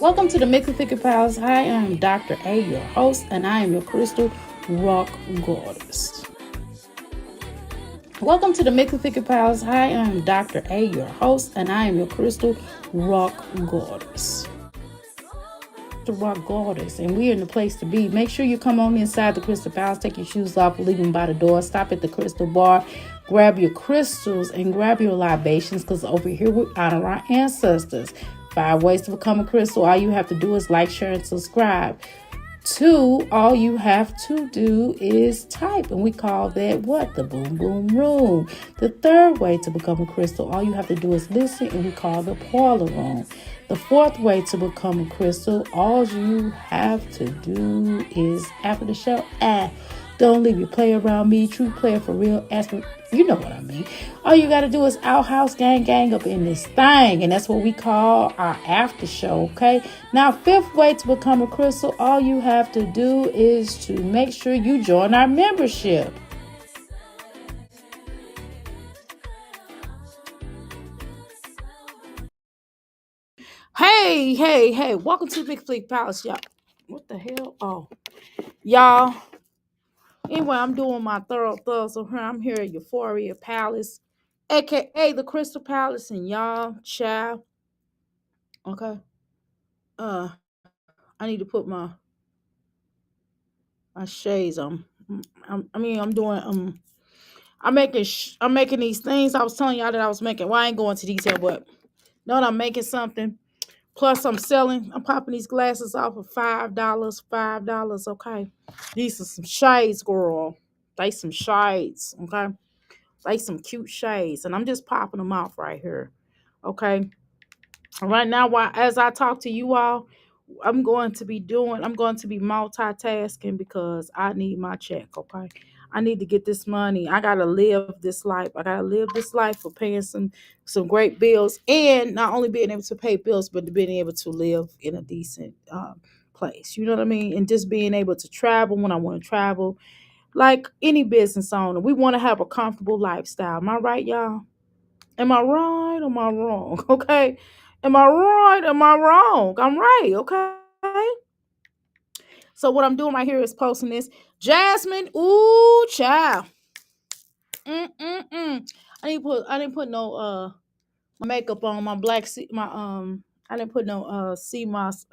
Welcome to the Mixed Figure Pals. Hi, I am Dr. A, your host, and I am your crystal rock goddess. Welcome to the Mixed Figure Pals. Hi, I am Dr. A, your host, and I am your crystal rock goddess. The rock goddess, and we're in the place to be. Make sure you come on inside the Crystal Palace, take your shoes off, leave them by the door, stop at the crystal bar, grab your crystals and grab your libations, because over here we honor our ancestors. 5 ways to become a crystal. All you have to do is like, share, and subscribe. 2, all you have to do is type, and we call that what? The boom boom room. The 3rd way to become a crystal, all you have to do is listen, and we call the parlor room. The 4th way to become a crystal, all you have to do is after the show, don't leave your play around me, true player for real, ask me, you know what I mean. All you got to do is outhouse gang up in this thing, and that's what we call our after show, okay? Now, 5th way to become a crystal, all you have to do is to make sure you join our membership. Hey, welcome to Big Fleet Palace, y'all. What the hell? Oh, y'all. Anyway, I'm doing my thorough thugs on here. I'm here at Euphoria Palace, aka the Crystal Palace, and y'all, child. Okay. Uh, I need to put my shades on. I'm doing I'm making these things. I was telling y'all that I was making. Well, I ain't going into detail, but no, I'm making something. Plus, I'm selling. I'm popping these glasses off of $5. $5. Okay. These are some shades, girl. They some shades. Okay. They some cute shades, and I'm just popping them off right here. Okay. Right now, while as I talk to you all, I'm going to be multitasking because I need my check, okay? I need to get this money. I gotta live this life. I gotta live this life for paying some great bills, and not only being able to pay bills, but being able to live in a decent place. You know what I mean? And just being able to travel when I want to travel, like any business owner. We want to have a comfortable lifestyle. Am I right, y'all? Am I right? Am I wrong? Okay. Am I right? Am I wrong? I'm right. Okay. So what I'm doing right here is posting this. Jasmine, ooh, child. Mm-mm-mm. I didn't put no makeup on my I didn't put no sea moss,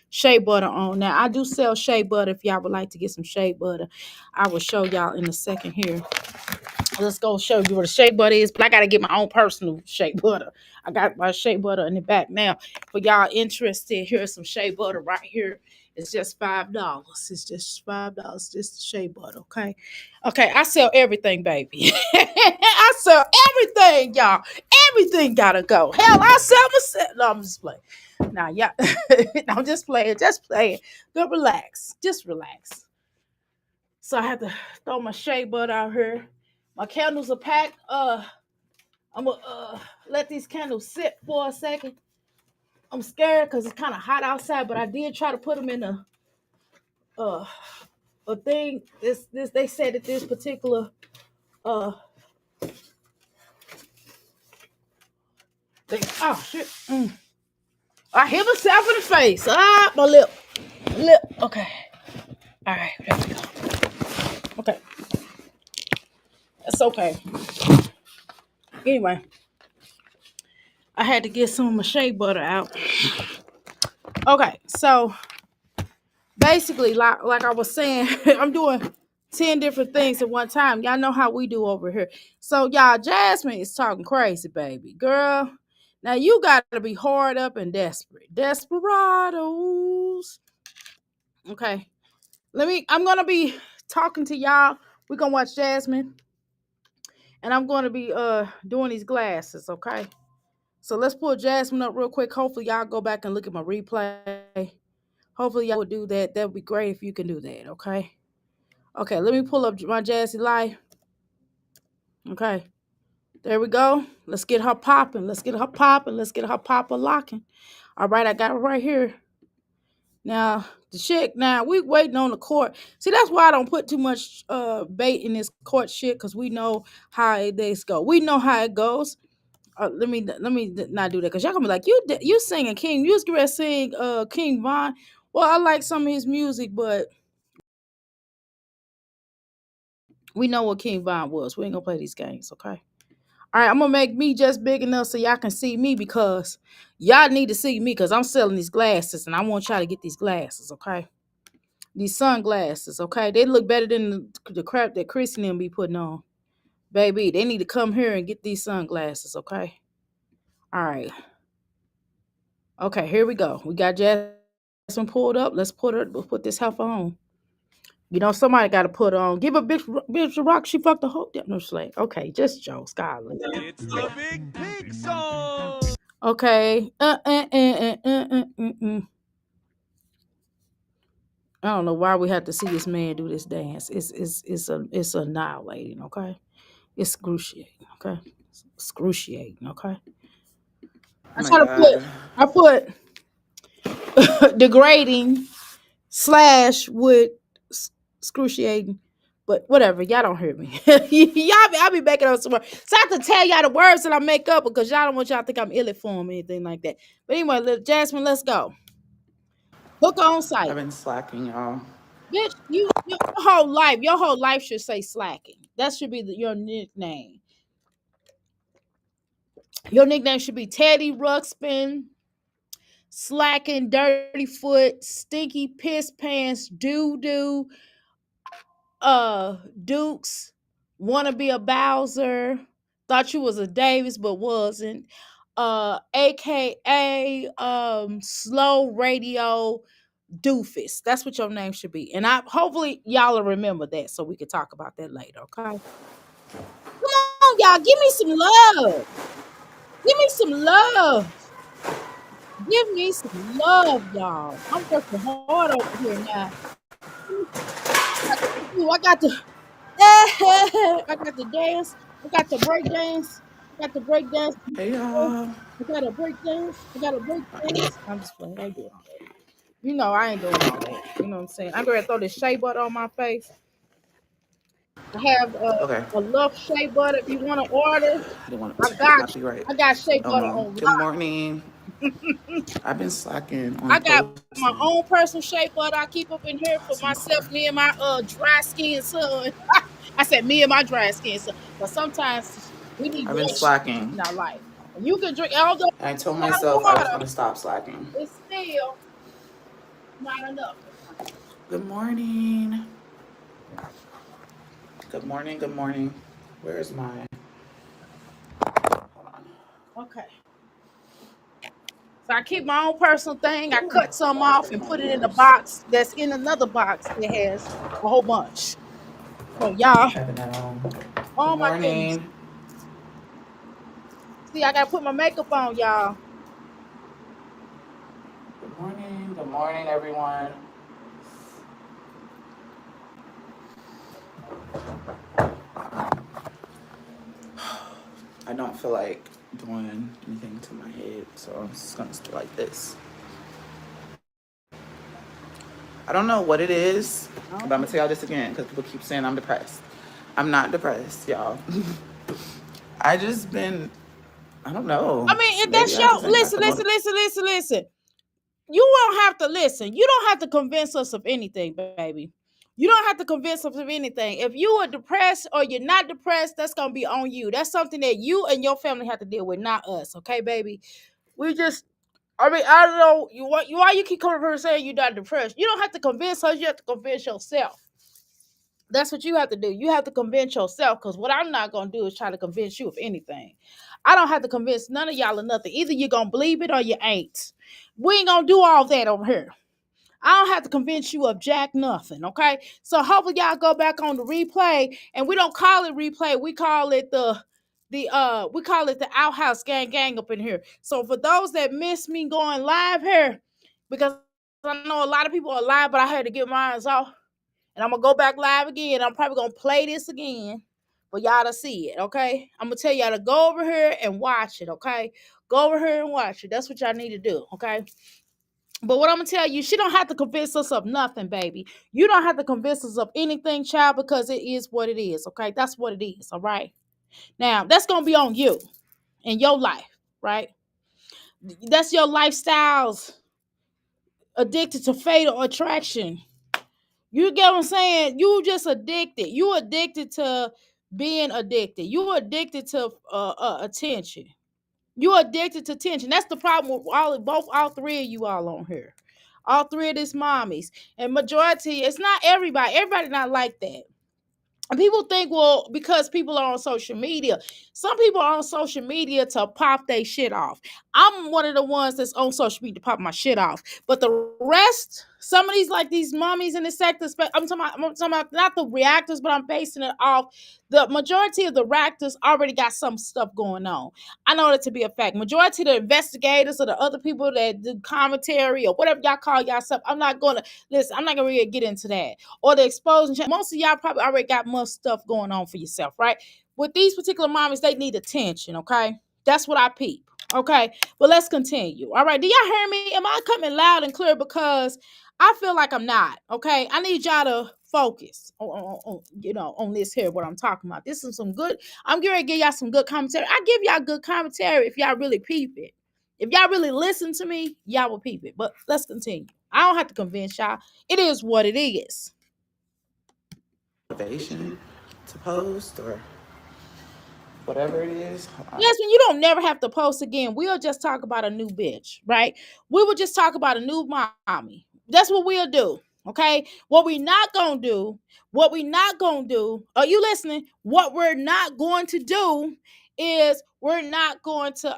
shea butter on. Now I do sell shea butter if y'all would like to get some shea butter. I will show y'all in a second here. Let's go show you where the shea butter is, but I gotta get my own personal shea butter. I got my shea butter in the back now. For y'all interested, here's some shea butter right here. It's just $5. It's just $5. Just the shea butter, okay? Okay, I sell everything, baby. I sell everything, y'all. Everything gotta go. Hell, I sell myself. No, I'm just playing. Nah, yeah. No, I'm just playing. Just playing. Good, relax. Just relax. So I had to throw my shea butter out here. My candles are packed. I'm gonna let these candles sit for a second. I'm scared because it's kind of hot outside, but I did try to put them in uh a thing. This they said that this particular uh thing. Oh shit! I hit myself in the face. Ah, my lip. Okay. All right, there we go. Okay, that's okay. Anyway, I had to get some of my shea butter out. Okay, so basically, like I was saying, I'm doing 10 different things at one time. Y'all know how we do over here. So y'all, Jasmine is talking crazy, baby. Girl, now you gotta be hard up and desperate. Desperados. Okay. I'm gonna be talking to y'all. We're gonna watch Jasmine. And I'm gonna be doing these glasses, okay? So let's pull Jasmine up real quick. Hopefully y'all go back and look at my replay. Hopefully y'all will do that. That would be great if you can do that, okay? Okay, let me pull up my Jazzy live. Okay, there we go. Let's get her popping. Let's get her popping. Let's get her popper locking. All right, I got it right here. Now, the chick, now we waiting on the court. See, that's why I don't put too much bait in this court shit, because we know how this go. We know how it goes. let me not do that because y'all gonna be like you singing King. You was gonna sing King Von. Well, I like some of his music, but we know what King Von was. We ain't gonna play these games, okay? All right, I'm gonna make me just big enough so y'all can see me because y'all need to see me because I'm selling these glasses and I want y'all to get these glasses, okay? These sunglasses, okay? They look better than the crap that Chris and them be putting on. Baby, they need to come here and get these sunglasses, okay? All right. Okay, here we go. We got Jasmine pulled up. Let's put this heifer on. You know, somebody got to put on. Give a bitch a rock. She fucked the whole damn no slave. Okay, just jokes, Skylar. It's the Big Pig song. Okay. I don't know why we have to see this man do this dance. It's annihilating. Okay, it's excruciating. Okay, excruciating. Okay. Oh my God. I put degrading slash with excruciating. But whatever, y'all don't hear me. I'll be making up some words. So I have to tell y'all the words that I make up because y'all don't want y'all to think I'm ill informed or anything like that. But anyway, Jasmine, let's go. Hook on I've sight. been slacking, y'all. Bitch, your whole life should say slacking. That should be your nickname. Your nickname should be Teddy Ruxpin, Slacking, Dirty Foot, Stinky Piss Pants, Doo Doo, Dukes, Wanna Be a Bowser, Thought You Was a Davis but wasn't, AKA Slow Radio Doofus. That's what your name should be. And I hopefully y'all will remember that so we can talk about that later, okay? Come on, y'all. Give me some love. Give me some love. Give me some love, y'all. I'm working hard over here now. I got the I got the dance. I got the break dance. I got the break dance. Hey, y'all. I got a break dance. I got a break dance. I'm just playing. I ain't doing all that. You know I ain't doing all that. You know what I'm saying? I'm gonna throw this shea butter on my face. I have Okay. a Love Shea Butter. If you want to order, I didn't want I to got you. copyright. I got shea Oh butter no. on Good lock. morning. I've been slacking on I got my posting. own personal shea butter I keep up in here for Some myself, car. me and my dry skin son. I said me and my dry skin son. But sometimes we need I've been moisture slacking. in our life. And you can drink although And I told a lot of myself I was water, going to stop slacking. it's still not enough. Good morning. Good morning. Good morning. Where's my. Hold on. Okay. So I keep my own personal thing. I Ooh, cut some that's off hurting and my put it in a ears. box that's in another box that has a whole bunch. So y'all, Having that on. Good oh my goodness. morning. See, I gotta put my makeup on, y'all. Good morning. Good morning, everyone. I don't feel like doing anything to my head, so I'm just gonna stay like this. I don't know what it is, but I'm gonna tell y'all this again because people keep saying I'm depressed. I'm not depressed, y'all. I just been, I don't know. I mean, if Maybe that's I just your ain't got the listen. You don't have to listen. You don't have to convince us of anything, baby. You don't have to convince us of anything. If you are depressed or you're not depressed, that's gonna be on you. That's something that you and your family have to deal with, not us. Okay, baby. We just I mean, I don't know why you keep coming here saying you're not depressed. You don't have to convince us, you have to convince yourself. That's what you have to do. You have to convince yourself because what I'm not going to do is try to convince you of anything. I don't have to convince none of y'all or nothing. Either you're going to believe it or you ain't. We ain't going to do all that over here. I don't have to convince you of jack nothing, okay? So hopefully y'all go back on the replay and we don't call it replay. We call it the outhouse gang up in here. So for those that miss me going live here, because I know a lot of people are live, but I had to get mine off. And I'm gonna go back live again. I'm probably gonna play this again for y'all to see it. Okay. I'm gonna tell y'all to go over here and watch it. Okay. Go over here and watch it. That's what y'all need to do. Okay. But what I'm gonna tell you, she don't have to convince us of nothing, baby. You don't have to convince us of anything, child, because it is what it is. Okay. That's what it is. All right. Now that's gonna be on you. in your life, right? That's your lifestyles addicted to fatal attraction. You get what I'm saying? You just addicted. You addicted to being addicted. You addicted to attention. You addicted to attention. That's the problem with all three of you all on here. All three of these mommies. And majority, it's not everybody. Everybody not like that. And people think, well, because people are on social media, some people are on social media to pop their shit off. I'm one of the ones that's on social media to pop my shit off. But the rest, some of these, like these mommies in the sector, I'm talking about not the reactors, but I'm basing it off. The majority of the reactors already got some stuff going on. I know that to be a fact. Majority of the investigators or the other people that do commentary or whatever y'all call yourself, I'm not going to, listen, I'm not going to really get into that or the exposing. Most of y'all probably already got much stuff going on for yourself, right? With these particular mommies, they need attention, okay? That's what I peep, okay? But let's continue. All right, do y'all hear me? Am I coming loud and clear? Because I feel like I'm not, okay? I need y'all to focus on this here, what I'm talking about. This is some good, I'm going to give y'all some good commentary. I give y'all good commentary if y'all really peep it. If y'all really listen to me, y'all will peep it. But let's continue. I don't have to convince y'all. It is what it is. Motivation to post or whatever it is. Yes, when you don't never have to post again. We'll just talk about a new bitch, right? We will just talk about a new mommy. That's what we'll do. Okay. What we not gonna do, are you listening? What we're not going to do is we're not going to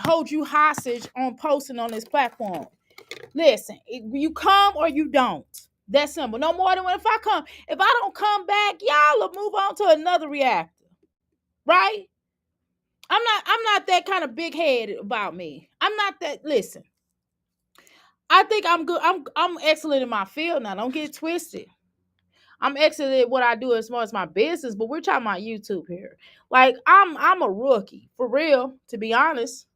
hold you hostage on posting on this platform. Listen, you come or you don't. That's simple. No more than if I come. If I don't come back, y'all will move on to another reactor. Right? I'm not that kind of big headed about me. I'm not that. Listen, I think I'm good. I'm excellent in my field now. Don't get it twisted. I'm excellent at what I do as far as my business, but we're talking about YouTube here. Like I'm a rookie for real. To be honest,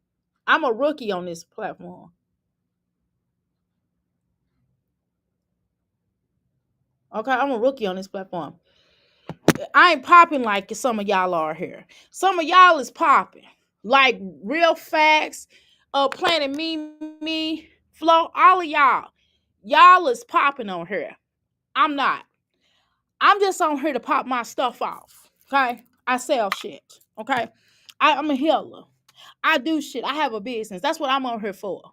I'm a rookie on this platform. Okay, I'm a rookie on this platform. I ain't popping like some of y'all are here. Some of y'all is popping like real facts. Planet me, flow. All of y'all is popping on here. I'm not. I'm just on here to pop my stuff off. Okay, I sell shit. Okay, I'm a healer. I do shit. I have a business. That's what I'm on here for.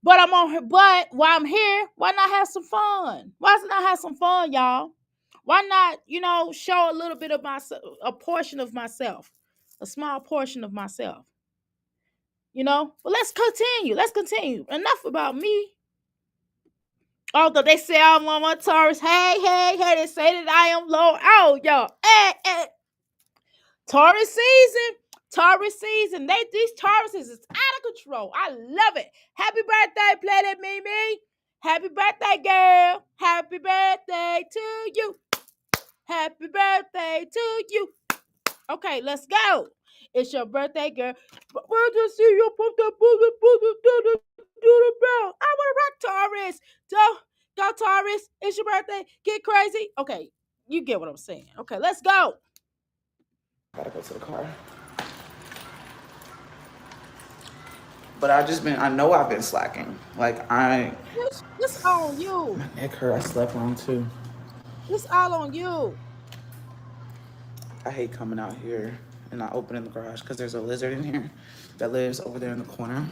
But I'm on here. But while I'm here, why not have some fun? Why not have some fun, y'all? Why not, show a little bit of myself, a portion of myself, a small portion of myself, But let's continue. Let's continue. Enough about me. Although they say I'm on my Taurus. Hey, hey, hey, they say that I am low. Oh, y'all. Hey, hey. Taurus season. Taurus season. These Tauruses is out of control. I love it. Happy birthday, Planet Mimi. Happy birthday, girl. Happy birthday to you. Happy birthday to you. Okay, let's go. It's your birthday, girl. We'll just see you put the do the bell. I want to rock, Taurus. Go, Taurus. It's your birthday. Get crazy. Okay, you get what I'm saying. Okay, let's go. Gotta go to the car. But I know I've been slacking. Like It's all on you. my neck hurt. I slept wrong too. It's all on you. I hate coming out here and not opening the garage because there's a lizard in here that lives over there in the corner.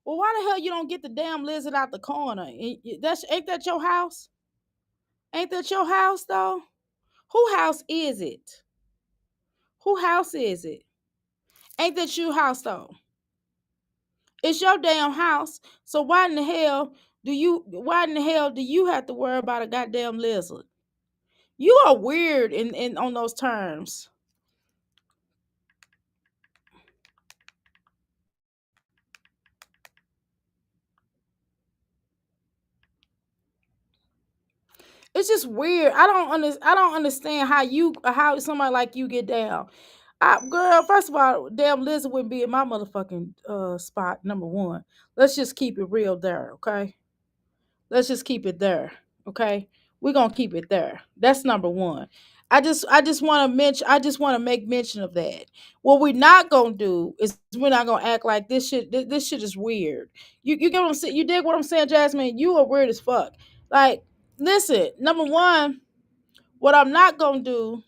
Well, why the hell you don't get the damn lizard out the corner? Ain't that your house? Ain't that your house though? Who house is it? Who house is it? Ain't that your house though? It's your damn house. So why in the hell do you have to worry about a goddamn lizard? You are weird in on those terms. It's just weird. I don't understand how somebody like you get down. Girl, first of all, damn lizard wouldn't be in my motherfucking spot. Number one, let's just keep it real there, okay? Let's just keep it there, okay? We're gonna keep it there. That's number one. I just want to mention. I just want to make mention of that. What we're not gonna do is we're not gonna act like this shit. This shit is weird. You get what I'm saying? You dig what I'm saying, Jasmine? You are weird as fuck. Like, listen. Number one, what I'm not gonna do.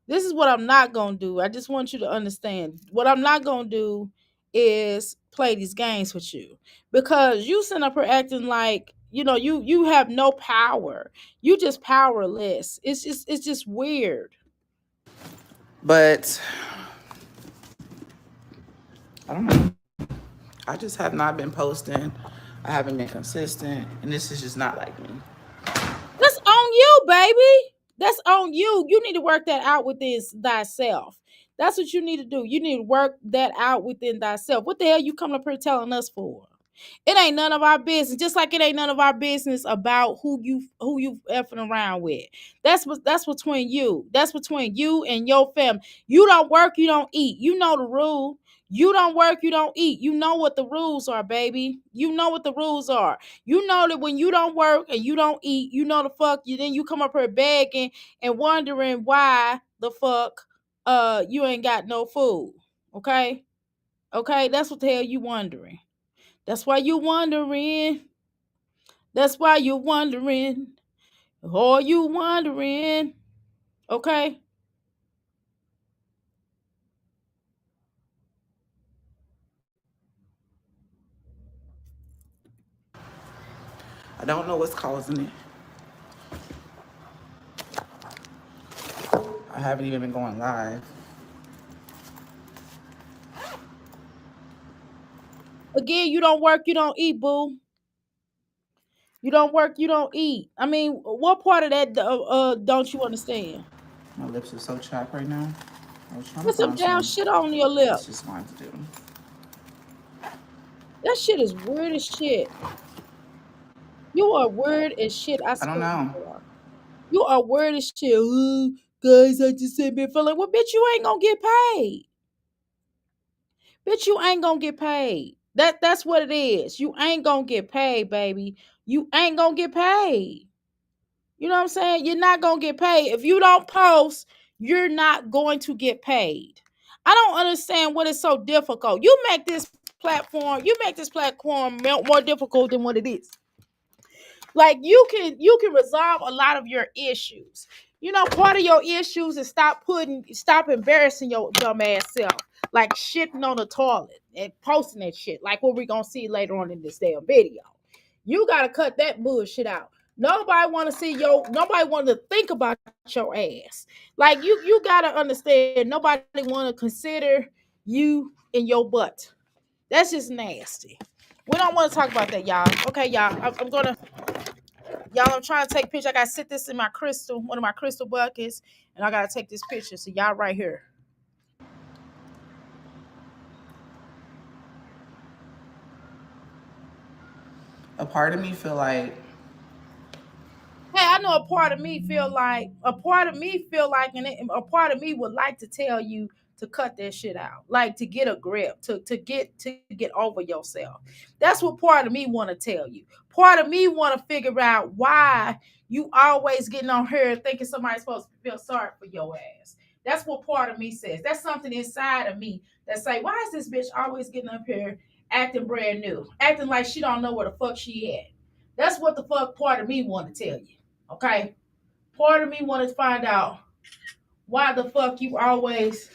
This is what I'm not gonna do. I just want you to understand. What I'm not gonna do is play these games with you because you sitting up here acting like you have no power. You just powerless. It's just weird. But I don't know. I just have not been posting. I haven't been consistent, and this is just not like me. That's on you, baby. That's on you. You need to work that out within thyself. That's what you need to do. You need to work that out within thyself. What the hell you coming up here telling us for? It ain't none of our business. Just like it ain't none of our business about who you effing around with. That's between you. That's between you and your family. You don't work, you don't eat. You know the rule. You don't work, you don't eat. You know what the rules are, baby. You know what the rules are. You know that when you don't work and you don't eat, you know the fuck you then you come up here begging and wondering why the fuck you ain't got no food. Okay? Okay, that's what the hell you wondering. That's why you wondering. That's why you wondering. Oh, you wondering. Okay? I don't know what's causing it. I haven't even been going live. Again, you don't work, you don't eat, boo. You don't work, you don't eat. I mean, what part of that don't you understand? My lips are so chapped right now. I was trying to Put some find damn some. shit on your It's lips. just fine to do. That shit is weird as shit. You are weird as shit. I I don't swear you know. are. You are weird as shit. Ooh, guys, I just said me feeling. Well, bitch, you ain't gonna get paid. Bitch, you ain't gonna get paid. That's what it is. You ain't gonna get paid, baby. You ain't gonna get paid. You know what I'm saying? You're not gonna get paid. If you don't post, you're not going to get paid. I don't understand what is so difficult. You make this platform more difficult than what it is. Like you can resolve a lot of your issues. Part of your issues is stop embarrassing your dumb ass self, like shitting on the toilet and posting that shit, like what we gonna see later on in this damn video. You gotta cut that bullshit out. Nobody want to think about your ass. Like you gotta understand. Nobody want to consider you in your butt. That's just nasty. We don't want to talk about that, y'all. Okay, y'all. I'm gonna Y'all, I'm trying to take a picture. I gotta sit this in my crystal, one of my crystal buckets, and I gotta take this picture. So y'all right here. A part of me feel like Hey, I know and a part of me would like to tell you to cut that shit out, like to get a grip, to get over yourself. That's what part of me want to tell you. Part of me want to figure out why you always getting on here thinking somebody's supposed to feel sorry for your ass. That's what part of me says. That's something inside of me that say, why is this bitch always getting up here acting brand new, acting like she don't know where the fuck she at? That's what the fuck part of me want to tell you. Okay? Part of me want to find out why the fuck you always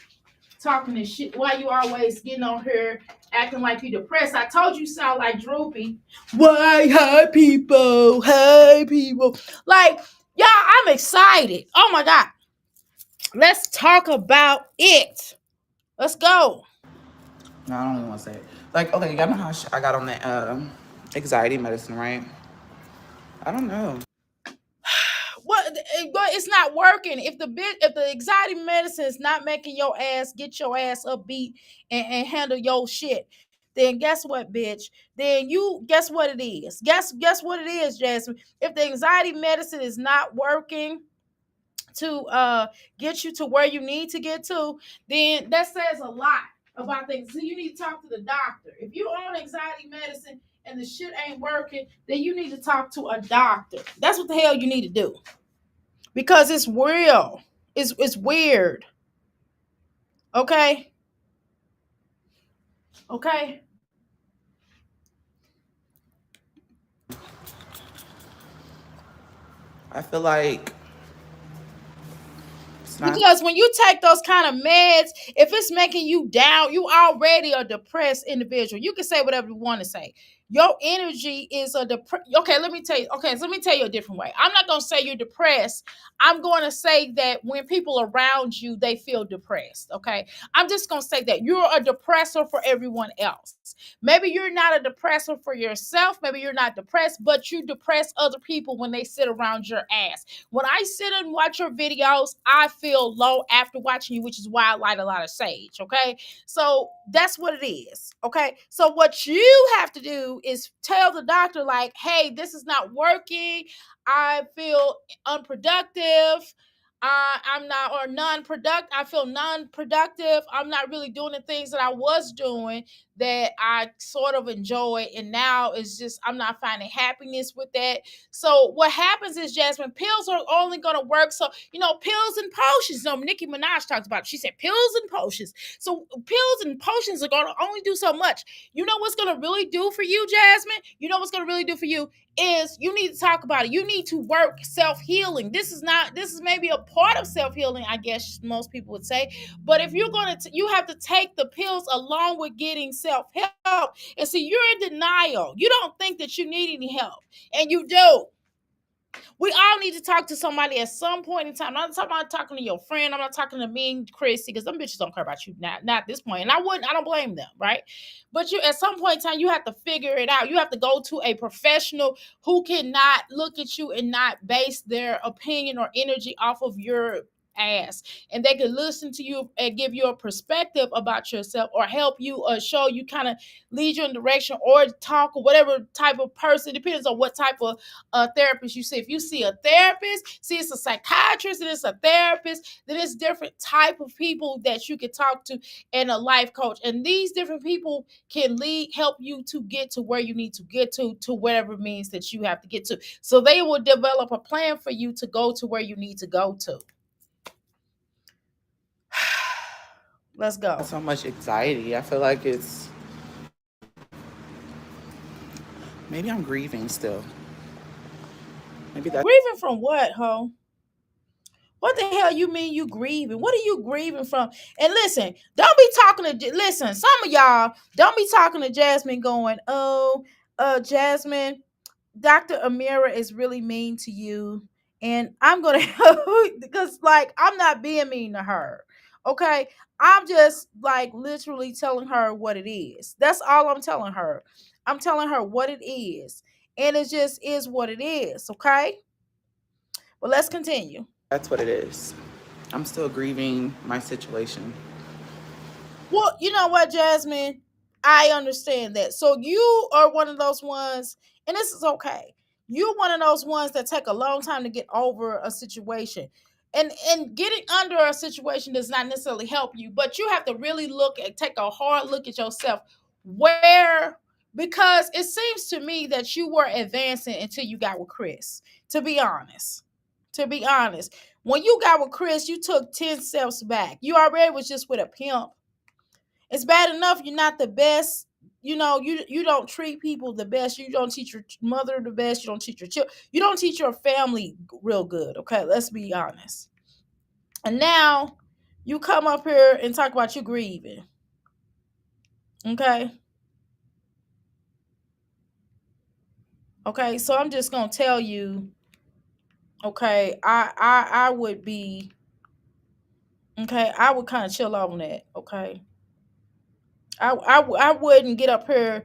talking this shit, why you always getting on here acting like you depressed. I told you sound like Droopy. Why, hi people, hey people. Like, y'all, I'm excited. Oh my God. Let's talk about it. Let's go. no, I don't even want to say it. Like, okay, y'all know how I got on that anxiety medicine, right? I don't know. But it's not working. If the anxiety medicine is not making your ass get your ass upbeat and handle your shit, then guess what, bitch? Then you guess what it is. Guess what it is, Jasmine. If the anxiety medicine is not working to get you to where you need to get to, then that says a lot about things. So you need to talk to the doctor. If you on anxiety medicine and the shit ain't working, then you need to talk to a doctor. That's what the hell you need to do because it's real. It's weird. Okay. Okay. I feel like it's not. Because when you take those kind of meds, if it's making you down, you already a depressed individual. You can say whatever you want to say. Your energy is a okay, let me tell you. Okay, so let me tell you a different way. I'm not gonna say you're depressed. I'm going to say that when people around you, they feel depressed. Okay, I'm just gonna say that you're a depressor for everyone else. Maybe you're not a depressor for yourself. Maybe you're not depressed, but you depress other people when they sit around your ass. When I sit and watch your videos, I feel low after watching you, which is why I light a lot of sage. Okay. So that's what it is. Okay. So what you have to do is tell the doctor, like, hey, this is not working. I feel unproductive. I'm not, or non-productive. I feel non-productive. I'm not really doing the things that I was doing that I sort of enjoy. And now it's just, I'm not finding happiness with that. So what happens is, Jasmine, pills are only going to work. So, pills and potions. Nicki Minaj talks about it. She said pills and potions. So pills and potions are going to only do so much. You know what's going to really do for you, Jasmine? You know what's going to really do for you is you need to talk about it. You need to work self-healing. This is maybe a part of self-healing, I guess most people would say. But if you're going to, you have to take the pills along with getting self-help. And see, you're in denial. You don't think that you need any help. And you do. We all need to talk to somebody at some point in time. I'm not talking to your friend. I'm not talking to me and Chrissy, because them bitches don't care about you not at this point. And I don't blame them, right? But you, at some point in time, you have to figure it out. You have to go to a professional who cannot look at you and not base their opinion or energy off of your ass, and they can listen to you and give you a perspective about yourself, or help you, or show you, kind of lead you in direction, or talk, or whatever type of person. Depends on what type of therapist you see. If you see a therapist, see it's a psychiatrist and it's a therapist, then it's different type of people that you can talk to, and a life coach. And these different people can help you to get to where you need to get to whatever means that you have to get to. So they will develop a plan for you to go to where you need to go to. Let's go. So much anxiety. I feel like it's maybe I'm grieving still. Maybe that's Grieving from what, ho? What the hell you mean you grieving? What are you grieving from? And listen, don't be talking to, listen, some of y'all don't be talking to Jasmine going, oh, Jasmine, Dr. Amira is really mean to you. And I'm gonna because, like, I'm not being mean to her. Okay. I'm just, like, literally telling her what it is. That's all I'm telling her. I'm telling her what it is. And it just is what it is. Okay. But let's continue. what it is. I'm still grieving my situation. Well, you know what, Jasmine? I understand that. So you are one of those ones, and this is okay. You're one of those ones that take a long time to get over a situation. And getting under a situation does not necessarily help you, but you have to really take a hard look at yourself. Where, because it seems to me that you were advancing until you got with Chris, to be honest. To be honest. When you got with Chris, you took 10 steps back. You already was just with a pimp. It's bad enough you're not the best. You don't treat people the best. You don't teach your mother the best. You don't teach your children. You don't teach your family real good. Okay, let's be honest. And now you come up here and talk about you grieving. Okay. Okay, so I'm just gonna tell you. Okay, I would be. Okay, I would kind of chill on that. Okay, I wouldn't get up here,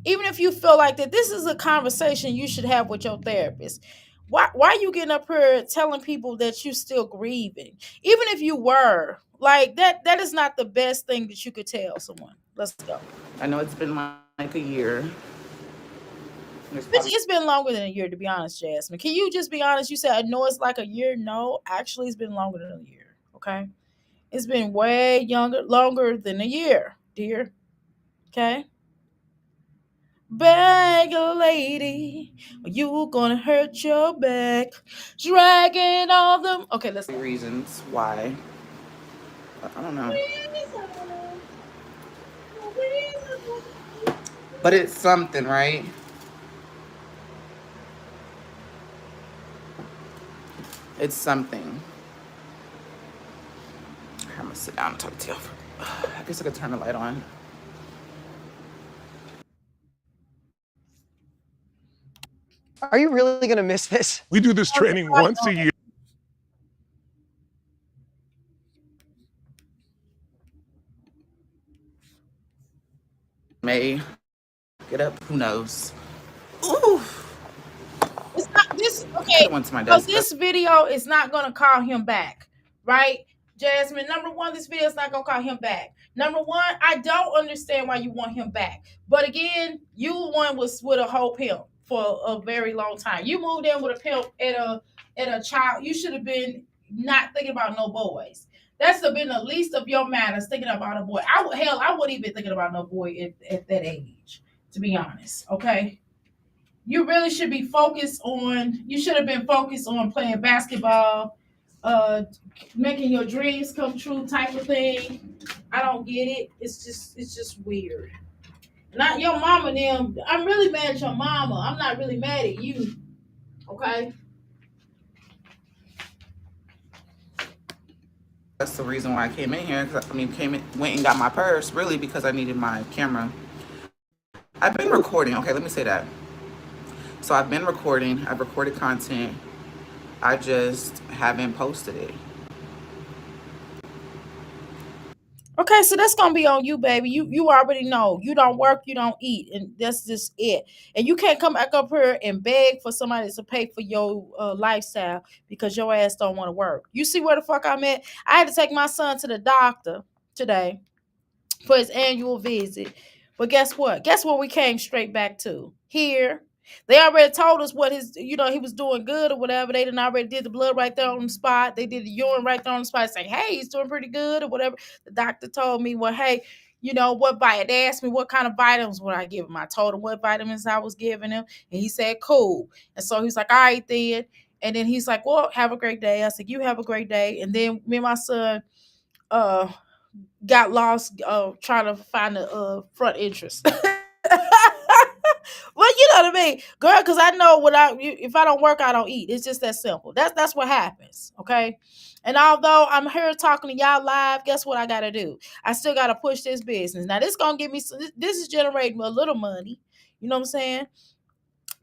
even if you feel like that this is a conversation you should have with your therapist. Why are you getting up here telling people that you still grieving? Even if you were, like, that is not the best thing that you could tell someone. Let's go. I know it's been like a year. It's been longer than a year, to be honest, Jasmine. Can you just be honest? You said, I know it's like a year. No, actually, it's been longer than a year. Okay. It's been way longer than a year, dear. Okay. Beg a lady, you gonna hurt your back, dragging all the Okay, let's go. reasons why. I don't know. But it's something, right? It's something. I'm gonna sit down and talk to you. I guess I could turn the light on. Are you really gonna miss this? We do this Turn the training light once a on. year. May get up. Who knows? Ooh. It's not this I could okay. have went to my So desk. this video is not gonna call him back, right? Jasmine, number one, this video is not gonna call him back. Number one, I don't understand why you want him back. But again, you one was with a whole pimp for a very long time. You moved in with a pimp at a child. You should have been not thinking about no boys. That's been the least of your matters thinking about a boy. I wouldn't even thinking about no boy at that age, to be honest. Okay, you really should be focused on you should have been focused on playing basketball, uh making your dreams come true type of thing. I don't get it. It's just weird. Not your mama them. I'm really mad at your mama. I'm not really mad at you. Okay. That's the reason why I came in here. I mean, went and got my purse really because I needed my camera. I've been recording. Okay, let me say that. So I've been recording. I've recorded content. I just haven't posted it. Okay, so that's gonna be on you, baby. You already know. You don't work, you don't eat, and that's just it. And you can't come back up here and beg for somebody to pay for your lifestyle because your ass don't want to work. You see where the fuck I'm at? I had to take my son to the doctor today for his annual visit. But guess what? Guess what we came straight back to? Here. They already told us what he was doing good or whatever. They didn't already did the blood right there on the spot. They did the urine right there on the spot, saying, hey, he's doing pretty good or whatever. The doctor told me, well, hey, what vitamin? They asked me what kind of vitamins would I give him. I told him what vitamins I was giving him, and he said, cool. And so he's like, all right, then. And then he's like, well, have a great day. I said, you have a great day. And then me and my son, uh, got lost trying to find the front entrance. Well, you know what I mean, girl. Because I know if I don't work, I don't eat. It's just that simple. That's what happens. Okay. And although I'm here talking to y'all live, guess what I gotta do? I still gotta push this business. Now this gonna give me this is generating a little money. You know what I'm saying?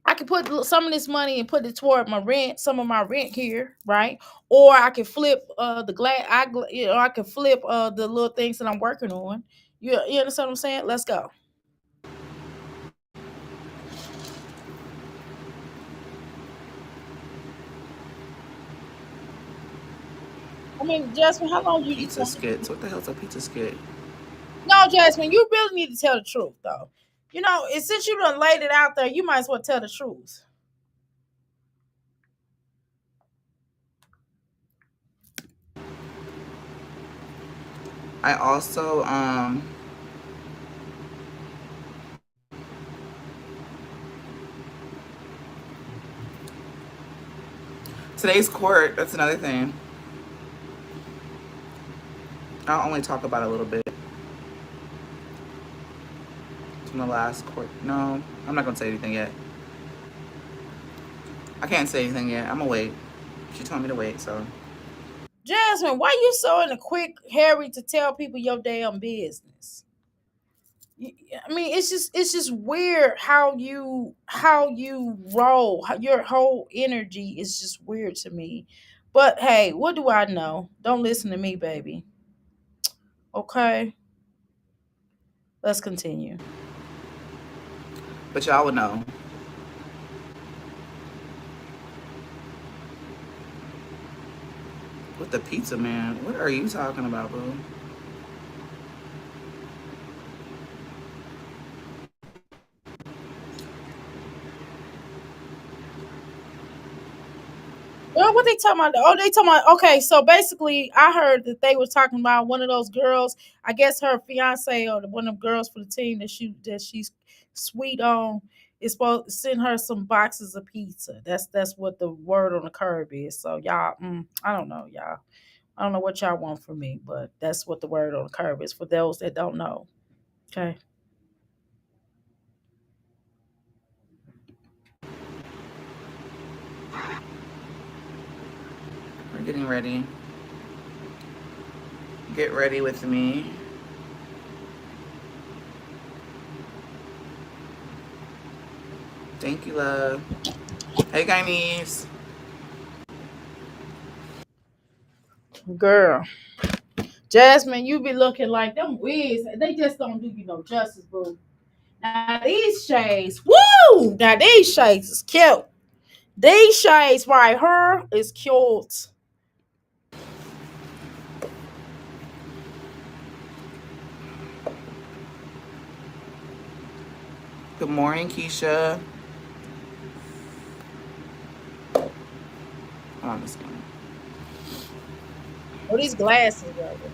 I can put some of this money and put it toward my rent, some of my rent here, right? Or I can flip the glass. I can flip the little things that I'm working on. You understand what I'm saying? Let's go. I mean, Jasmine, how long you Pizza skits. What the hell's a pizza skit? No, Jasmine, you really need to tell the truth, though. Since you done laid it out there, you might as well tell the truth. I also today's court. That's another thing. I'll only talk about a little bit from the last court. No, I'm not gonna say anything yet. I can't say anything yet. I'm gonna wait. She told me to wait, so. Jasmine, why you so in a quick hurry to tell people your damn business? I mean, it's just weird how you roll. Your whole energy is just weird to me. But hey, what do I know? Don't listen to me, baby. Okay, let's continue. But y'all would know. With the pizza, man. What are you talking about, bro? Well, what they talking about? Oh, they talking about. Okay, so basically, I heard that they were talking about one of those girls. I guess her fiance or one of the girls for the team that she's sweet on. It's supposed to send her some boxes of pizza. That's what the word on the curb is. So y'all, I don't know, y'all. I don't know what y'all want from me, but that's what the word on the curb is for those that don't know. Okay. We're getting ready. Get ready with me. Thank you, love. Hey, Guyanese. Girl, Jasmine, you be looking like them wigs. They just don't do you no justice, boo. Now these shades, woo! Now these shades is cute. These shades right here is cute. Good morning, Keisha. Hold on a second. Oh, these glasses right here.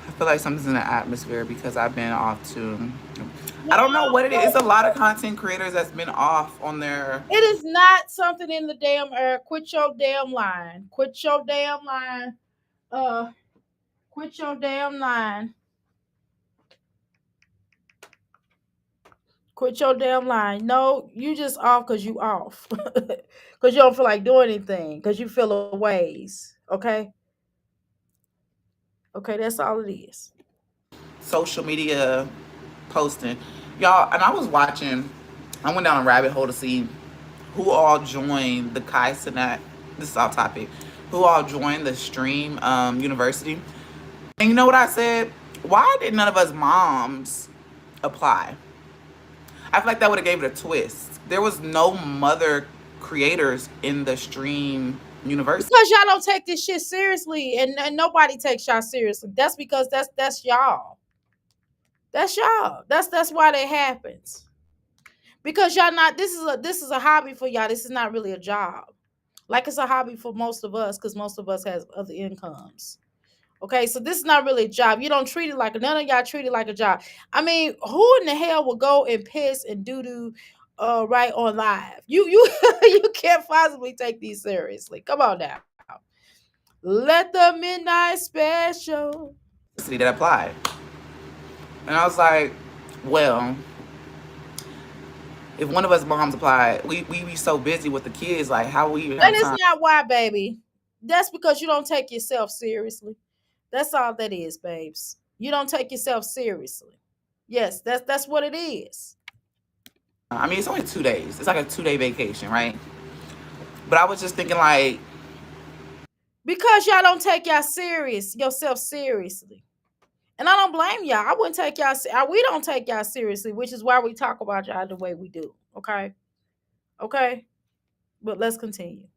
I feel like something's in the atmosphere because I've been off too. No, I don't know what it is. It's a no, lot of content creators that's been off on their. it is not something in the damn air. Quit your damn line. Quit your damn line. Uh, quit your damn line. Quit your damn line. No, you just off because you off. Because you don't feel like doing anything. Because you feel a ways. Okay? Okay, that's all it is. Social media posting. Y'all, and I was watching, I went down a rabbit hole to see who all joined the Kai Cenat, this is off topic, who all joined the Stream University. And you know what I said? Why did none of us moms apply? I feel like that would have gave it a twist. There was no mother creators in the Stream University. Because y'all don't take this shit seriously, and nobody takes y'all seriously. That's because that's y'all. That's y'all. That's why that happens. Because y'all not. This is a hobby for y'all. This is not really a job. Like it's a hobby for most of us, because most of us has other incomes. Okay, so this is not really a job. You don't treat it like none of y'all treat it like a job. I mean, who in the hell will go and piss and doo doo right on live? You you can't possibly take these seriously. Come on now. Let the midnight special. That applied. And I was like, well, if one of us moms applied, we be so busy with the kids, like how we even And have it's time. not why, baby. That's because you don't take yourself seriously. That's all that is, babes. You don't take yourself seriously. Yes, that's what it is. I mean, it's only 2 days. It's like a 2 day vacation, right? But I was just thinking, like, Because y'all don't take yourself seriously. And I don't blame y'all. I wouldn't take y'all. We don't take y'all seriously, which is why we talk about y'all the way we do. Okay, okay. But let's continue.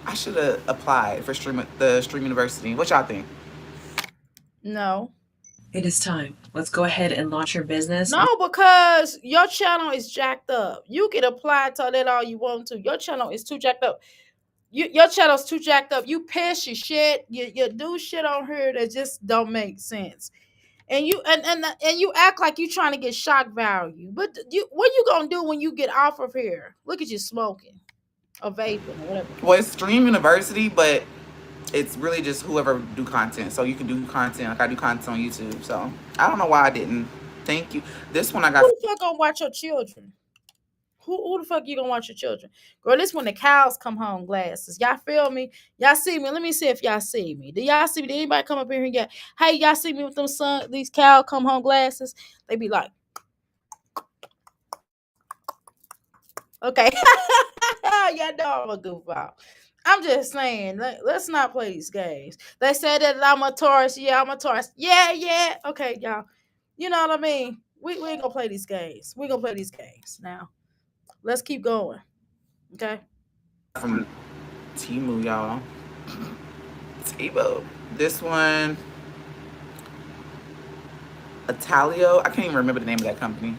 I should have applied for the Stream University. What y'all think? No, It is time. Let's go ahead and launch your business. no, because your channel is jacked up. You can apply to that all you want to. Your channel is too jacked up. Your channel's too jacked up. You piss, you shit, you do shit on here that just don't make sense. And you act like you trying to get shock value. But what you gonna do when you get off of here? Look at you smoking or vaping or whatever the Well, fuck. it's Stream University, but it's really just whoever do content. So you can do content, like I do content on YouTube. So I don't know why I didn't. Thank you. This one I got. Who the fuck gonna watch your children? Who the fuck you gonna watch your children? Girl, this when the cows come home glasses. Y'all feel me? Y'all see me? Let me see if y'all see me. Do y'all see me? Did anybody come up here and get, hey, y'all see me with them these cow come home glasses? They be like, okay. Y'all know I'm a goofball. I'm just saying, let's not play these games. They said that I'm a Taurus. Yeah, I'm a Taurus. Yeah, yeah. Okay, y'all. You know what I mean? We ain't gonna play these games. We gonna play these games now. Let's keep going. Okay. From Timu, y'all. Timu. This one, Italio. I can't even remember the name of that company.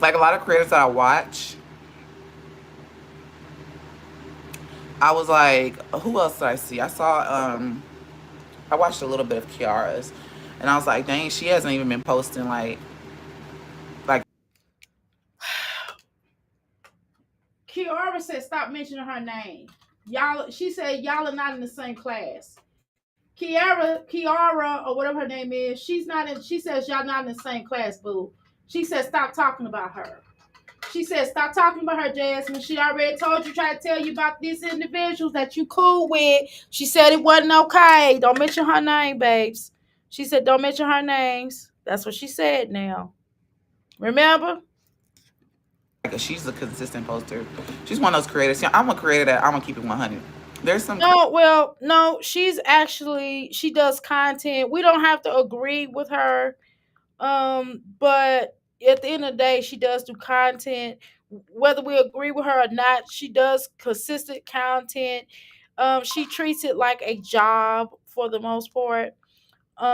Like a lot of creators that I watch, I was like, who else did I see? I saw I watched a little bit of Kiara's, and I was like, dang, she hasn't even been posting like Kiara said stop mentioning her name. Y'all, she said y'all are not in the same class. Kiara, or whatever her name is, she's not in. She says y'all not in the same class, boo. She said stop talking about her. She said stop talking about her, Jasmine. She already told you, try to tell you about these individuals that you cool with. She said it wasn't okay. Don't mention her name, babes. She said don't mention her names. That's what she said. Now, remember? she's a consistent poster. She's one of those creators. Yeah, I'm a creator that I'm gonna keep it 100. There's some No, well, no, she's actually she does content. We don't have to agree with her. But at the end of the day, she does do content. Whether we agree with her or not, she does consistent content. She treats it like a job for the most part.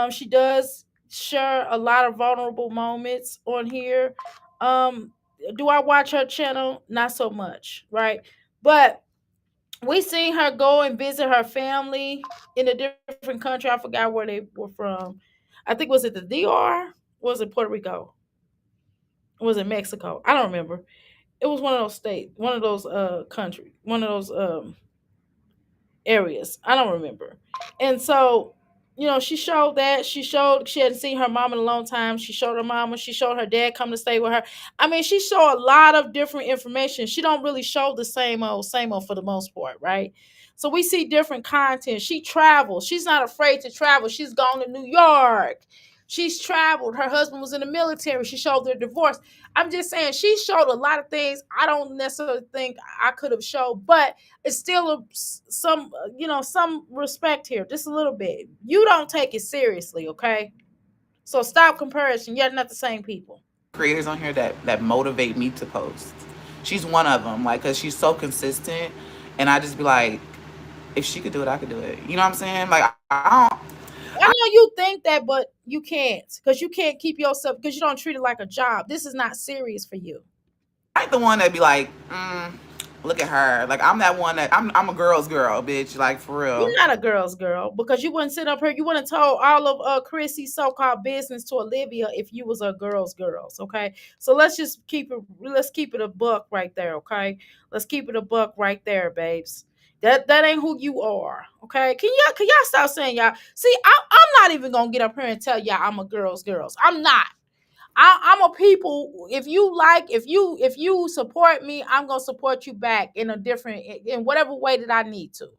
She does share a lot of vulnerable moments on here. Um, do I watch her channel? Not so much, right? But we seen her go and visit her family in a different country. I forgot where they were from. I think was it the DR? Was it Puerto Rico? Was it Mexico? I don't remember. It was one of those states, one of those country, one of those areas. I don't remember. And so, she showed that. She showed she hadn't seen her mom in a long time. She showed her mama. She showed her dad come to stay with her. I mean, she showed a lot of different information. She don't really show the same old for the most part, right? So we see different content. She travels. She's not afraid to travel. She's gone to New York. She's traveled. Her husband was in the military. She showed their divorce. I'm just saying she showed a lot of things I don't necessarily think I could have showed, but it's still some respect here, just a little bit. You don't take it seriously, okay? So stop comparison. You're not the same people. creators on here that motivate me to post. She's one of them, like, cause she's so consistent, and I just be like, if she could do it, I could do it. You know what I'm saying? Like, I don't. I know you think that, but you can't, because you can't keep yourself, because you don't treat it like a job. This is not serious for you. I ain't the one that be like, look at her. Like, I'm that one that I'm a girl's girl, bitch. Like, for real. You're not a girl's girl, because you wouldn't sit up here. You wouldn't told all of Chrissy's so-called business to Olivia if you was a girls. Okay, so let's keep it a buck right there. Okay, let's keep it a buck right there, babes. That ain't who you are. Okay, can y'all stop saying y'all? See, I'm not even gonna get up here and tell y'all I'm a girls. I'm not. I'm a people. If you support me, I'm gonna support you back in whatever way that I need to,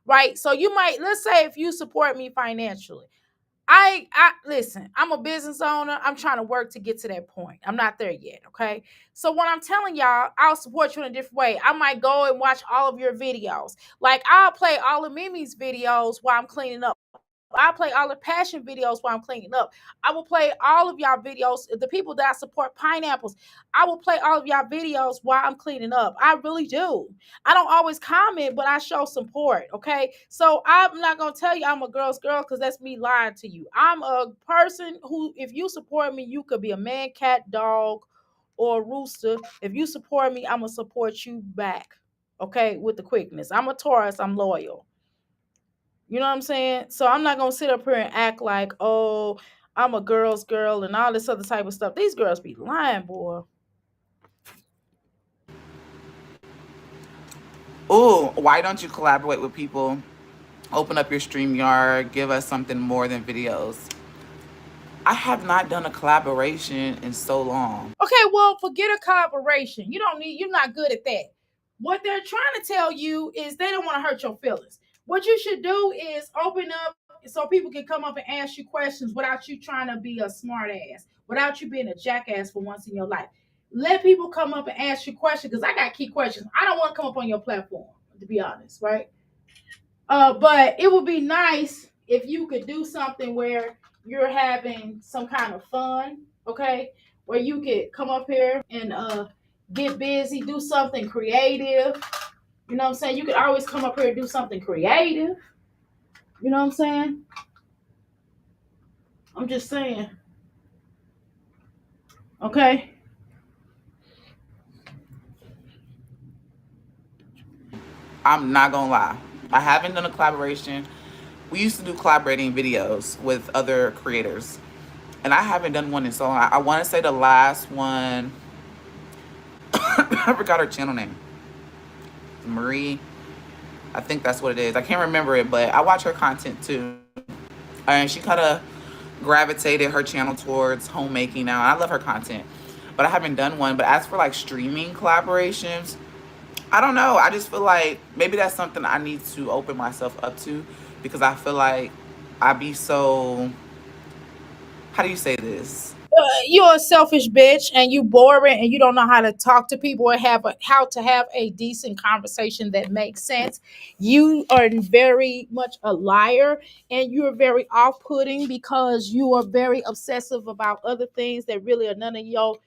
right? So you might, let's say, if you support me financially, I listen. I'm a business owner. I'm trying to work to get to that point. I'm not there yet. Okay. So what I'm telling y'all, I'll support you in a different way. I might go and watch all of your videos. Like I'll play all of Mimi's videos while I'm cleaning up. I play all the passion videos while I'm cleaning up. I will play all of y'all videos. The people that support pineapples, I will play all of y'all videos while I'm cleaning up. I really do. I don't always comment, but I show support. Okay. So I'm not going to tell you I'm a girl's girl, because that's me lying to you. I'm a person who, if you support me, you could be a man, cat, dog, or a rooster. If you support me, I'm going to support you back. Okay. With the quickness. I'm a Taurus. I'm loyal. You know what I'm saying? So I'm not gonna sit up here and act like, oh, I'm a girl's girl and all this other type of stuff. These girls be lying, boy. Ooh, why don't you collaborate with people? Open up your StreamYard, give us something more than videos. I have not done a collaboration in so long. Okay, well, forget a collaboration. You're not good at that. What they're trying to tell you is they don't want to hurt your feelings. What you should do is open up so people can come up and ask you questions without you trying to be a smart ass, without you being a jackass for once in your life. Let people come up and ask you questions, because I got key questions. I don't want to come up on your platform, to be honest, right? But it would be nice if you could do something where you're having some kind of fun, okay, where you could come up here and get busy, do something creative. You know what I'm saying? You could always come up here and do something creative. You know what I'm saying? I'm just saying. Okay. I'm not gonna lie. I haven't done a collaboration. We used to do collaborating videos with other creators, and I haven't done one in so long. I want to say the last one. I forgot her channel name. Marie. I think that's what it is. I can't remember it, but I watch her content too, and she kind of gravitated her channel towards homemaking now. I love her content, but I haven't done one. But as for like streaming collaborations, I don't know. I just feel like maybe that's something I need to open myself up to, because I feel like I be so, how do you say this? You're a selfish bitch and you boring and you don't know how to talk to people or how to have a decent conversation that makes sense. You are very much a liar and you're very off-putting because you are very obsessive about other things that really are none of your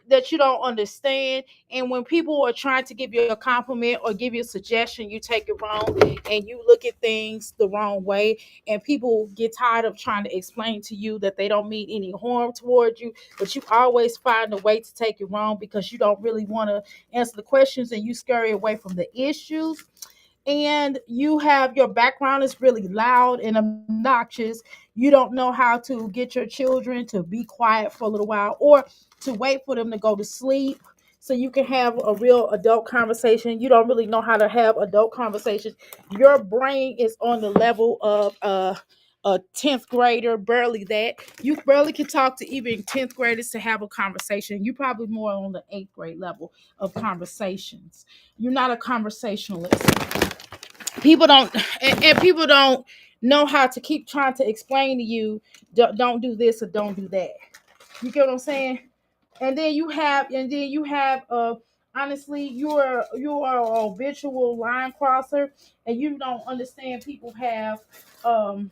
that you don't understand. And when people are trying to give you a compliment or give you a suggestion, you take it wrong and you look at things the wrong way, and people get tired of trying to explain to you that they don't mean any harm towards you, but you always find a way to take it wrong because you don't really want to answer the questions and you scurry away from the issues. And you have your background is really loud and obnoxious. You don't know how to get your children to be quiet for a little while or to wait for them to go to sleep so you can have a real adult conversation. You don't really know how to have adult conversations. Your brain is on the level of a 10th grader, barely that. You barely can talk to even 10th graders to have a conversation. You probably more on the 8th grade level of conversations. You're not a conversationalist. People don't, and people don't know how to keep trying to explain to you, don't do this or don't do that. You get what I'm saying? And then you have honestly, you are a habitual line crosser, and you don't understand um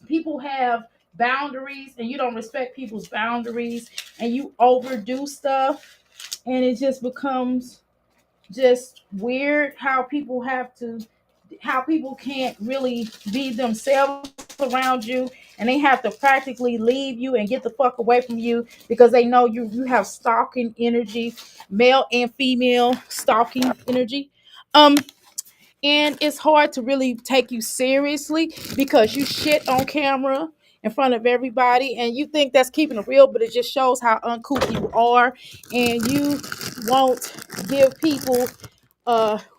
people have boundaries, and you don't respect people's boundaries, and you overdo stuff, and it just becomes just weird how people can't really be themselves around you, and they have to practically leave you and get the fuck away from you because they know you have stalking energy, male and female stalking energy. um and it's hard to really take you seriously because you shit on camera in front of everybody and you think that's keeping it real, but it just shows how uncouth you are. And you won't give people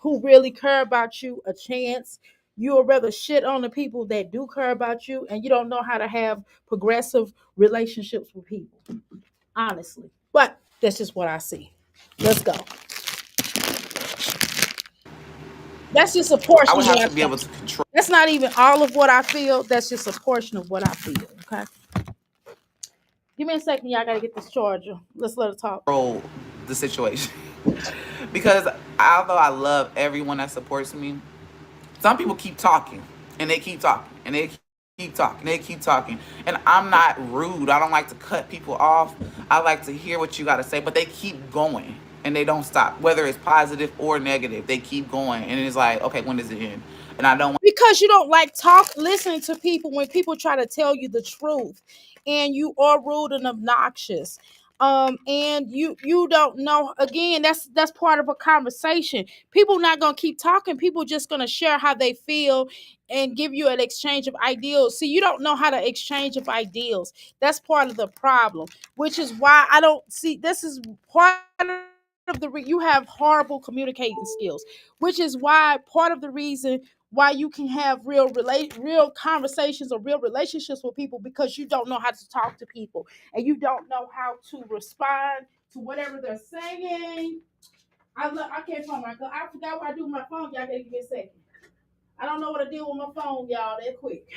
who really care about you a chance. You would rather shit on the people that do care about you, and you don't know how to have progressive relationships with people, honestly. But that's just what I see. Let's go. That's just a I portion would of what have I to be able think. to That's not even all of what I feel. That's just a portion of what I feel. Okay. Give me a second, y'all. I gotta get this charger. Let's let her talk. control the situation. Because although I love everyone that supports me, some people keep talking and they keep talking and they keep talking and they keep talking, and I'm not rude. I don't like to cut people off. I like to hear what you got to say, but they keep going and they don't stop, whether it's positive or negative. They keep going, and it's like, okay, when does it end? And I don't want Because you don't like listening to people when people try to tell you the truth, and you are rude and obnoxious. And you don't know, again, that's part of a conversation. People not gonna keep talking, people just gonna share how they feel and give you an exchange of ideals. See, you don't know how to exchange of ideals. That's part of the problem, which is why I don't see, this is part of you have horrible communicating skills, which is why part of the reason why you can have real conversations or real relationships with people, because you don't know how to talk to people and you don't know how to respond to whatever they're saying. I can't find I forgot what I do with my phone. Y'all gotta give me a second. I don't know what I did with my phone, y'all, that quick.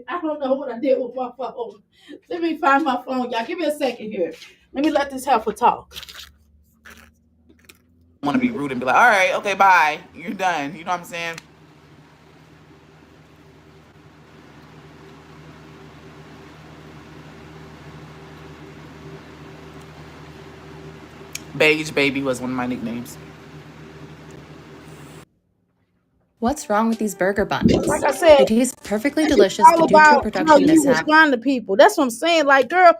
I don't know what I did with my phone. Let me find my phone, y'all. Give me a second here. Let me let this heifer talk. to be rude and be like, all right, okay, bye, you're done. You know what I'm saying? Beige Baby was one of my nicknames. What's wrong with these burger buns? Like I said, They taste perfectly it's delicious, all but due to a about how production you mishap, respond to people. That's what I'm saying. Like, girl,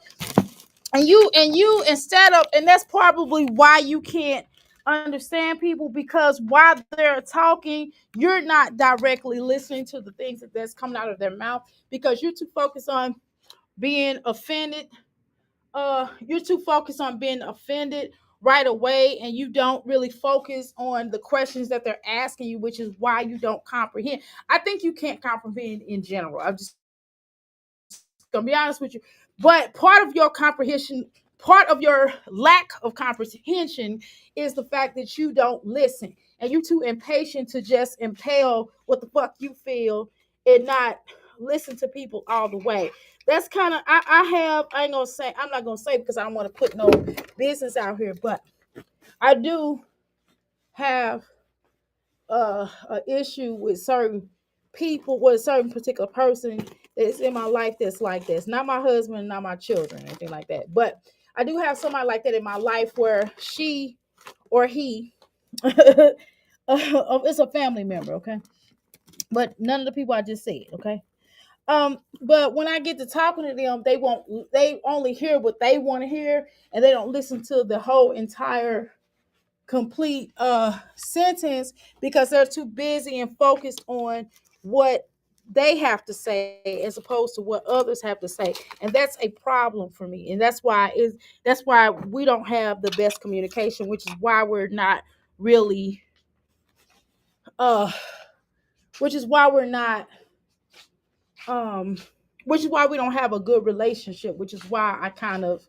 and you instead of, and that's probably why you can't understand people, because while they're talking, you're not directly listening to the things that's coming out of their mouth, because you're too focused on being offended. You're too focused on being offended right away, and you don't really focus on the questions that they're asking you, which is why you don't comprehend. I think you can't comprehend in general. I'm just gonna be honest with you. But part of your lack of comprehension is the fact that you don't listen, and you're too impatient to just impale what the fuck you feel and not listen to people all the way. That's kind of I ain't gonna say, I'm not gonna say because I don't want to put no business out here, but I do have a issue with certain people, with a certain particular person that's in my life that's like this. Not my husband, not my children, anything like that. But I do have somebody like that in my life where she or he, it's a family member, okay? But none of the people I just said, okay? But when I get to talking to them, they only hear what they want to hear, and they don't listen to the whole entire complete sentence, because they're too busy and focused on what they have to say as opposed to what others have to say. And that's a problem for me, and that's why we don't have the best communication, which is why we're not really uh which is why we're not um which is why we don't have a good relationship, which is why I kind of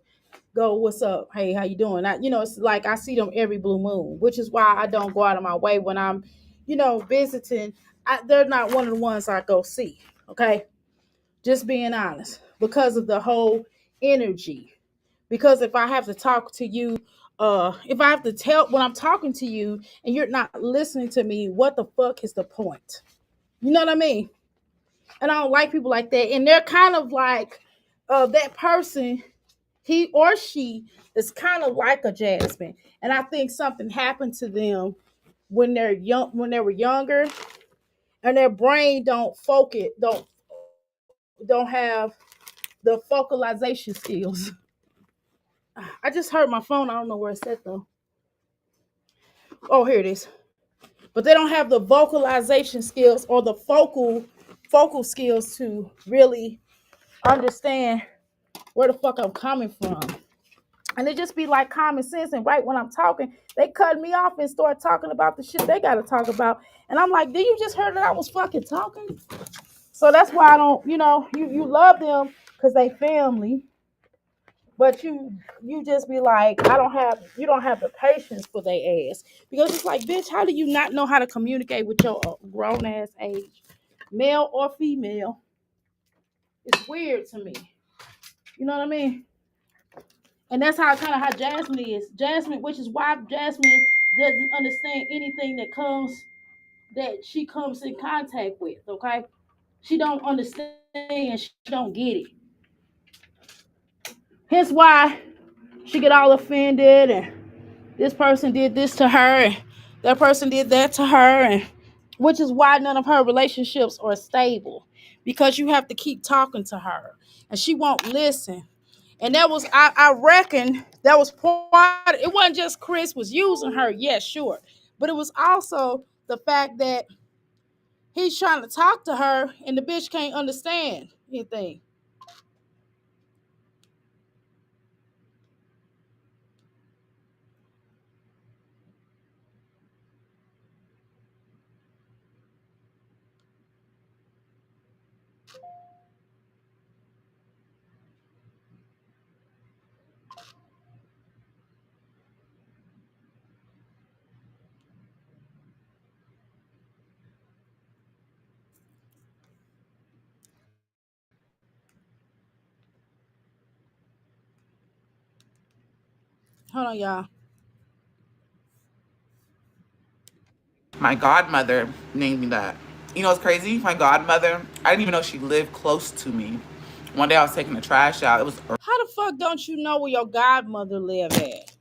go, what's up, hey, how you doing? It's like I see them every blue moon, which is why I don't go out of my way when I'm visiting. They're not one of the ones I go see, okay? Just being honest, because of the whole energy. Because if I have to talk to you, if I have to tell when I'm talking to you and you're not listening to me, what the fuck is the point? You know what I mean? And I don't like people like that, and they're kind of like that person, he or she is kind of like a Jasmine. And I think something happened to them when they were younger, and their brain don't have the focalization skills. I just heard my phone. I don't know where it's at though. Oh, here it is. But they don't have the vocalization skills or the focal skills to really understand where the fuck I'm coming from. And it just be like common sense. And right when I'm talking, they cut me off and start talking about the shit they got to talk about. And I'm like, did you just heard that I was fucking talking? So that's why I don't, you love them because they family, but you just be like, you don't have the patience for their ass, because it's like, bitch, how do you not know how to communicate with your grown ass age, male or female? It's weird to me. You know what I mean? And that's how Jasmine is. Jasmine, which is why Jasmine doesn't understand anything that she comes in contact with. Okay, she don't understand. She don't get it. Hence why she get all offended, and this person did this to her, and that person did that to her, and which is why none of her relationships are stable, because you have to keep talking to her, and she won't listen. And that was, I reckon that was part. It wasn't just Chris was using her, yes, sure, but it was also the fact that he's trying to talk to her and the bitch can't understand anything. Hold on, y'all. My godmother named me that. You know what's crazy? My godmother, I didn't even know she lived close to me. One day I was taking the trash out. It was How the fuck don't you know where your godmother live at?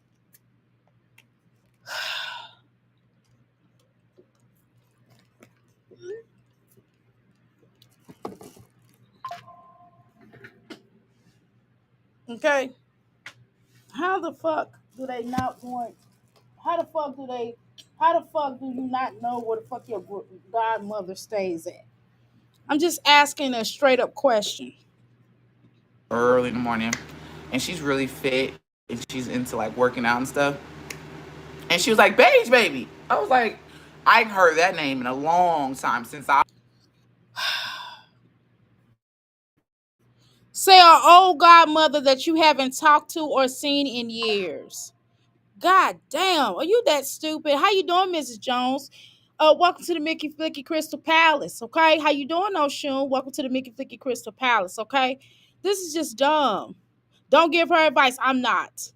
Okay, how the fuck do they not want? How the fuck do they? How the fuck do you not know where the fuck your godmother stays at? I'm just asking a straight up question. early in the morning, and she's really fit and she's into like working out and stuff. And she was like, "Beige baby." I was like, I have heard that name in a long time since I. Say an old godmother that you haven't talked to or seen in years. God damn, are you that stupid? How you doing, Mrs. Jones? Welcome to the Mickey Flicky Crystal Palace. Okay, how you doing, Oshun? Welcome to the Mickey Flicky Crystal Palace. Okay, this is just dumb. Don't give her advice. I'm not.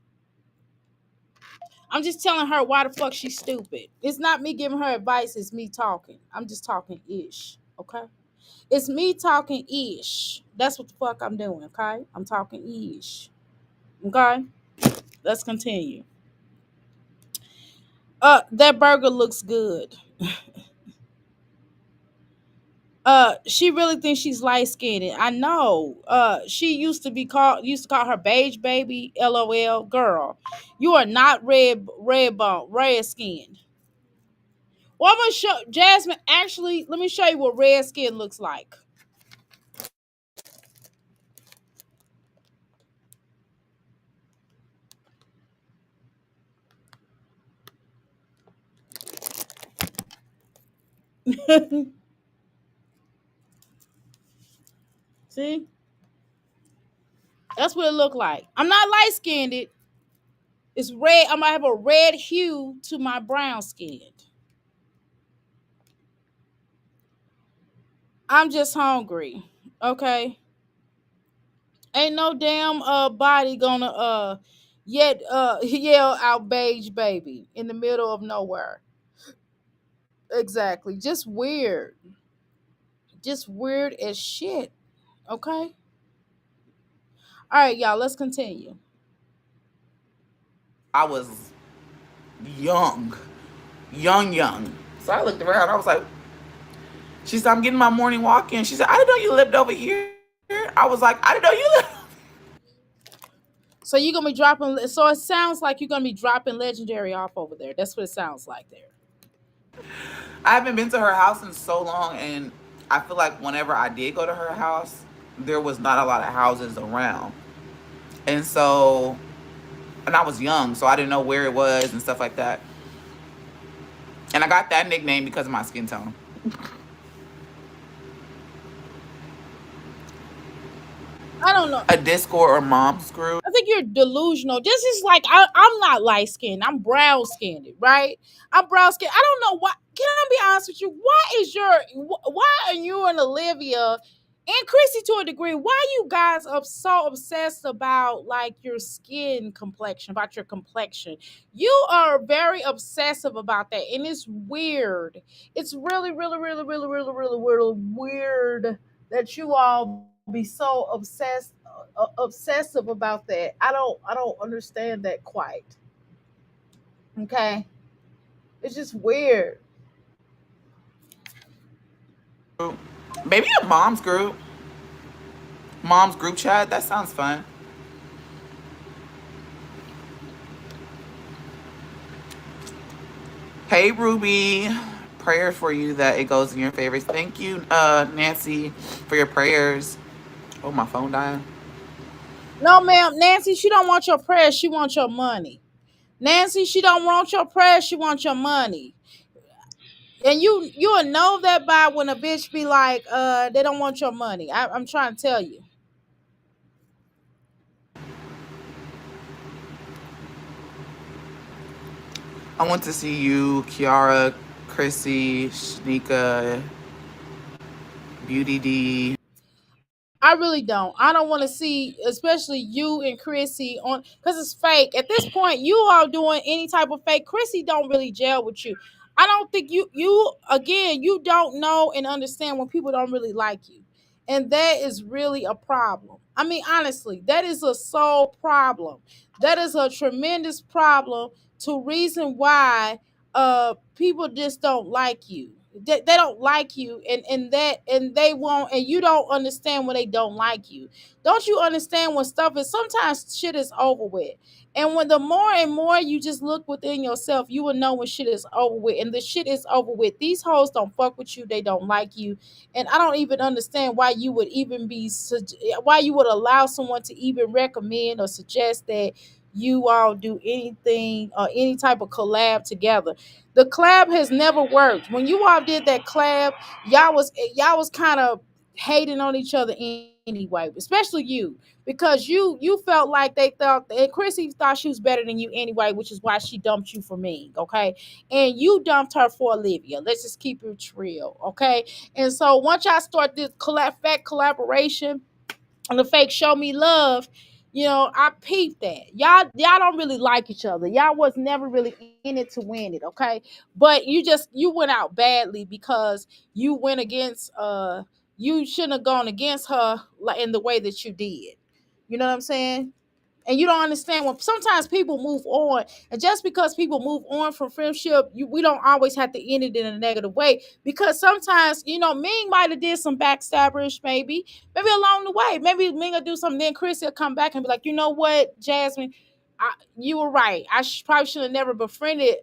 I'm just telling her why the fuck she's stupid. It's not me giving her advice. It's me talking. I'm just talking ish. Okay, it's me talking ish. That's what the fuck I'm doing. Okay, I'm talking ish. Okay, let's continue. That burger looks good. She really thinks she's light skinned. I know. She used to call her beige baby. LOL, girl. You are not red skinned. Well, I'm gonna show Jasmine. Actually, let me show you what red skin looks like. See, that's what it looked like. I'm not light skinned. It's red. I might have a red hue to my brown skin. I'm just hungry. Okay. Ain't no damn body gonna yet yell out beige baby in the middle of nowhere. Exactly. Just weird. Just weird as shit. Okay? Alright, y'all, let's continue. I was young, young. So I looked around. I was like, she said, "I'm getting my morning walk in." She said, "I didn't know you lived over here." I was like, "I didn't know you lived." So you're gonna be dropping so it sounds like you're gonna be dropping legendary off over there. That's what it sounds like there. I haven't been to her house in so long, and I feel like whenever I did go to her house, there was not a lot of houses around, and so, and I was young, so I didn't know where it was and stuff like that. And I got that nickname because of my skin tone. I don't know. A Discord or mom's group. I think you're delusional. This is like I'm not light skinned. I'm brown skinned, right? I'm brown skinned. I don't know why. Can I be honest with you? Why are you and Olivia and Chrissy to a degree? Why you guys are so obsessed about like your skin complexion, about your complexion? You are very obsessive about that, and it's weird. It's really weird that you all be so obsessive about that. I don't understand that quite. Okay, it's just weird. Maybe a mom's group. Mom's group chat. That sounds fun. Hey, Ruby. Prayer for you that it goes in your favors. Thank you, Nancy, for your prayers. Oh, my phone dying. No, ma'am, Nancy, she don't want your prayers. She wants your money. Nancy, she don't want your prayers. She wants your money. And you'll know that by when a bitch be like, they don't want your money. I'm trying to tell you. I want to see you, Kiara, Chrissy, Shnika, Beauty D. I really don't. I don't want to see, especially you and Chrissy on because it's fake. At this point, you are doing any type of fake. Chrissy don't really gel with you. I don't think you again, you don't know and understand when people don't really like you. And that is really a problem. I mean, honestly, that is a sole problem. That is a tremendous problem to reason why people just don't like you. they don't like you, and they won't, and you don't understand when they don't like you. Don't you understand when stuff is sometimes shit is over with? And when the more and more you just look within yourself, you will know when shit is over with. And the shit is over with. These hoes don't fuck with you. They don't like you. And I don't even understand why you would even why you would allow someone to even recommend or suggest that you all do anything or any type of collab together. The collab has never worked. When you all did that collab, y'all was kind of hating on each other anyway, especially you, because you felt like they thought, and Chrissy thought she was better than you anyway, which is why she dumped you for me, okay? And you dumped her for Olivia. Let's just keep it real, okay? And so once y'all start this fake collaboration and the fake show me love, I peeped that. Y'all don't really like each other. Y'all was never really in it to win it, okay? But you went out badly because you went against you shouldn't have gone against her like in the way that you did. You know what I'm saying? And you don't understand when sometimes people move on, and just because people move on from friendship, we don't always have to end it in a negative way, because sometimes Ming might have did some backstabberish, maybe along the way, maybe Ming will do something, then Chris will come back and be like, you know what, Jasmine, you were right, probably should have never befriended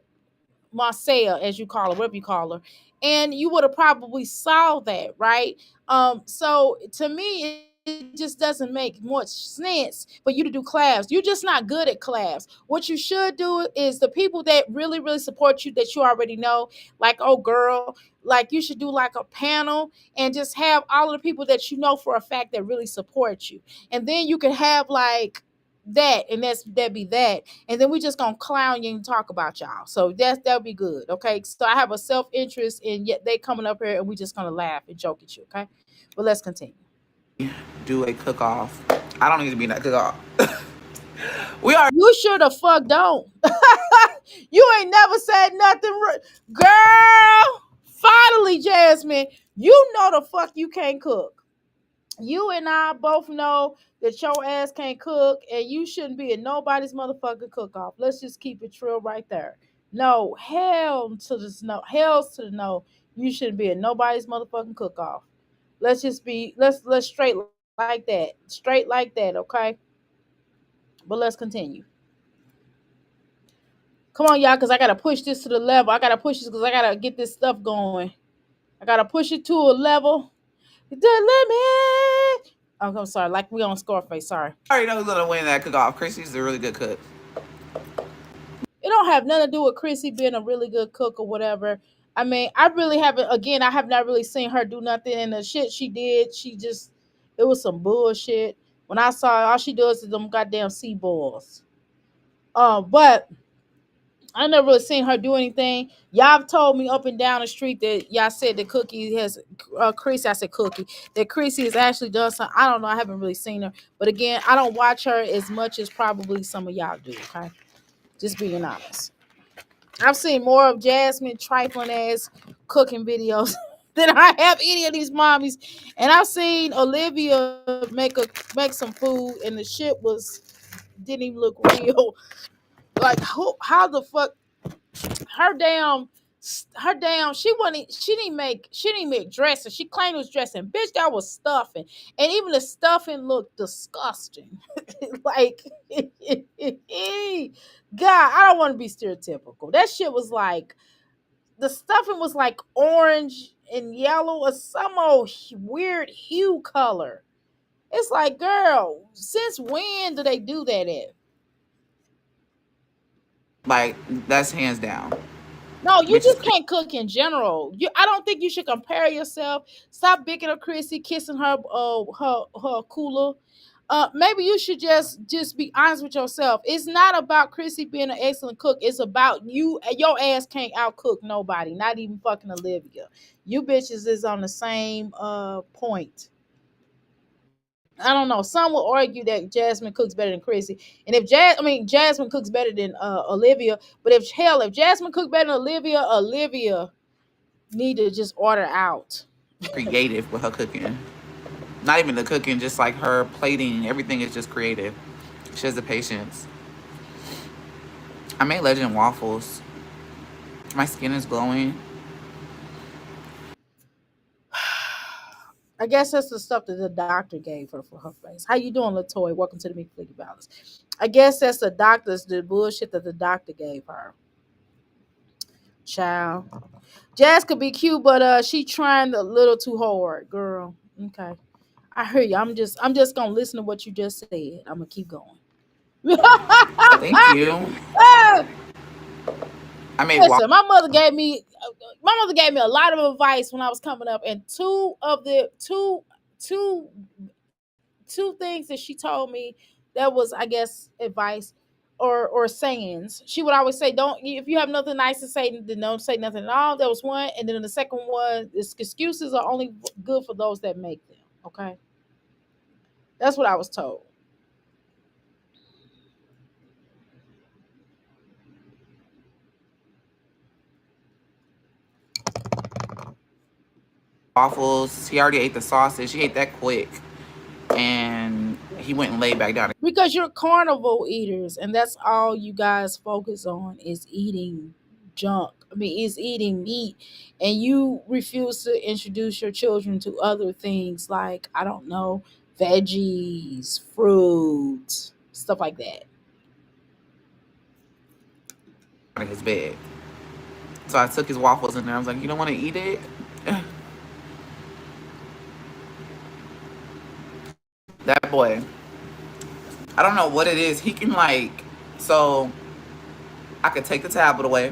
Marcella, as you call her, whatever you call her, and you would have probably saw that, right? So to me, it just doesn't make much sense for you to do collabs. You're just not good at collabs. What you should do is the people that really, really support you, that you already know, like, oh girl, like you should do like a panel and just have all of the people that you know for a fact that really support you, and then you can have like that, and that'd be that, and then we just gonna clown you and talk about y'all. So that'll be good, okay? So I have a self-interest in yet they coming up here, and we just gonna laugh and joke at you, okay? But let's continue. Do a cook off. I don't need to be in that cook off. We are. You sure the fuck don't. You ain't never said nothing, girl. Finally, Jasmine, you know the fuck you can't cook. You and I both know that your ass can't cook, and you shouldn't be in nobody's motherfucking cook off. Let's just keep it real right there. No, hell to the no, hell's to the no. You shouldn't be in nobody's motherfucking cook off. Let's straight like that, okay? But let's continue. Come on, y'all, because I gotta push this to the level. I gotta push this because I gotta get this stuff going. I gotta push it to a level. The limit. Oh, I'm sorry. Like we on Scarface. Sorry. I already know who's gonna win that cook off. Chrissy's a really good cook. It don't have nothing to do with Chrissy being a really good cook or whatever. I mean, I really haven't. Again, I have not really seen her do nothing. And the shit she did, it was some bullshit. When I saw all she does is them goddamn sea balls. But I never really seen her do anything. Y'all have told me up and down the street that y'all said that Cookie has Chrissy. I said Cookie. That Chrissy has actually done something. I don't know. I haven't really seen her. But again, I don't watch her as much as probably some of y'all do. Okay, just being honest. I've seen more of Jasmine trifling ass cooking videos than I have any of these mommies. And I've seen Olivia make some food, and the shit didn't even look real. Like how the fuck her damn she didn't make dressing. She claimed it was dressing. Bitch, that was stuffing. And even the stuffing looked disgusting. Like God, I don't want to be stereotypical. That shit was like the stuffing was like orange and yellow or some old weird hue color. It's like, girl, since when do they do that at? Like that's hands down. No, you Bitches just can't cook in general. I don't think you should compare yourself. Stop picking up Chrissy, kissing her cooler. Maybe you should just be honest with yourself. It's not about Chrissy being an excellent cook. It's about you. Your ass can't outcook nobody, not even fucking Olivia. You bitches is on the same point. I don't know. Some will argue that Jasmine cooks better than Chrissy, and if Jasmine cooks better than Olivia. But if Jasmine cooked better than Olivia need to just order out. creative with her cooking. Not even the cooking, just like her plating. Everything is just creative. She has the patience. I made legend waffles. My skin is glowing. I guess that's the stuff that the doctor gave her for her face. How you doing, Latoya? Welcome to the Meek Flicky Balance. I guess that's the bullshit that the doctor gave her. Child. Jazz could be cute, but she trying a little too hard, girl. Okay. I hear you. I'm just gonna listen to what you just said. I'm gonna keep going. Thank you. I made Listen, my mother gave me a lot of advice when I was coming up, and two two things that she told me that was, I guess, advice or sayings. She would always say, "Don't if you have nothing nice to say, then don't say nothing at all." That was one, and then the second one is excuses are only good for those that make them. Okay, that's what I was told. waffles. He already ate the sausage. He ate that quick, and he went and laid back down. Because you're carnivore eaters, and that's all you guys focus on is eating junk. I mean, is eating meat, and you refuse to introduce your children to other things like, I don't know, veggies, fruits, stuff like that. In his bed. So I took his waffles in there. I was like, "You don't want to eat it?" That boy, I don't know what it is. He can so I could take the tablet away.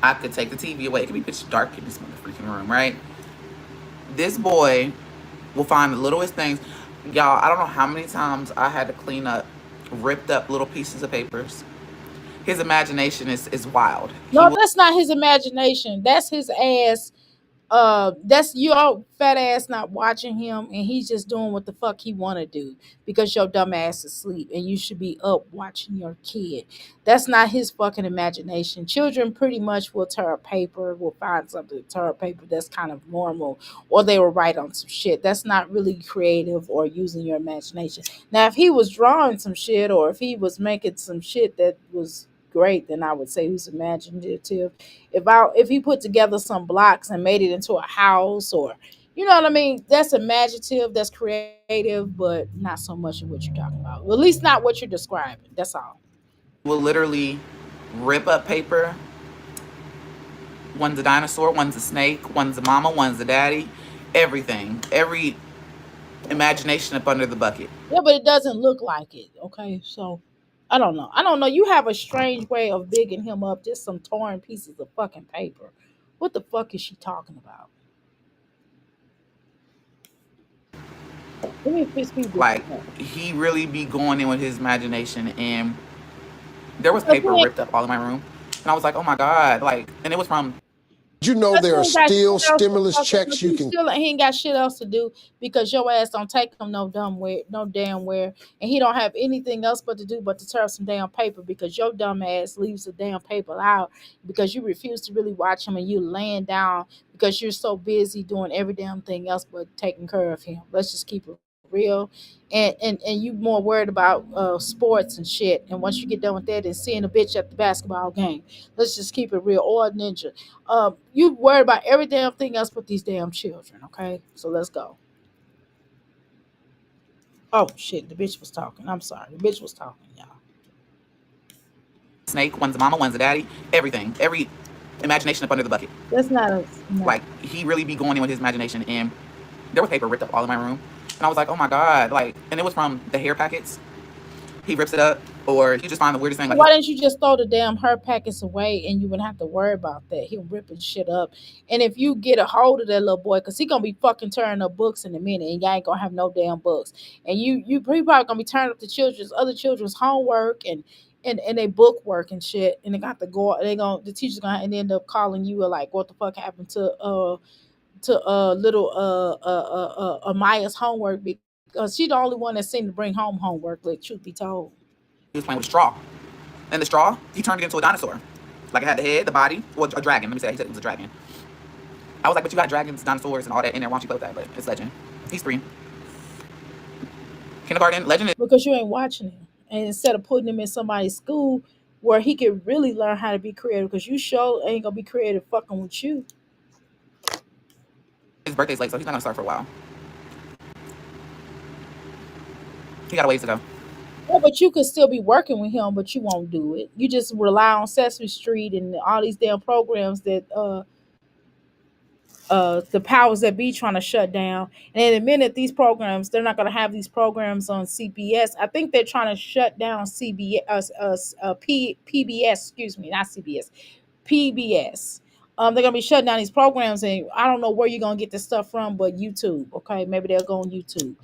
I could take the TV away. It could be pitch dark in this motherfucking room, right? This boy will find the littlest things. Y'all, I don't know how many times I had to clean up ripped up little pieces of papers. His imagination is wild. He No, will that's not his imagination. That's his ass. That's your fat ass not watching him, and he's just doing what the fuck he want to do because your dumb ass is asleep and you should be up watching your kid. That's not his fucking imagination. Children pretty much will tear a paper, will find something to tear a paper that's kind of normal, or they will write on some shit that's not really creative or using your imagination. Now if he was drawing some shit or if he was making some shit that was great, then I would say he's imaginative. If he put together some blocks and made it into a house, or you know what I mean, that's imaginative, that's creative, but not so much of what you're talking about. Well, at least not what you're describing. That's all. literally rip up paper. One's a dinosaur, one's a snake, one's a mama, one's a daddy. Everything. Every imagination up under the bucket. Yeah, but it doesn't look like it. Okay, so I don't know. You have a strange way of bigging him up, just some torn pieces of fucking paper. What the fuck is she talking about? Let me fix me this Like, up. he really be going in with his imagination, and there was Because paper ripped up all in my room. And I was like, oh my God. And it was from You know Because there he are ain't got still shit else to stimulus fucking, checks you can. he ain't got shit else to do because your ass don't take him no damn where, and he don't have anything else but to do but to tear up some damn paper because your dumb ass leaves the damn paper out because you refuse to really watch him and you laying down because you're so busy doing every damn thing else but taking care of him. Let's just keep it real, and you more worried about sports and shit. And once you get done with that, and seeing a bitch at the basketball game, let's just keep it real. Or a ninja, you worry about every damn thing else but these damn children. Okay, so let's go. Oh shit, the bitch was talking. I'm sorry, the bitch was talking, y'all. snake, one's a mama, one's a daddy. Everything. Every imagination up under the bucket. That's not a no. Like, he really be going in with his imagination, and there was paper ripped up all in my room. And I was like, oh my God. And it was from the hair packets. He rips it up, or you just find the weirdest thing. Why didn't you just throw the damn her packets away and you wouldn't have to worry about that? He'll ripping shit up. And if you get a hold of that little boy, because he gonna be fucking tearing up books in a minute and y'all ain't gonna have no damn books. And he probably gonna be tearing up other children's homework and they book work and shit. And they got to go, the teacher's gonna end up calling you like, what the fuck happened to little Amaya's homework, because she's the only one that seemed to bring home homework, like truth be told. He was playing with a straw. And the straw, he turned it into a dinosaur. Like, it had the head, the body, well, a dragon. Let me say, he said it was a dragon. I was like, but you got dragons, dinosaurs, and all that in there. Why don't you play with that? But it's Legend. He's 3. Kindergarten, Legend is Because you ain't watching him. And instead of putting him in somebody's school where he could really learn how to be creative, because you sure ain't gonna be creative fucking with you. his birthday's late, so he's not gonna start for a while. He got a ways to go. Yeah, but you could still be working with him, but you won't do it. You just rely on Sesame Street and all these damn programs that the powers that be trying to shut down. And in a minute, these programs, they're not going to have these programs on CBS. I think they're trying to shut down PBS, excuse me, not CBS, PBS. They're going to be shutting down these programs, and I don't know where you're going to get this stuff from, but YouTube. Okay, maybe they'll go on YouTube.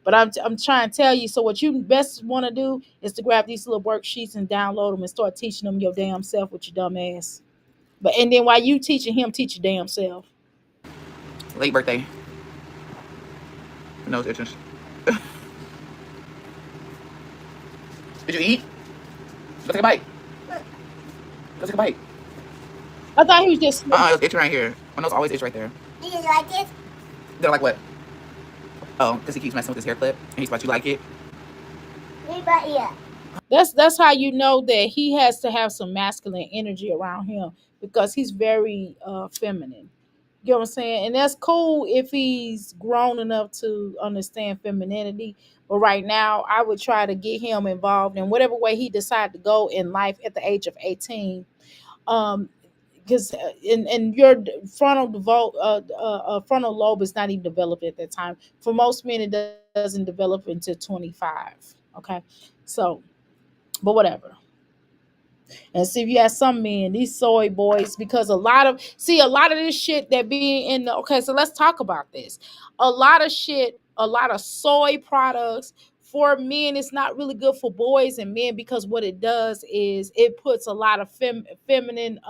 But I'm trying to tell you. So what you best want to do is to grab these little worksheets and download them and start teaching them your damn self with your dumb ass. But and then while you teaching him, teach your damn self. Late birthday. Nose itching. Did you eat? Go take a bite. Go take a bite. I thought he was just. It was itching right here. My nose always itch right there. Do you like it? They're like what? Oh, because he keeps messing with his hair clip, and he's about you like it. That's how you know that he has to have some masculine energy around him because he's very feminine. You know what I'm saying? And that's cool if he's grown enough to understand femininity. But right now, I would try to get him involved in whatever way he decide to go in life at the age of 18. Because in your frontal lobe is not even developed at that time. For most men, it doesn't develop until 25. Okay, so but whatever. And see if you have some men, these soy boys, because a lot of this shit that being in the okay, so let's talk about this. A lot of shit, a lot of soy products for men, it's not really good for boys and men because what it does is it puts a lot of feminine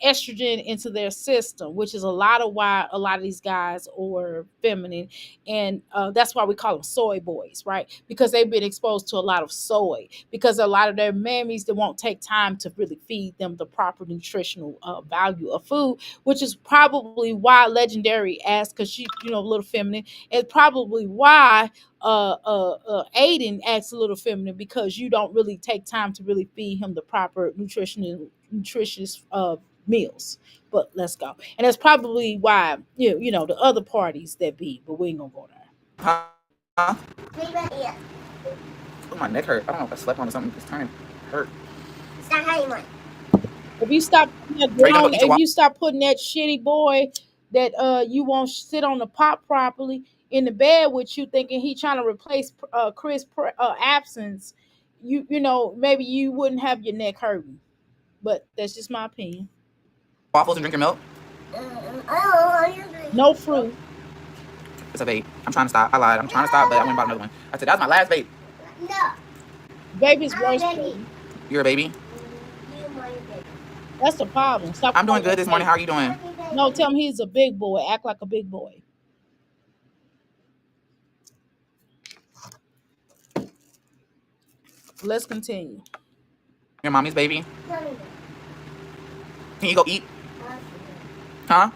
estrogen into their system, which is a lot of why a lot of these guys are feminine, and that's why we call them soy boys, right? Because they've been exposed to a lot of soy. Because a lot of their mammies that won't take time to really feed them the proper nutritional value of food, which is probably why Legendary asked, because she, a little feminine. It's probably why Aiden acts a little feminine because you don't really take time to really feed him the proper nutritious meals. But let's go. And that's probably why the other parties that be, but we ain't gonna go there. Huh? Oh, my neck hurt. I don't know if I slept on or something. It's turning hurt. It's not hurting much. If you stop putting that shitty boy that you won't sit on the pop properly in the bed with you, thinking he trying to replace Chris absence, maybe you wouldn't have your neck hurting. But that's just my opinion. Waffles and drinking milk? No fruit. It's a vape. I'm trying to stop. I lied. I'm trying to stop, but I went and bought another one. I said, that was my last vape. No. Baby's worse. You're a baby? That's the problem. Stop. I'm doing good this morning. How are you doing? No, tell him he's a big boy. Act like a big boy. Let's continue. Your mommy's baby? Can you go eat? Huh?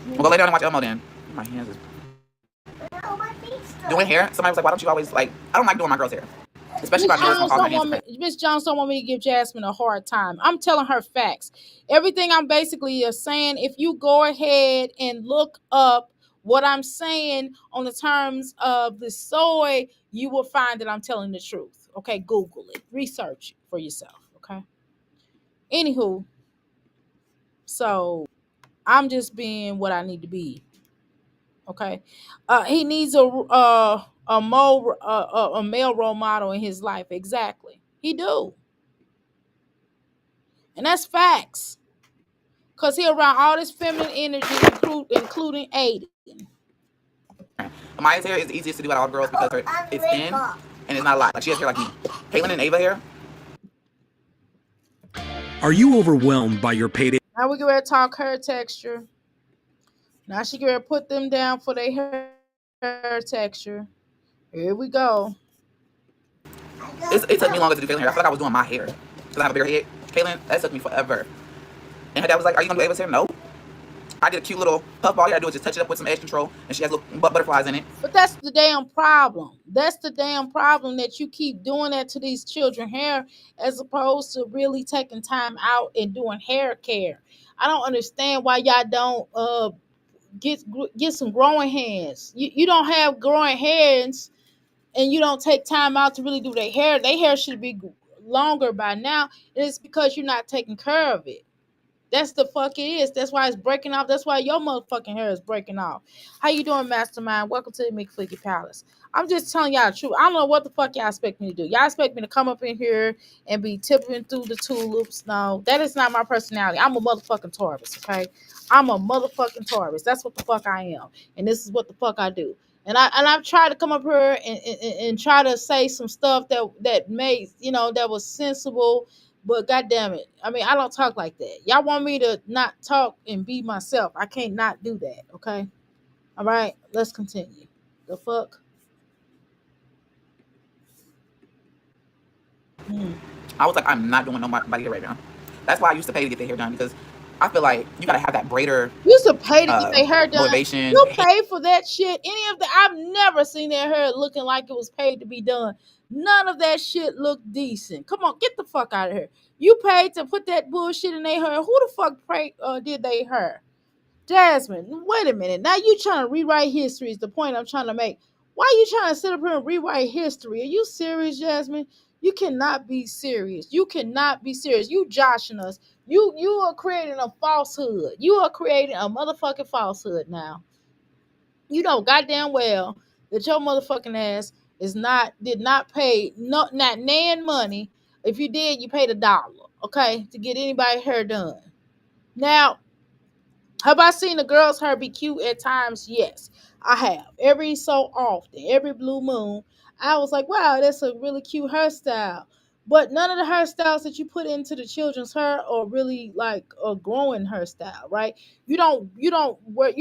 We'll go lay down and watch Elmo then. My hands is doing hair. Somebody was like, why don't you always I don't like doing my girl's hair. Especially if I know it's gonna cause my hands to Miss Jones don't want me to give Jasmine a hard time. I'm telling her facts. Everything I'm basically saying, if you go ahead and look up what I'm saying on the terms of the soy, you will find that I'm telling the truth. Okay, Google it. Research it for yourself. Okay. Anywho, so I'm just being what I need to be. Okay. He needs a male role model in his life. Exactly. He do. And that's facts. Because he around all this feminine energy, including Aiden. Amaya's hair is the easiest to do out of all girls because it's thin and it's not a lot. Like she has hair like me. Caitlin and Ava hair. Are you overwhelmed by your payday? Now we get ready to talk hair texture. Now she get ready to put them down for their hair texture. Here we go. It took me longer to do Caitlin hair. I feel like I was doing my hair because I have a bigger head. Caitlin, that took me forever. And her dad was like, are you going to do Ava's hair? No. I did a cute little puff ball. All you gotta do is just touch it up with some edge control, and she has little butterflies in it. But that's the damn problem. That's the damn problem, that you keep doing that to these children hair as opposed to really taking time out and doing hair care. I don't understand why y'all don't get some growing hands. You don't have growing hands, and you don't take time out to really do their hair. Their hair should be longer by now. And it's because you're not taking care of it. That's the fuck it is. That's why it's breaking off. That's why your motherfucking hair is breaking off. How you doing, Mastermind? Welcome to the McFlicky Palace. I'm just telling y'all the truth. I don't know what the fuck y'all expect me to do. Y'all expect me to come up in here and be tipping through the tulips. No, that is not my personality. I'm a motherfucking Taurus, okay? I'm a motherfucking Taurus. That's what the fuck I am. And this is what the fuck I do. And I've tried to come up here and try to say some stuff that made, that was sensible. But goddamn it, I mean, I don't talk like that. Y'all want me to not talk and be myself? I can't not do that. Okay, all right. Let's continue. The fuck. I was like, I'm not doing nobody hair right now. That's why I used to pay to get their hair done, because I feel like you gotta have that braider You used to pay to get their hair done. motivation. You pay for that shit. I've never seen their hair looking like it was paid to be done. None of that shit looked decent. Come on, get the fuck out of here. You paid to put that bullshit in their hair. Who the fuck did they hair? Jasmine, wait a minute. Now you trying to rewrite history is the point I'm trying to make. Why are you trying to sit up here and rewrite history? Are you serious, Jasmine? You cannot be serious. You cannot be serious. You joshing us. You are creating a falsehood. You are creating a motherfucking falsehood now. You know goddamn well that your motherfucking ass did not pay not nan money. If you did, you paid $1, okay, to get anybody hair done. Now, have I seen the girls' hair be cute at times? Yes, I have. Every so often, every blue moon, I was like, wow, that's a really cute hairstyle. But none of the hairstyles that you put into the children's hair are really like a growing hairstyle, right? You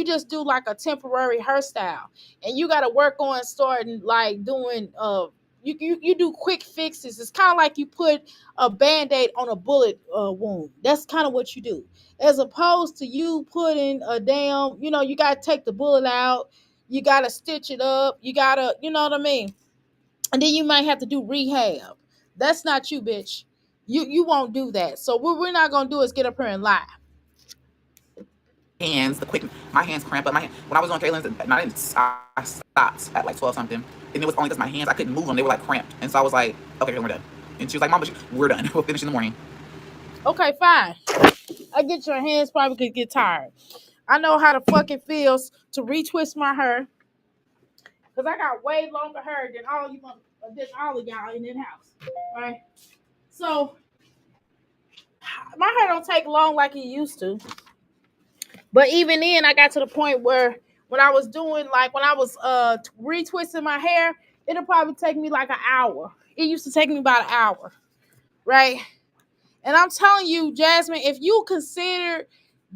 just do like a temporary hairstyle. And you gotta work on starting like doing you do quick fixes. It's kind of like you put a band-aid on a bullet wound. That's kind of what you do, as opposed to you putting a damn, you got to take the bullet out, you got to stitch it up, you got to, you know what I mean? And then you might have to do rehab. That's not you, bitch. You won't do that. So what we're not going to do is get up here and lie. My hands cramp up. When I was on Kaylin's, and I stopped at like 12 something, and it was only because my hands, I couldn't move them. They were like cramped. And so I was like, okay, we're done. And she was like, Mom, we're done. We'll finish in the morning. Okay, fine. I get your hands probably could get tired. I know how the fuck it feels to retwist my hair, because I got way longer hair than all of y'all in this house. Right? So my hair don't take long like it used to. But even then, I got to the point where when I was retwisting my hair, it'll probably take me like an hour. It used to take me about an hour, right? And I'm telling you, Jasmine, if you consider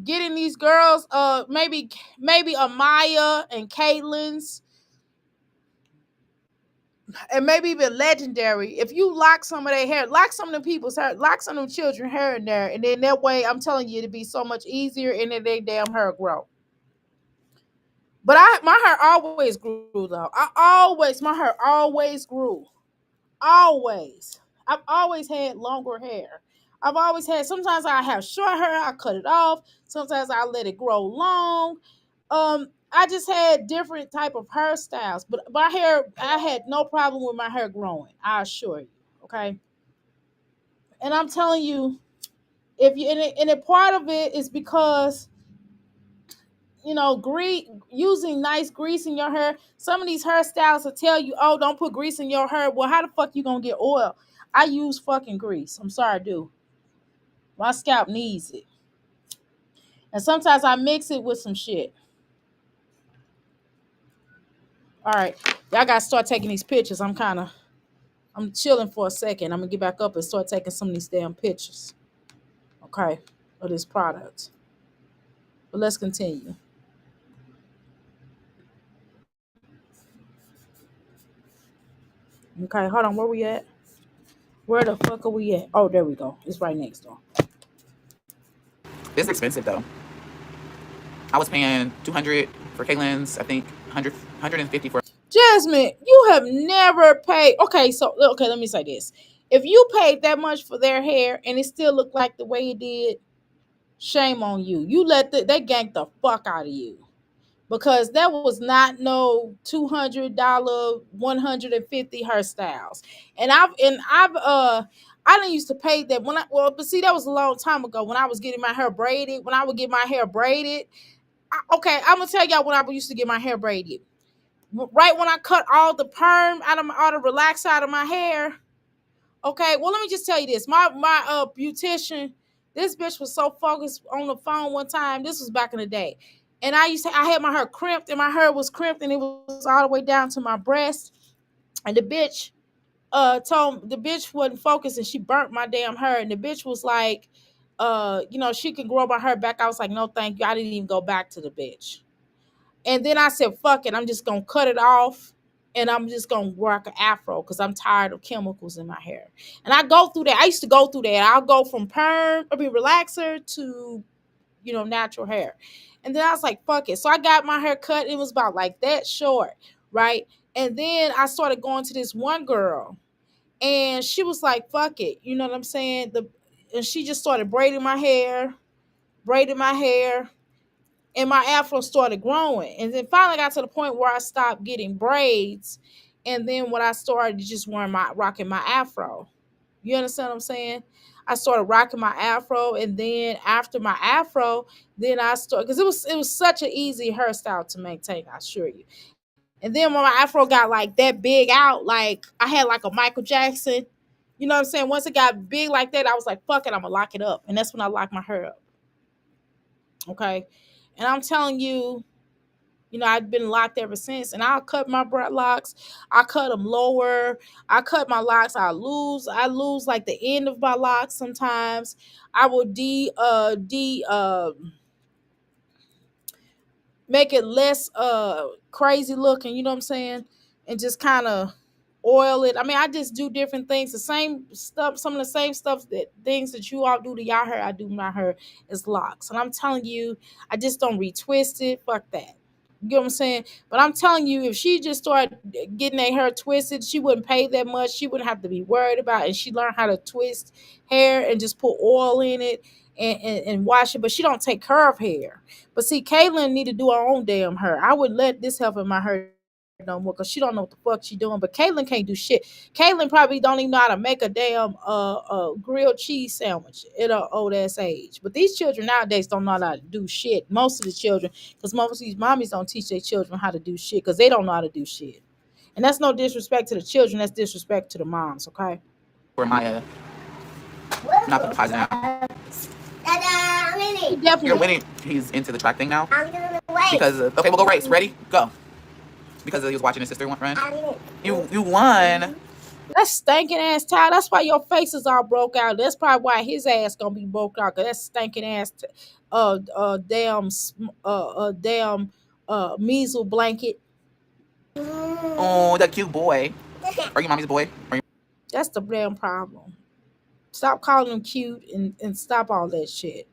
getting these girls, maybe Amaya and Caitlin's, and maybe even Legendary, if you lock some of their hair, lock some of them people's hair, lock some of them children hair in there, and then that way, I'm telling you, it'd be so much easier, and then they damn hair grow. But my hair always grew though. My hair always grew. Always. I've always had longer hair. Sometimes I have short hair, I cut it off. Sometimes I let it grow long. I just had different type of hairstyles. But my hair, I had no problem with my hair growing. I assure you. Okay. And I'm telling you, and a part of it is because using nice grease in your hair. Some of these hairstyles will tell you, oh, don't put grease in your hair. Well, how the fuck you gonna get oil? I use fucking grease. I'm sorry, I do. My scalp needs it. And sometimes I mix it with some shit. All right. Y'all gotta start taking these pictures. I'm chilling for a second. I'm gonna get back up and start taking some of these damn pictures. Okay. Of this product. But let's continue. Okay, hold on. Where we at? Where the fuck are we at? Oh, there we go. It's right next door. It's expensive though. I was paying 200 for Kaylin's, I think 150 for. Jasmine, you have never paid. Okay, so okay, let me say this: if you paid that much for their hair and it still looked like the way it did, shame on you. You let they ganked the fuck out of you because that was not no $200, 150 hairstyles. And I've I didn't used to pay that when but see that was a long time ago when I was getting my hair braided. When I would get my hair braided, okay, I'm gonna tell y'all when I used to get my hair braided. Right when I cut all the perm out of all the relaxer out of my hair. Okay, well let me just tell you this. My beautician, this bitch was so focused on the phone one time. This was back in the day. And I had my hair crimped and my hair was crimped and it was all the way down to my breast. And the bitch told the bitch wasn't focused and she burnt my damn hair. And the bitch was like, she can grow my hair back. I was like, no, thank you. I didn't even go back to the bitch. And then I said, fuck it, I'm just gonna cut it off and I'm just gonna rock an afro because I'm tired of chemicals in my hair. And I go through that. I used to go through that. I'll go from relaxer to, natural hair. And then I was like, fuck it. So I got my hair cut. It was about like that short, right? And then I started going to this one girl and she was like, fuck it. You know what I'm saying? And she just started braiding my hair, and my afro started growing. And then finally got to the point where I stopped getting braids. And then when I started just rocking my afro. You understand what I'm saying? I started rocking my afro, and then after my afro, then I started because it was such an easy hairstyle to maintain, I assure you. And then when my afro got like that big out, like I had like a Michael Jackson, you know what I'm saying? Once it got big like that, I was like, fuck it, I'm gonna lock it up. And that's when I locked my hair up. Okay. And I'm telling you, I've been locked ever since. And I'll cut my locks. I cut them lower. I cut my locks. I lose like the end of my locks sometimes. I will make it less crazy looking, you know what I'm saying? And just kind of oil it. I mean, I just do different things. The same stuff, some of the same stuff things that you all do to y'all hair, I do my hair as locks. And I'm telling you, I just don't retwist it. Fuck that. You get what I'm saying? But I'm telling you, if she just started getting her hair twisted, she wouldn't pay that much. She wouldn't have to be worried about it. And she learned how to twist hair and just put oil in it and wash it. But she don't take care of hair. But see, Kaylin need to do her own damn hair. I would let this help in my hair no more because she don't know what the fuck she doing. But Kaylin can't do shit. Kaylin probably don't even know how to make a damn grilled cheese sandwich at her old ass age. But these children nowadays don't know how to do shit. Most of the children, because most of these mommies don't teach their children how to do shit because they don't know how to do shit. And that's no disrespect to the children. That's disrespect to the moms. Okay. For my not put the pies now. I'm He winning. You're definitely. winning. He's into the track thing now I'm gonna win. because okay, we'll go race. Ready? Go. Because he was watching his sister run. I'm winning. You won. That stinking ass towel. That's why your face is all broke out. That's probably why his ass gonna be broke out. Cause that stinking ass, damn, measle blanket. Oh, that cute boy. Are you mommy's boy? Are you? That's the damn problem. Stop calling him cute and stop all that shit.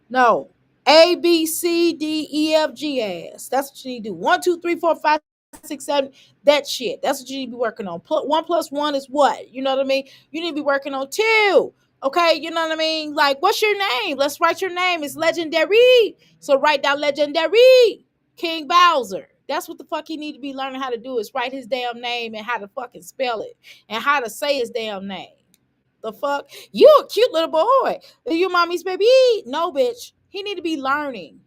No. A B C D E F G ass. That's what you need to do. 1, 2, 3, 4, 5, 6, 7. That shit. That's what you need to be working on. 1 + 1 is what? You know what I mean? You need to be working on 2. Okay, you know what I mean? Like, what's your name? Let's write your name. It's legendary. So write down legendary. King Bowser. That's what the fuck he need to be learning how to do is write his damn name and how to fucking spell it and how to say his damn name. The fuck? You a cute little boy. Are you mommy's baby? No, bitch. He need to be learning.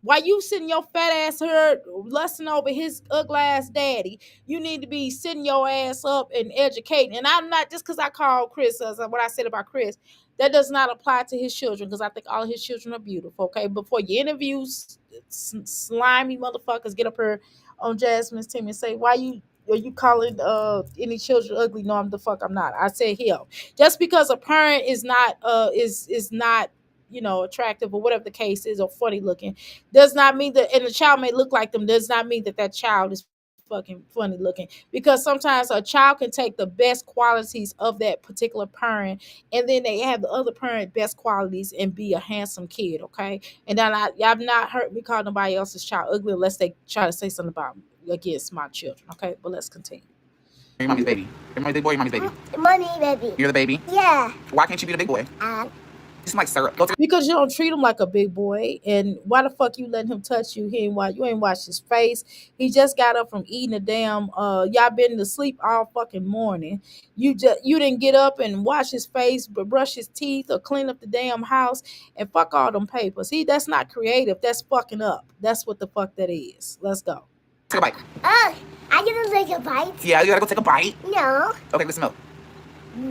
While you sitting your fat ass here lusting over his ugly ass daddy, you need to be sitting your ass up and educating. And I'm not just because I called Chris, what I said about Chris, that does not apply to his children because I think all his children are beautiful. Okay, before you interview slimy motherfuckers, get up here on Jasmine's team and say why you are you calling any children ugly? No, I'm not. I said him. Just because a parent is not is not attractive or whatever the case is or funny looking does not mean that, and the child may look like them, does not mean that that child is fucking funny looking, because sometimes a child can take the best qualities of that particular parent, and then they have the other parent best qualities and be a handsome kid, okay? And then I've not heard me call nobody else's child ugly unless they try to say something about me against my children, okay? But let's continue. Your mommy's baby. Your mommy's big boy, your mommy's baby. Mommy, baby. You're the baby? Yeah. Why can't you be the big boy? You smell like syrup. Go to Because you don't treat him like a big boy, and why the fuck you letting him touch you? You ain't washed his face. He just got up from eating a damn. Y'all been to sleep all fucking morning. You didn't get up and wash his face, but brush his teeth or clean up the damn house, and fuck all them papers. That's not creative. That's fucking up. That's what the fuck that is. Let's go. take a bite. I get to take a bite. Yeah, you gotta go take a bite. No. Okay, let's milk. All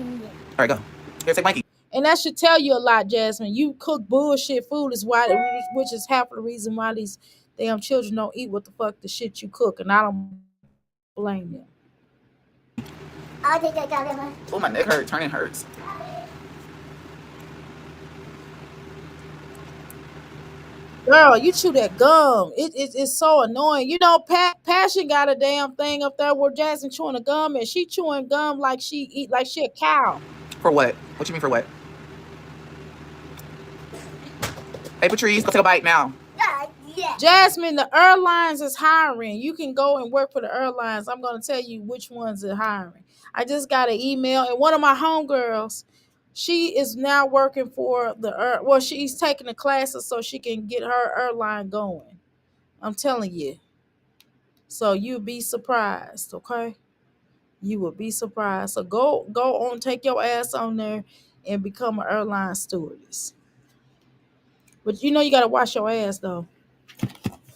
right, go. Here, take Mikey. And that should tell you a lot, Jasmine. You cook bullshit food which is half of the reason why these damn children don't eat what the fuck the shit you cook, and I don't blame them. I'll take a bite. Oh, my neck hurts. Turning hurts. Girl, you chew that gum. It's so annoying. You know, Passion got a damn thing up there where Jasmine chewing a gum, and she chewing gum like she a cow. For what? What you mean for what? Hey, Patrice, go take a bite now. Yeah. Jasmine, the airlines is hiring. You can go and work for the airlines. I'm going to tell you which ones are hiring. I just got an email, and one of my homegirls, she is now working for she's taking the classes so she can get her airline going. I'm telling you. So you'll be surprised, okay? You will be surprised. So go on, take your ass on there and become an airline stewardess. But you know you got to wash your ass, though.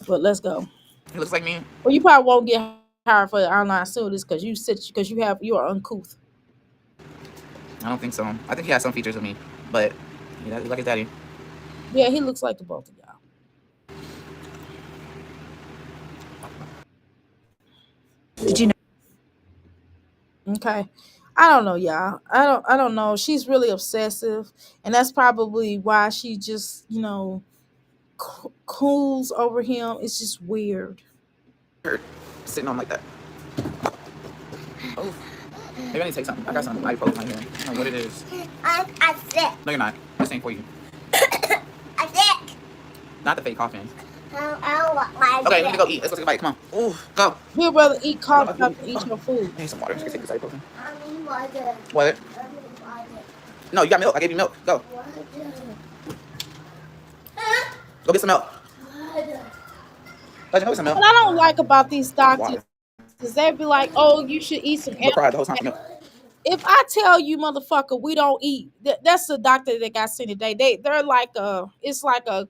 But let's go. He looks like me. Well, you probably won't get hired for the online students because you are uncouth. I don't think so. I think he has some features of me, but he looks like his daddy. Yeah, he looks like the both of y'all. Did you know? Okay. I don't know, y'all. I don't know. She's really obsessive, and that's probably why she just, cools over him. It's just weird. Hurt. Sitting on like that. Oh. Maybe I need to take something. I got some ibuprofen right here. I don't know what it is. I'm sick. No, you're not. This ain't for you. I'm sick. Not the fake coughing. I don't want my Okay, we need to go eat. Let's go take a bite. Come on. Ooh, go. He'd rather eat coffee than eat your food. I need some water. I can take this ibuprofen. I need water. What? I need water. No, you got milk. I gave you milk. Go. Go get some milk. Go get some milk. What I don't like about these doctors Water. is they be like, "Oh, you should eat some." I cried the whole time for milk. If I tell you, motherfucker, we don't eat, that's the doctor that got sent today. They're like it's like a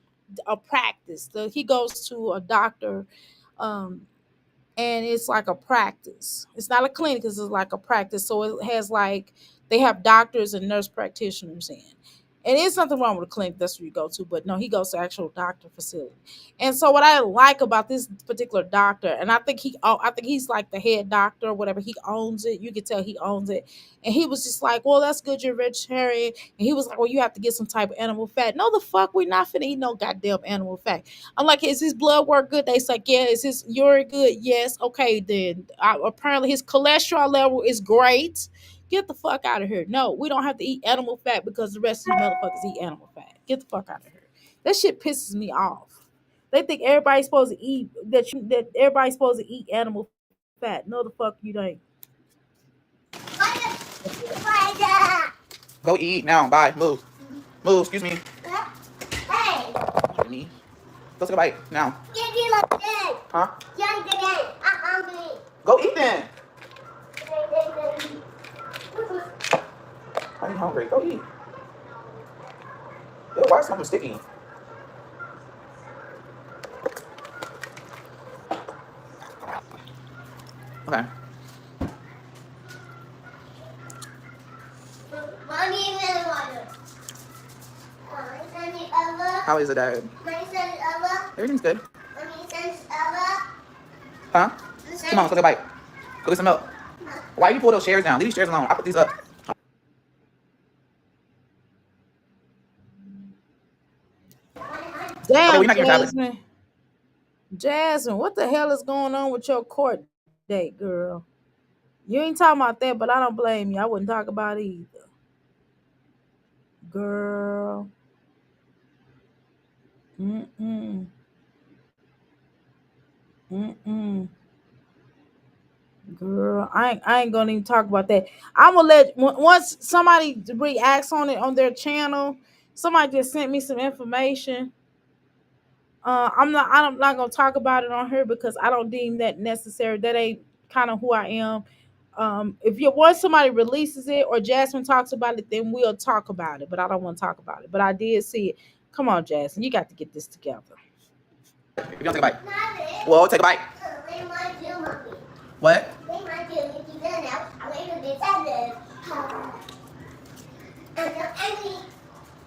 practice. He goes to a doctor, and it's like a practice. It's not a clinic, it's like a practice. So it has like they have doctors and nurse practitioners in. And there's nothing wrong with a clinic, that's where you go to, but no, he goes to actual doctor facility. And so what I like about this particular doctor, and I think he's like the head doctor or whatever, he owns it. You can tell he owns it. And he was just like, well, that's good, you're vegetarian. And he was like, well, you have to get some type of animal fat. No, the fuck, we're not finna eat no goddamn animal fat. I'm like, is his blood work good? They like, yeah. Is his urine good? Yes. Okay, then apparently his cholesterol level is great. Get the fuck out of here. No, we don't have to eat animal fat because the rest of you motherfuckers eat animal fat. Get the fuck out of here. That shit pisses me off. They think everybody's supposed to eat that everybody's supposed to eat animal fat. No, the fuck you ain't. Go eat now. Bye. Move. Move. Excuse me. Hey. Me. Go take a bite now. Huh? I'm hungry. Go eat then. I'm hungry. Go eat. Yo, why is something sticky? Okay. Mommy and water. Mommy send it over. How is it, Dad? Mommy send it over. Everything's good. Mommy send it over. Huh? Come on, let's take a bite. Go get some milk. Why you pull those chairs down? Leave these chairs alone. I put these up. Damn, Okay, we're not getting Jasmine. Jasmine, what the hell is going on with your court date, girl. You ain't talking about that, but I don't blame you. I wouldn't talk about it either. Girl. Mm-mm. Mm-mm. Girl, I ain't gonna even talk about that. I'm gonna once somebody reacts on it on their channel. Somebody just sent me some information. I'm not gonna talk about it on here because I don't deem that necessary. That ain't kind of who I am. If you once somebody releases it or Jasmine talks about it, then we'll talk about it. But I don't want to talk about it. But I did see it. Come on, Jasmine, you got to get this together. If you don't take a bite. Well, take a bite. What?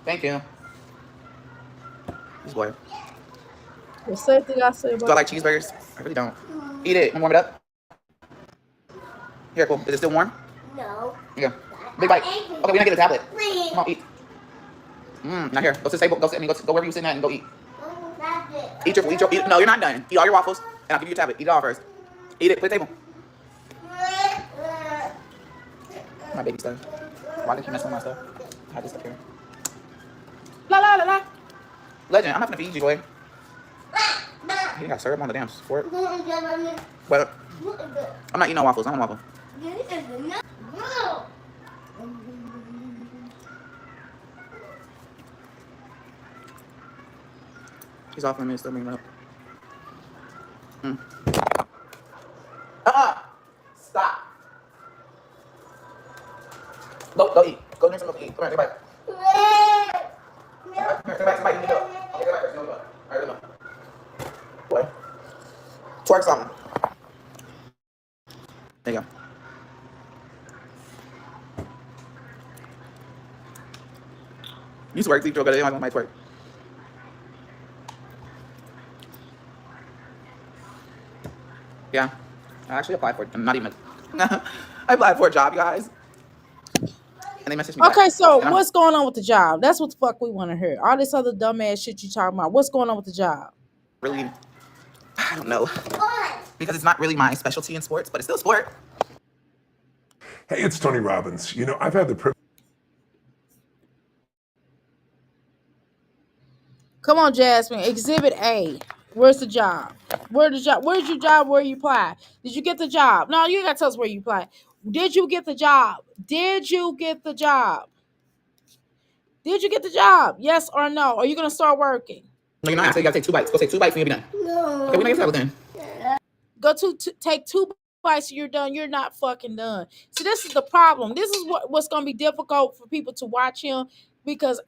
Thank you. This boy. The same thing I say Do about I like cheeseburgers? I really don't. Eat it and warm it up. Here, cool. Is it still warm? No. Yeah. Big bite. Okay, we're gonna get a tablet. Come on, eat. Not here. Go to the table. Go wherever you sit at and go eat. Eat your eat. No, you're not done. Eat all your waffles, and I'll give you your tablet. Eat it all first. Eat it. Put the table. My baby stuff. Why did you mess with my stuff? I had this stuff here. La la la la. Legend, I'm not gonna feed you, boy. He got syrup on the damn fork. But I'm not eating no waffles. I don't want waffles. He's offering me to still bring it up. Stop. Go eat. Go drink some milk and eat. Come here, take a bite. Come here, take a bite. You need to go. Okay, take a bite first. You need to go. All right, go. Boy. Twerk something. There you go. You twerk, you good. I might twerk. Yeah. I actually applied for it. Not even. I applied for a job, you guys. And they messaged me back. Okay, so what's going on with the job? That's what the fuck we want to hear. All this other dumbass shit you talking about. What's going on with the job? Really, I don't know. Because it's not really my specialty in sports, but it's still sport. Hey, it's Tony Robbins. You know, I've had the privilege. Come on, Jasmine. Exhibit A. Where's the job? Where's your job? Where you apply? Did you get the job? No, you gotta tell us where you apply. Did you get the job? Did you get the job? Did you get the job? Yes or no? Are you gonna start working? No, you're not. I said you gotta take 2 bites. Go take 2 bites and you'll be done. No. Okay, we're not gonna then. Go take 2 bites and you're done. You're not fucking done. See, this is the problem. This is what's gonna be difficult for people to watch him because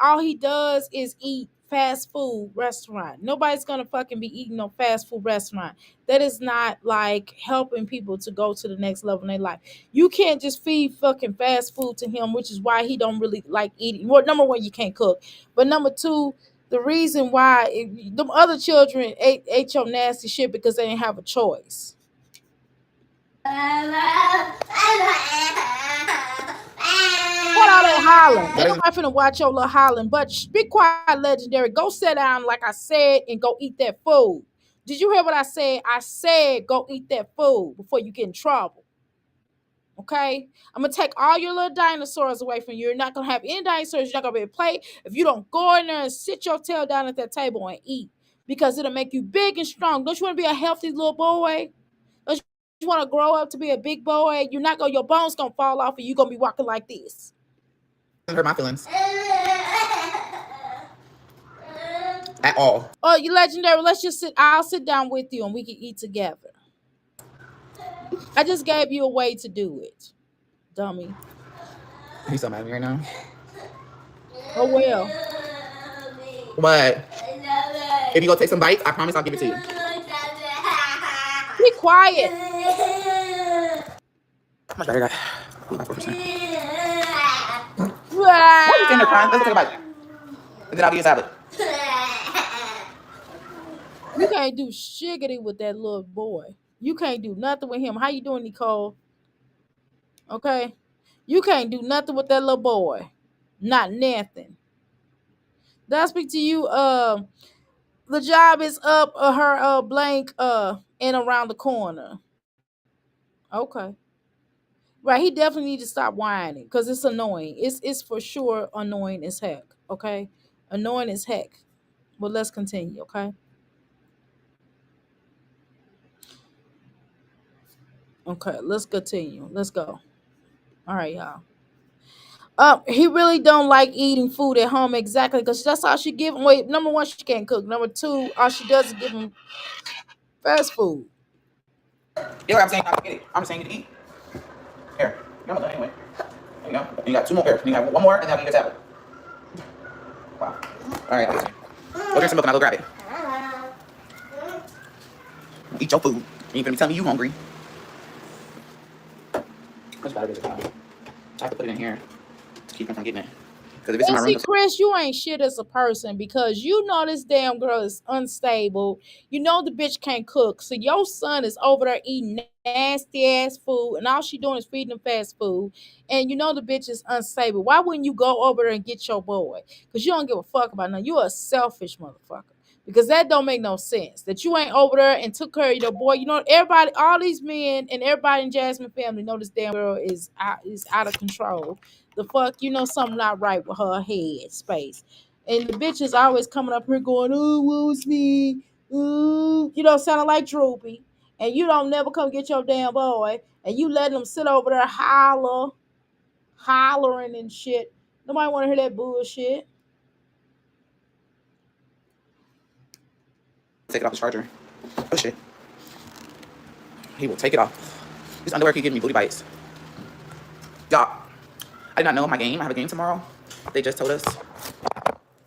all he does is eat fast food restaurant. Nobody's gonna fucking be eating no fast food restaurant. That is not like helping people to go to the next level in their life. You can't just feed fucking fast food to him, which is why he don't really like eating. Well, number one, you can't cook, but number two, the reason why the other children ate your nasty shit because they didn't have a choice. What all that hollering? Ain't nobody finna watch your little hollering, but be quiet, legendary. Go sit down like I said and go eat that food. Did you hear what I said? I said go eat that food before you get in trouble. Okay? I'm gonna take all your little dinosaurs away from you. You're not gonna have any dinosaurs. You're not gonna be able to play if you don't go in there and sit your tail down at that table and eat because it'll make you big and strong. Don't you want to be a healthy little boy? Don't you want to grow up to be a big boy? You're not gonna. Your bones gonna fall off and you're gonna be walking like this. Hurt my feelings at all. Oh, you legendary. Let's just sit. I'll sit down with you and we can eat together. I just gave you a way to do it, dummy. He's so mad at me right now. Oh well. But if you go take some bites, I promise I'll give it to you. Be quiet. How much better got? 4%. Why are you standing there crying? Let's take a bite. And then I'll give you a tablet. You can't do shiggity with that little boy. You can't do nothing with him. How you doing, Nicole? Okay. You can't do nothing with that little boy. Not nothing. Did I speak to you? The job is up her blank and around the corner. Okay. Right, he definitely need to stop whining because it's annoying. It's for sure annoying as heck. Okay, annoying as heck. But let's continue. Okay. Okay, let's continue. Let's go. All right, y'all. He really don't like eating food at home exactly because that's all she give him. Wait, number one, she can't cook. Number two, all she does is give him fast food. Yeah, I'm saying I get it. I'm saying you to eat. Here, you're almost done anyway. There you go. And you got two more here. You got one more, and then I'll get your tablet. Wow. All right, I'll get you. Go drink some milk and I'll go grab it. Eat your food. You ain't gonna tell me you hungry. I just gotta get it. I have to put it in here to keep him from getting it. Because if it's in And my room, see, Chris, you ain't shit as a person because you know this damn girl is unstable. You know the bitch can't cook. So your son is over there eating nasty ass food, and all she doing is feeding him fast food. And you know the bitch is unstable. Why wouldn't you go over there and get your boy? Because you don't give a fuck about nothing. You a selfish motherfucker. Because that don't make no sense. That you ain't over there and took care of your boy. You know, everybody, all these men and everybody in Jasmine family know this damn girl is out of control. The fuck, you know something not right with her head space. And the bitch is always coming up here going, oh, woe's me. Ooh, you know, sounding like Droopy. And you don't never come get your damn boy. And you letting them sit over there hollering and shit. Nobody want to hear that bullshit. take it off the charger. Oh shit. He will take it off. This underwear keep giving me booty bites. Y'all, I did not know my game. I have a game tomorrow. They just told us.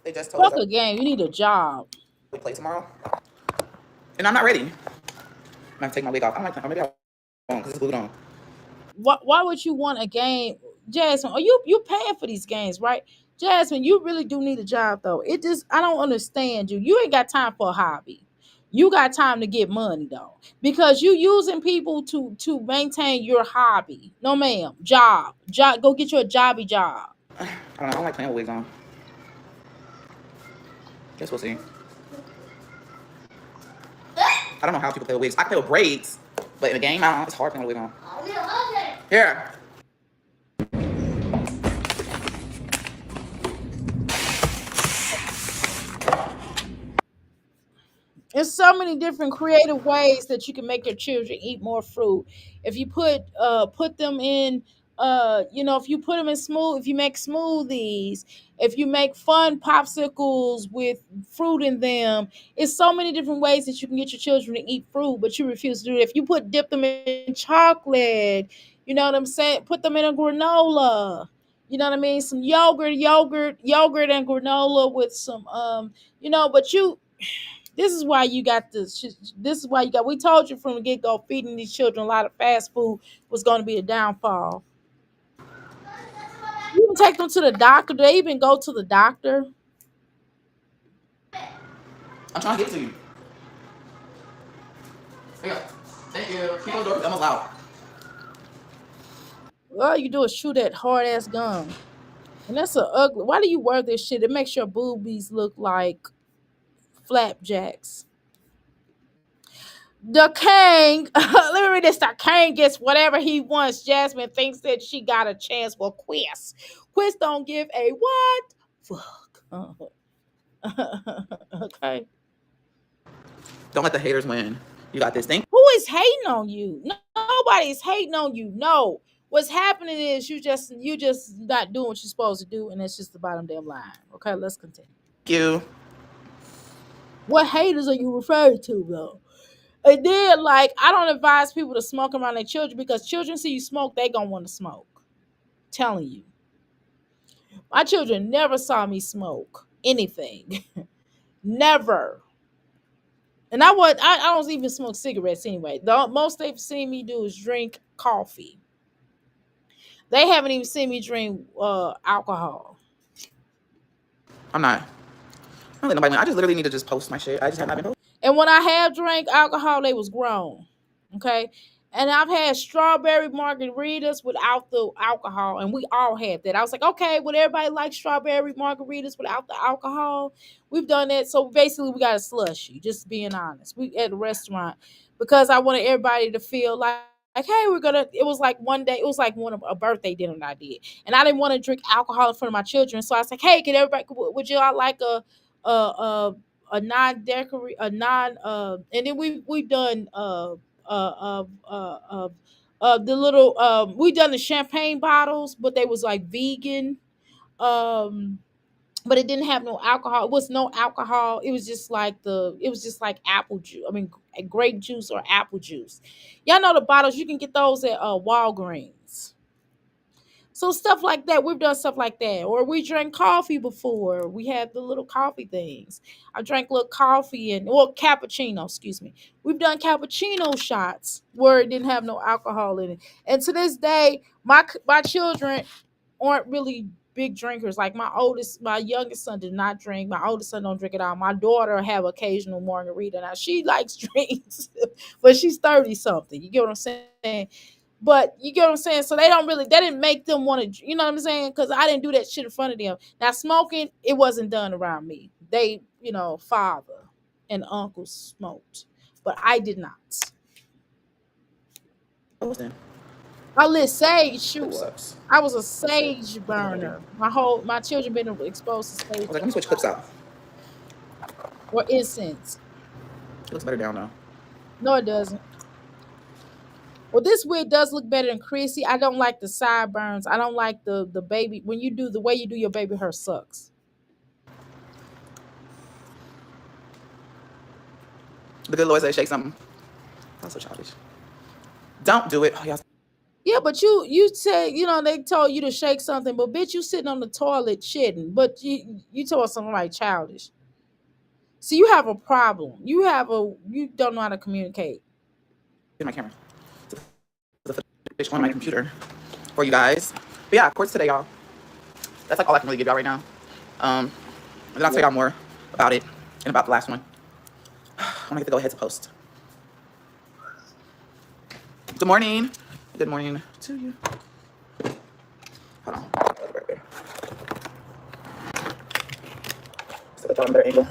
They just told us Fuck that a game. You need a job. we play tomorrow. And I'm not ready. I'm gonna take my wig off. I don't like, or maybe I won't because it's glued on. Why would you want a game, Jasmine? Are you paying for these games, right? Jasmine, you really do need a job though. It just I don't understand you. You ain't got time for a hobby. You got time to get money though, because you using people to maintain your hobby. No, ma'am. Job. Go get you a jobby job. I don't know. I don't like playing with wigs on. Guess we'll see. I don't know how people play with wigs. I can play with braids, but in the game, I don't know. It's hard playing with a wig on. Here. There's so many different creative ways that you can make your children eat more fruit. If you put them in you know, if you put them in smooth, if you make smoothies, if you make fun popsicles with fruit in them, it's so many different ways that you can get your children to eat fruit, but you refuse to do it. If you dip them in chocolate, you know what I'm saying? Put them in a granola. You know what I mean? Some yogurt and granola with some you know, but you this is why you got this. This is why you got. We told you from the get go, feeding these children a lot of fast food was going to be a downfall. You even take them to the doctor. They even go to the doctor. I'm trying to get to you. Here. Thank you. Keep those doors. I'm allowed. All you do is chew that hard ass gum, and that's a ugly. Why do you wear this shit? It makes your boobies look like flapjacks. The king, let me read this. The king gets whatever he wants. Jasmine thinks that she got a chance for Cwis. Cwis don't give a what? Fuck. Okay. Don't let the haters win. You got this thing. Who is hating on you? Nobody's hating on you. No. What's happening is you just not doing what you're supposed to do, and it's just the bottom damn line. Okay, let's continue. Thank you. What haters are you referring to though? And then, like, I don't advise people to smoke around their children because children see you smoke, they gonna want to smoke. Telling you. My children never saw me smoke anything. Never. And I don't even smoke cigarettes anyway. The most they've seen me do is drink coffee. They haven't even seen me drink alcohol. I'm not. I don't let nobody win. I just literally need to just post my shit. I just have not been posting. And when I have drank alcohol, they was grown. Okay. And I've had strawberry margaritas without the alcohol, and we all had that. I was like, okay, would everybody like strawberry margaritas without the alcohol? We've done that. So basically, we got a slushy, just being honest. We at a restaurant because I wanted everybody to feel like hey, we're gonna. It was like one day. It was like one of a birthday dinner that I did, and I didn't want to drink alcohol in front of my children. So I was like, hey, can everybody? Would you all like a non decorate a non and then we've done uh uh uh the little we done the champagne bottles, but they was like vegan. Um but it didn't have no alcohol. It was no alcohol. It was just like apple juice. I mean, grape juice or apple juice. Y'all know the bottles, you can get those at Walgreens. So stuff like that, we've done stuff like that. Or we drank coffee before. We had the little coffee things. I drank a little coffee and cappuccino, excuse me. We've done cappuccino shots where it didn't have no alcohol in it. And to this day, my children aren't really big drinkers. Like my youngest son did not drink. My oldest son don't drink at all. My daughter have occasional margarita. Now she likes drinks, but she's 30 something. You get what I'm saying? But you get what I'm saying? So they didn't make them want to, you know what I'm saying? Because I didn't do that shit in front of them. Now smoking, it wasn't done around me. They, father and uncle smoked, but I did not. What was that? I lit sage, Clip sure. sucks. I was a sage burner. My children been exposed to I sage was like, let me switch clips out. or incense. It looks better down though. No, it doesn't. Well, this wig does look better than Chrissy. I don't like the sideburns. I don't like the baby when you do the way you do your baby hair sucks. The good Lord said shake something. That's so childish. Don't do it. Oh, y'all. Yeah, but you say they told you to shake something, but bitch, you sitting on the toilet shitting, but you told something like childish. So you have a problem. You don't know how to communicate. In my camera. The footage on my computer for you guys. But yeah, of course today, y'all. That's like all I can really give y'all right now. And then I'll tell y'all more about it and about the last one. I'm gonna get to go ahead to post. Good morning. Good morning to you. Hold on. So the better angle.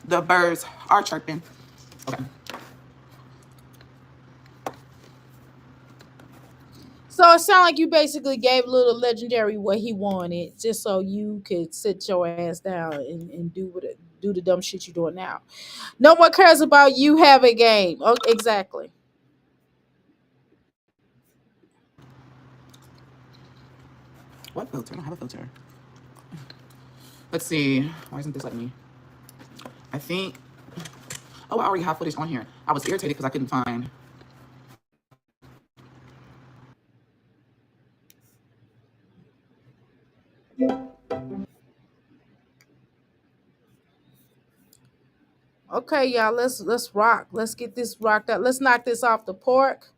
The birds are chirping. Okay. So it sounded like you basically gave little legendary what he wanted, just so you could sit your ass down and do the dumb shit you're doing now. No one cares about you have a game. Oh, exactly. What filter? I don't have a filter. Let's see. Why isn't this letting me? I think. Oh, I already have footage on here. I was irritated because I couldn't find. Okay, y'all. Let's rock. Let's get this rocked out. Let's knock this off the park.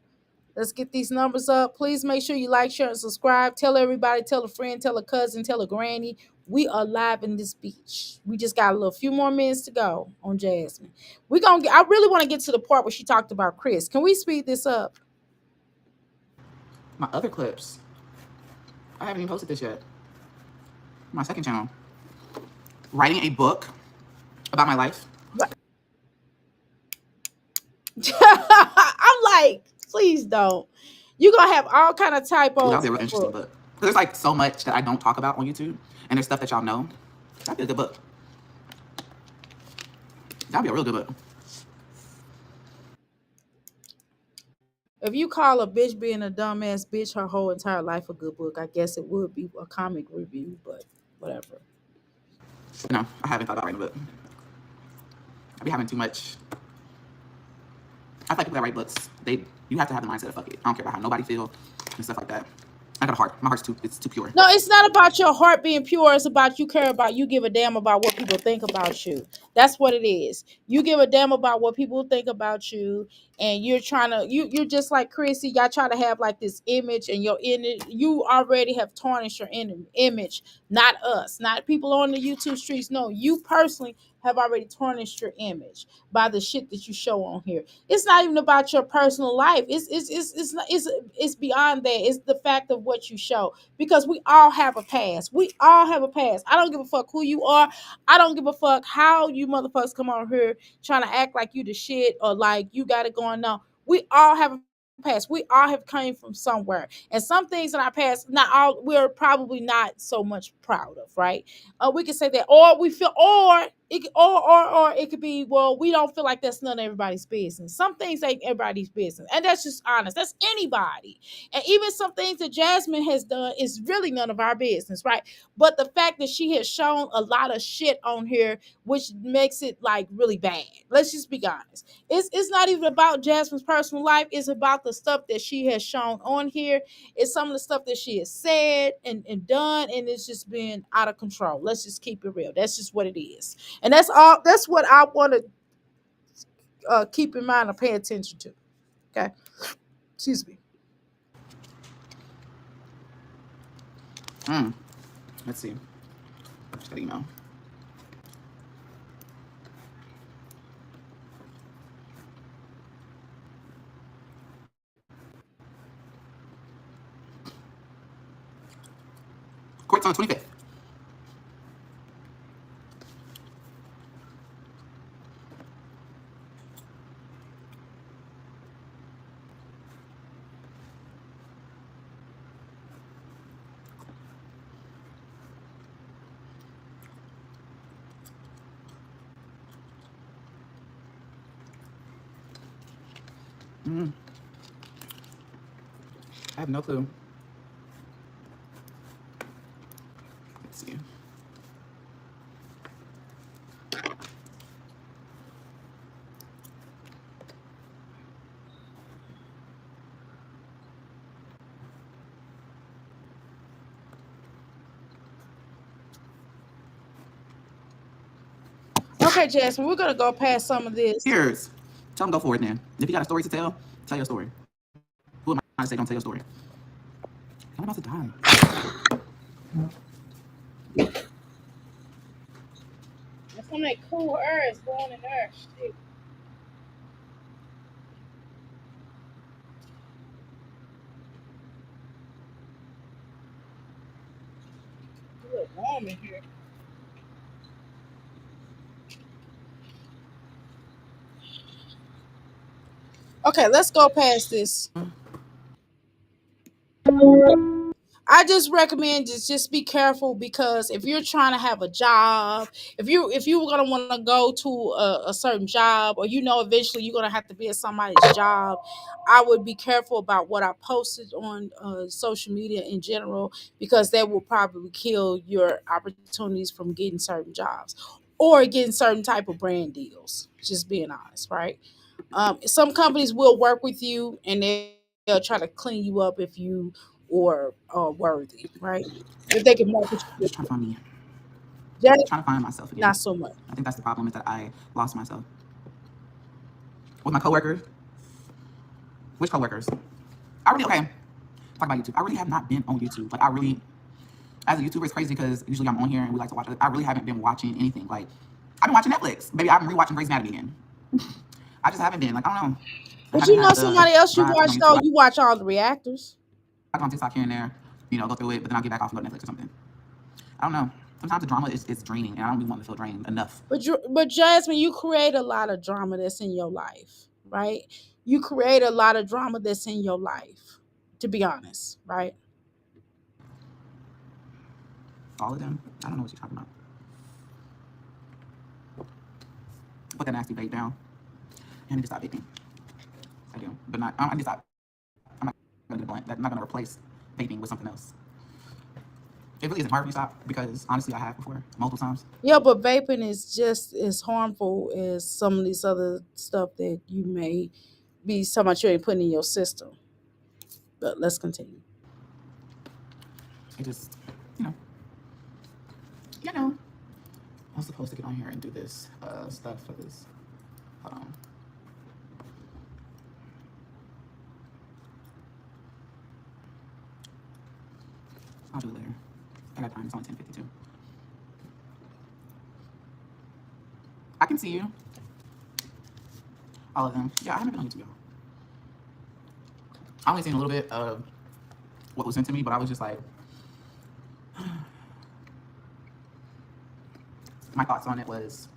Let's get these numbers up. Please make sure you like, share, and subscribe. Tell everybody, tell a friend, tell a cousin, tell a granny. We are live in this beach. We just got a few more minutes to go on Jasmine. I really want to get to the part where she talked about Chris. Can we speed this up? My other clips. I haven't even posted this yet. My second channel. Writing a book about my life. I'm like, please don't. You're gonna have all kind of typos. Ooh, that'll be a real interesting book. There's like so much that I don't talk about on YouTube, and there's stuff that y'all know. That'd be a good book. That'd be a real good book. If you call a bitch being a dumbass bitch her whole entire life a good book, I guess it would be a comic review, but whatever. No, I haven't thought about writing a book. I be having too much. I feel like people that write books, you have to have the mindset of fuck it. I don't care about how nobody feels and stuff like that. I got a heart. My heart's too pure. No, it's not about your heart being pure. It's about you give a damn about what people think about you. That's what it is. You give a damn about what people think about you, and you're trying to you're just like Chrissy. Y'all try to have like this image, and you already have tarnished your image. Not us, not people on the YouTube streets. No, you personally have already tarnished your image by the shit that you show on here. It's not even about your personal life. It's beyond that. It's the fact of what you show, because we all have a past. We all have a past. I don't give a fuck who you are. I don't give a fuck how you motherfuckers come on here trying to act like you the shit or like you got it going on. We all have a past. We all have came from somewhere, and some things in our past, not all, we're probably not so much proud of, right? We can say that, or we feel, or it, or it could be, well, we don't feel like that's none of everybody's business. Some things ain't everybody's business, and that's just honest. That's anybody, and even some things that Jasmine has done is really none of our business, right? But the fact that she has shown a lot of shit on here, which makes it like really bad. Let's just be honest. It's not even about Jasmine's personal life. It's about the stuff that she has shown on here. It's some of the stuff that she has said and done, and it's just been out of control. Let's just keep it real. That's just what it is. And that's all. That's what I want to keep in mind and pay attention to. Okay. Excuse me. Let's see. Just got an email. Court's on the 25th. I have no clue. Let's see. Okay, Jasmine, we're gonna go past some of this. Cheers. Tell them go for it then. If you got a story to tell your story. Who am I to say don't tell your story? I'm about to die. That's when that cool air is going in there. Shit. It's a little warm in here. Okay, let's go past this. I just recommend just be careful, because if you're trying to have a job, if you were gonna want to go to a certain job, or eventually you're gonna have to be at somebody's job, I would be careful about what I posted on social media in general, because that will probably kill your opportunities from getting certain jobs or getting certain type of brand deals. Just being honest, right? Some companies will work with you, and they'll try to clean you up if you or worthy, right? If they can market I'm you, just trying to find me. that Trying to find myself again. not so much. I think that's the problem, is that I lost myself. With my coworkers. Which coworkers? I really, okay. Talk about YouTube. I really have not been on YouTube. Like, I really, as a YouTuber, it's crazy because usually I'm on here and we like to watch it. I really haven't been watching anything. Like, I've been watching Netflix. Maybe I've been rewatching Grey's Anatomy again. I just haven't been. Like, I don't know. I But haven't had the somebody else you drive to be watch on though. YouTube. You watch all the reactors. I go on TikTok here and there, go through it, but then I'll get back off and go to Netflix or something. I don't know. Sometimes the drama is draining, and I don't really want to feel drained enough. But Jasmine, you create a lot of drama that's in your life, right? You create a lot of drama that's in your life, to be honest, right? All of them. I don't know what you're talking about. Put that nasty vape down. I need to stop vaping. I do, but not. I need to stop. I'm not gonna do blunt. I'm not gonna replace vaping with something else. It really isn't hard for me to stop, because honestly, I have before multiple times. Yeah, but vaping is just as harmful as some of these other stuff that you may be so much you ain't putting in your system. But let's continue. It just, you know, you know. I was supposed to get on here and do this stuff for this. Hold on. I'll do it later. I got time. It's only 10:52. I can see you. All of them. Yeah, I haven't been on YouTube, y'all. I only seen a little bit of what was sent to me, but I was just like, my thoughts on it was,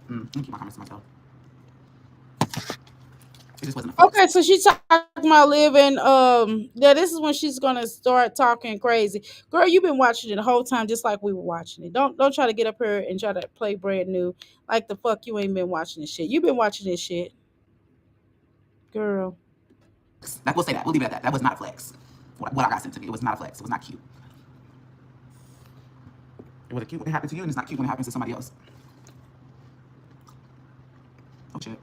let me keep my comments to myself. It just wasn't a flex. Okay, so she's talking about living. Yeah, this is when she's gonna start talking crazy. Girl, you've been watching it the whole time, just like we were watching it. Don't try to get up here and try to play brand new. Like the fuck, you ain't been watching this shit. You've been watching this shit, girl. Like, we'll say that. We'll leave it at that. That was not a flex. What I got sent to me, it was not a flex. It was not cute. It wasn't cute when it happened to you, and it's not cute when it happens to somebody else. Oh shit.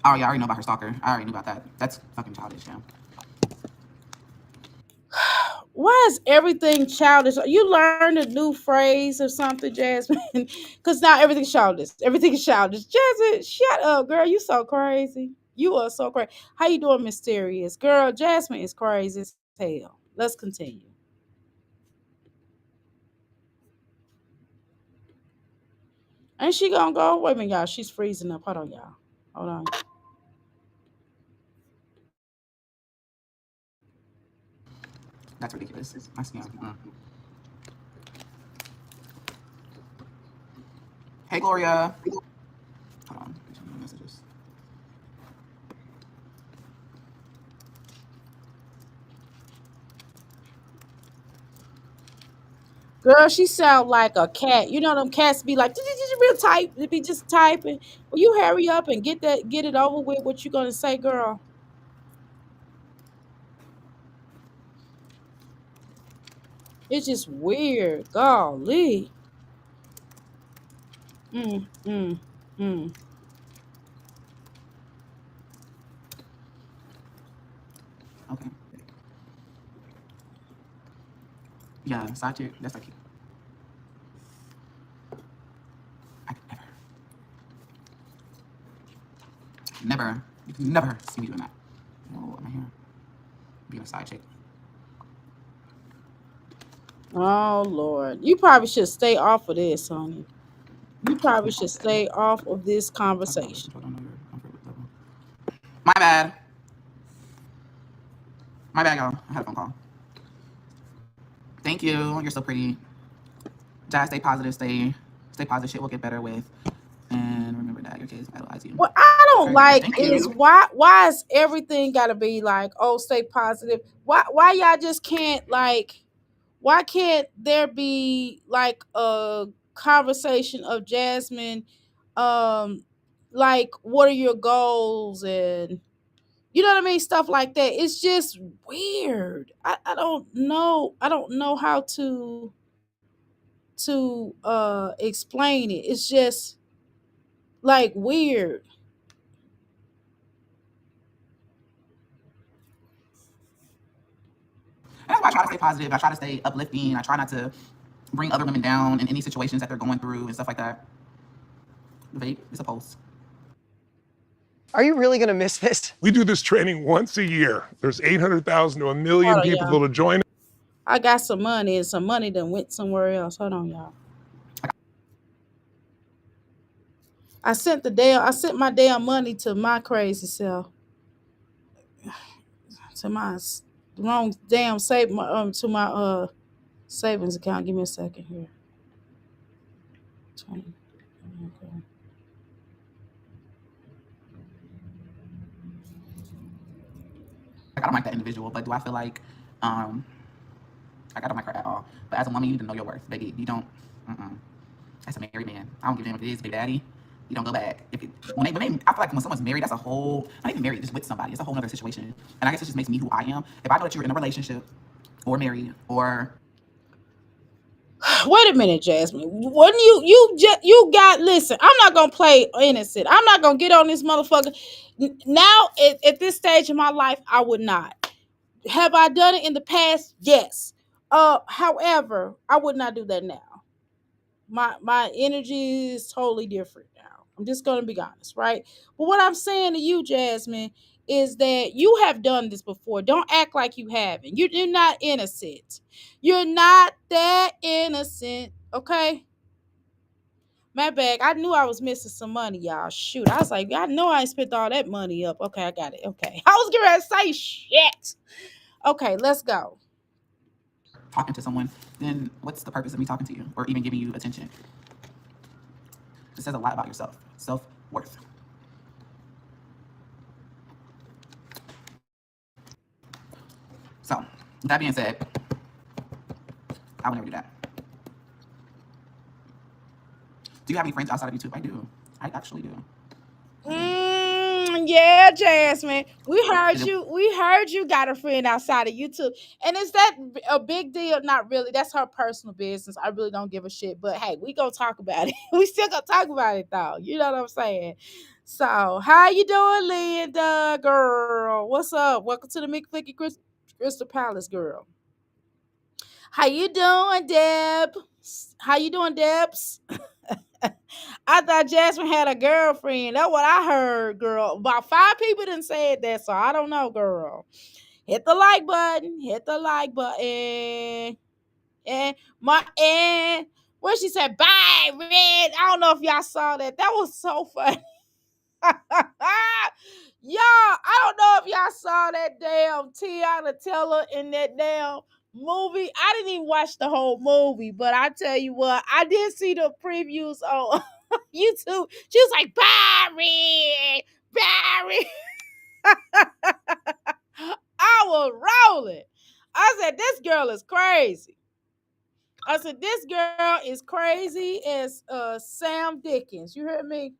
Oh yeah, I already know about her stalker. I already knew about that. That's fucking childish, yeah. Why is everything childish? You learned a new phrase or something, Jasmine? Because now everything's childish. Everything is childish. Jasmine, shut up, girl. You so crazy. You are so crazy. How you doing, mysterious girl? Jasmine is crazy as hell. Let's continue. Ain't she gonna go? Wait a minute, y'all. She's freezing up. Hold on, y'all. Hold on. That's ridiculous. I see. Hey, Gloria. Hold on. Messages. Girl, she sound like a cat. You know them cats be like, real type. They be just typing. Will you hurry up and get it over with? What you gonna say, girl? It's just weird. Golly. Mm, mm, mm. Okay. Yeah, side chick. That's like cute. I could never. You can never see me doing that. Oh, am I here? Being a side chick. Oh Lord. You probably should stay off of this, honey. You probably should stay off of this conversation. My bad. My bad, y'all. I had a phone call. Thank you. You're so pretty. Jazz, stay positive. Stay positive. Shit will get better with. And remember that your kids idolize you. What I don't like Thank is you. why is everything gotta be like, oh, stay positive? Why y'all just can't like why can't there be like a conversation of Jasmine, um, like what are your goals and you know what I mean? Stuff like that. It's just weird. I don't know. I don't know how to explain it. It's just like weird. And that's why I try to stay positive. I try to stay uplifting. I try not to bring other women down in any situations that they're going through and stuff like that. The vape is a pulse. Are you really gonna miss this? We do this training once a year. There's 800,000 to a million Hold on, people y'all. that'll join. I got some money and some money that went somewhere else. Hold on, y'all. I sent my damn money to my crazy self. To my wrong damn to my savings account. Give me a second here. 20. Okay. Like, I don't like that individual, but do I feel like I don't like her at all. But as a woman, you need to know your worth, baby. You don't. That's a married man. I don't give a damn if it is big daddy. You don't go back. If it, when they, I feel like when someone's married, that's a whole. Not even married, just with somebody. It's a whole other situation. And I guess it just makes me who I am. If I know that you're in a relationship, or married, or Wait a minute, Jasmine. When you got listen, I'm not gonna play innocent. I'm not gonna get on this motherfucker. Now at this stage of my life, I would not. Have I done it in the past? Yes. However, I would not do that now. My energy is totally different now. I'm just gonna be honest, right? But what I'm saying to you, Jasmine, is that you have done this before. Don't act like you haven't. You're not innocent. You're not that innocent, okay? My bag. I knew I was missing some money, y'all. Shoot, I was like, I know I spent all that money up. Okay, I got it. Okay, I was gonna say shit. Okay, let's go. talking to someone, then what's the purpose of me talking to you or even giving you attention? It says a lot about yourself, self worth. So, with that being said, I would never do that. Do you have any friends outside of YouTube? I do. I actually do. Yeah, Jasmine. We heard Is it, you. We heard you got a friend outside of YouTube, and is that a big deal? Not really. That's her personal business. I really don't give a shit. But hey, we gonna talk about it. We still gonna talk about it though. You know what I'm saying? So, how you doing, Linda, girl? What's up? Welcome to the McFlicky Crystal Palace, girl. How you doing, Deb? How you doing, Debs? I thought Jasmine had a girlfriend. That's what I heard, girl. About 5 people didn't say that, so I don't know, girl. Hit the like button. Hit the like button. And what she said, bye, Red. I don't know if y'all saw that. That was so funny. Y'all, I don't know if y'all saw that damn Tiana Teller in that damn movie. I didn't even watch the whole movie, but I tell you what, I did see the previews on YouTube. She was like, Barry, Barry. I was rolling. I said, this girl is crazy. I said, this girl is crazy as Sam Dickens. You heard me?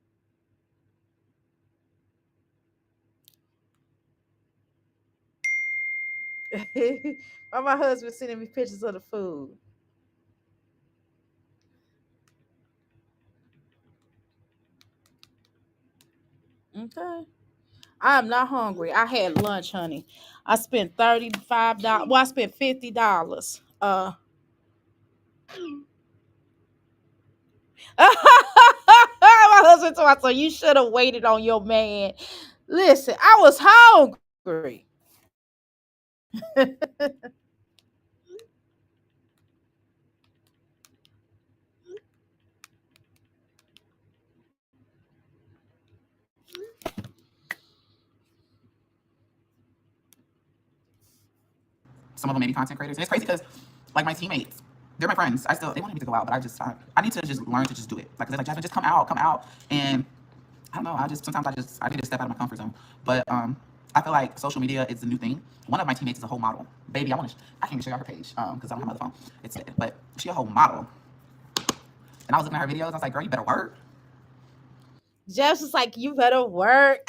Why my husband sending me pictures of the food? Okay. I am not hungry. I had lunch, honey. I spent $35. Well, I spent $50. My husband told me, so you should have waited on your man. Listen, I was hungry. some of them may be content creators. And it's crazy because, like, my teammates, they're my friends. They wanted me to go out, but I need to just learn to just do it. Like, they're like, Jasmine, just come out. And I don't know. Sometimes I need to step out of my comfort zone. But I feel like social media is the new thing. One of my teammates is a whole model. Baby, I can't even show y'all her page because I don't have my other phone. It's dead. But she a whole model. And I was looking at her videos. I was like, girl, you better work. Jeff's was like, you better work.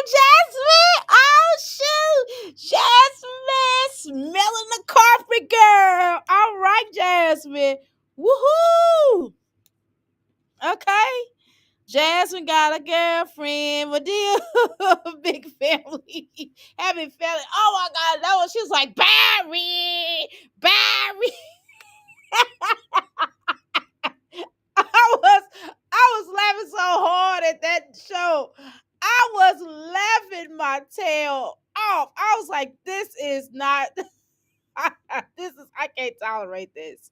Jasmine. Oh, shoot. Jasmine. Smelling the carpet, girl. All right, Jasmine. Woohoo. Okay. Jasmine got a girlfriend, but dear big family, having family. Oh my God, no! She was like Barry, Barry. I was laughing so hard at that show. I was laughing my tail off. I was like, this is not. I can't tolerate this.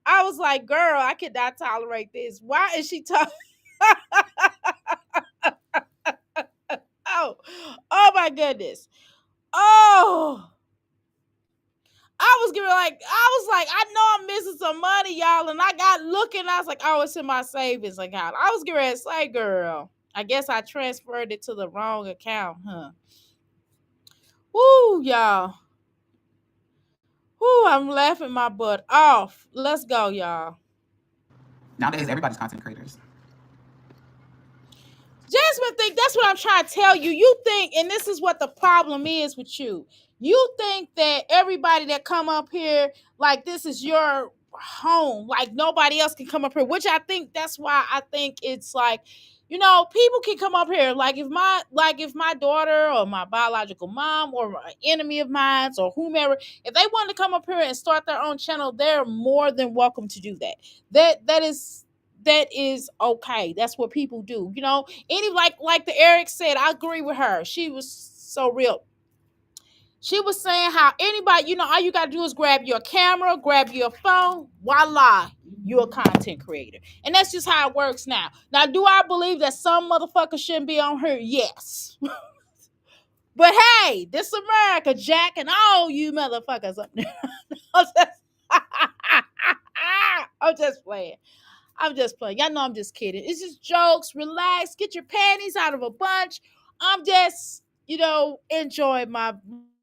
I was like, girl, I cannot tolerate this. Why is she talking? Oh, oh my goodness. Oh, I know I'm missing some money, y'all. And I got looking, I was like, oh, it's in my savings account. I was getting ready to say, girl, I guess I transferred it to the wrong account, huh? Woo, y'all. Woo, I'm laughing my butt off. Let's go, y'all. Nowadays, everybody's content creators. Jasmine think that's what I'm trying to tell you. You think, and this is what the problem is with you. You think that everybody that come up here, like this is your home, like nobody else can come up here, which I think that's why I think it's like, people can come up here. Like if my daughter or my biological mom or an enemy of mine or whomever, if they want to come up here and start their own channel, they're more than welcome to do that. That is okay. That's what people do. Like the Eric said, I agree with her. She was so real. She was saying how anybody, all you gotta do is grab your camera, grab your phone, voila, you're a content creator. And that's just how it works now. Now, do I believe that some motherfuckers shouldn't be on here? Yes. But hey, this America, Jack, and all you motherfuckers up there. I'm just playing. I'm just playing. Y'all know I'm just kidding. It's just jokes. Relax. Get your panties out of a bunch. I'm just, enjoying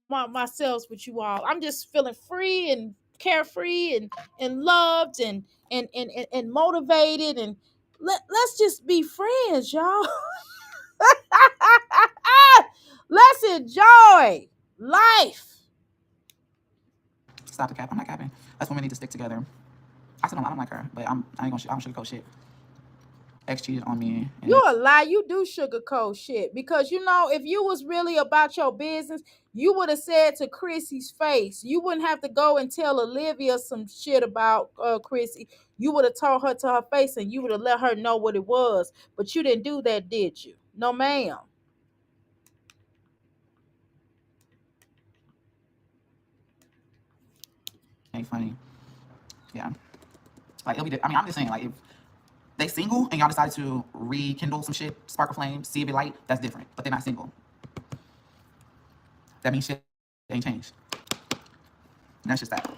myself with you all. I'm just feeling free and carefree and loved and motivated, and let's just be friends, y'all. Let's enjoy life. Stop the cap. I'm not capping. That's when we need to stick together. I said I don't like her, but I ain't gonna. I don't sugarcoat shit. Ex cheated on me. And You're a lie. You do sugarcoat shit because you know if you was really about your business, you would have said to Chrissy's face. You wouldn't have to go and tell Olivia some shit about Chrissy. You would have told her to her face and you would have let her know what it was. But you didn't do that, did you? No, ma'am. ain't funny. Yeah. Like it'll be. I mean, I'm just saying. Like if they single and y'all decide to rekindle some shit, spark a flame, see if it light, that's different. But they're not single. That means shit ain't changed. And that's just that.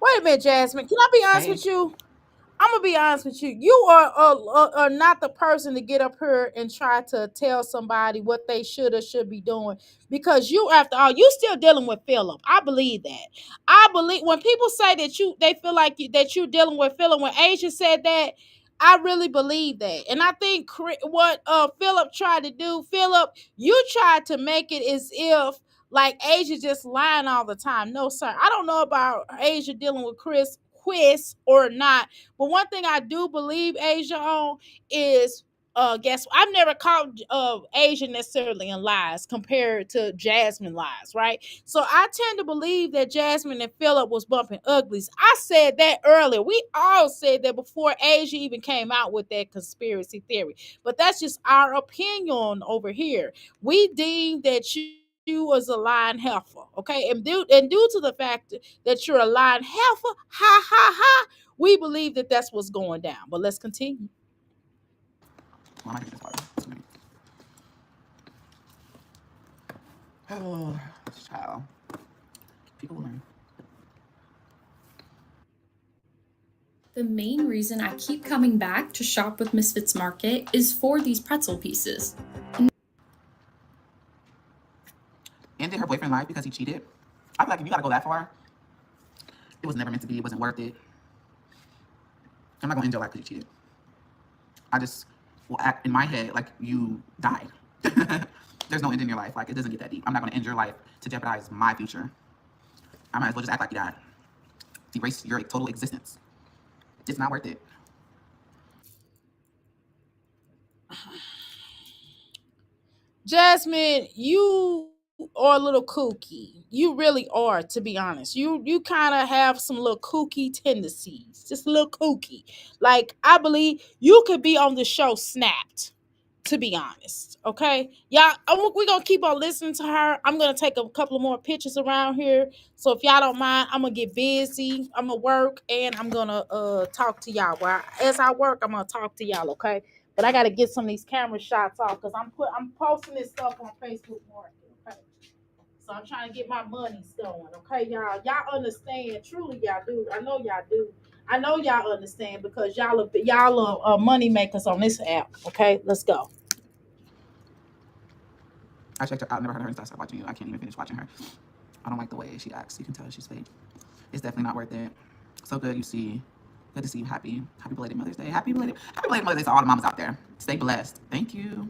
Wait a minute, Jasmine. Can I be honest with you? I'm gonna be honest with you. You are not the person to get up here and try to tell somebody what they should or should be doing because you, after all, you still dealing with Philip. I believe that. I believe when people say that they feel like that you're dealing with Philip. When Asia said that, I really believe that, and I think what Philip tried to do, Philip, you tried to make it as if like Asia just lying all the time. No, sir. I don't know about Asia dealing with Cwis or not. But one thing I do believe Asia on is guess I've never caught Asia necessarily in lies compared to Jasmine lies, right? So I tend to believe that Jasmine and Philip was bumping uglies. I said that earlier. We all said that before Asia even came out with that conspiracy theory. But that's just our opinion over here. We deem that you was a lying heifer, okay? And due to the fact that you're a lying heifer, ha ha ha, we believe that that's what's going down. But let's continue. Well, I might this water. Oh, child. People learn. The main reason I keep coming back to shop with Misfits Market is for these pretzel pieces. Ended her boyfriend life because he cheated. I feel like if you gotta go that far, it was never meant to be. It wasn't worth it. I'm not gonna end your life because you cheated. I just will act in my head like you died. There's no end in your life. Like it doesn't get that deep. I'm not gonna end your life to jeopardize my future. I might as well just act like you died. Erase your total existence. It's not worth it. Jasmine, you are a little kooky. You really are, to be honest. You kind of have some little kooky tendencies. Just a little kooky. Like I believe you could be on the show Snapped, to be honest. Okay? Y'all, we're gonna keep on listening to her. I'm gonna take a couple of more pictures around here. So if y'all don't mind, I'm gonna get busy. I'm gonna work and I'm gonna talk to y'all. Well, as I work, I'm gonna talk to y'all, okay? But I gotta get some of these camera shots off because I'm posting this stuff on Facebook Market, okay? So I'm trying to get my money going, okay, y'all? Y'all understand? Truly, y'all do. I know y'all do. I know y'all understand because y'all are money makers on this app. Okay, let's go. I checked her out. Never heard her since I started watching you. I can't even finish watching her. I don't like the way she acts. You can tell she's fake. It's definitely not worth it. So good you see. Good to see you happy. Happy belated Mother's Day. Happy belated Mother's Day to all the mamas out there. Stay blessed. Thank you.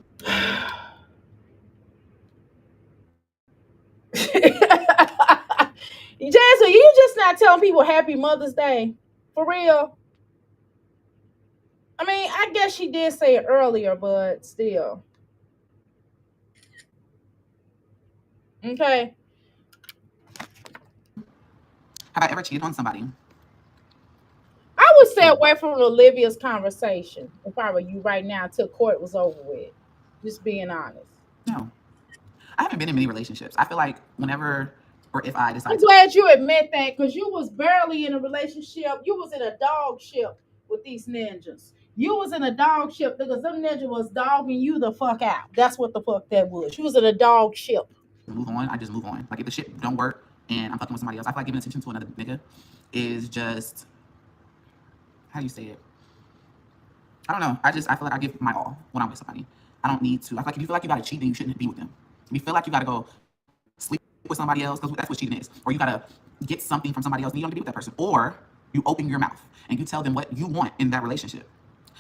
Jazzy, you just not telling people Happy Mother's Day? For real? I mean, I guess she did say it earlier, but still. Okay. Have I ever cheated on somebody? I would stay away from Olivia's conversation if I were you right now until court was over with. Just being honest. No. I haven't been in many relationships. I feel like whenever or if I decide I'm glad you admit that because you was barely in a relationship. You was in a dog ship with these ninjas. You was in a dog ship because them ninjas was dogging you the fuck out. That's what the fuck that was. You was in a dog ship. move on, I just move on. Like if the shit don't work and I'm fucking with somebody else, I feel like giving attention to another nigga is just, how do you say it? I don't know. I feel like I give my all when I'm with somebody. I don't need to. I feel like if you feel like you gotta cheat, then you shouldn't be with them. If you feel like you gotta go sleep with somebody else, because that's what cheating is. Or you gotta get something from somebody else and you don't get to be with that person. Or you open your mouth and you tell them what you want in that relationship.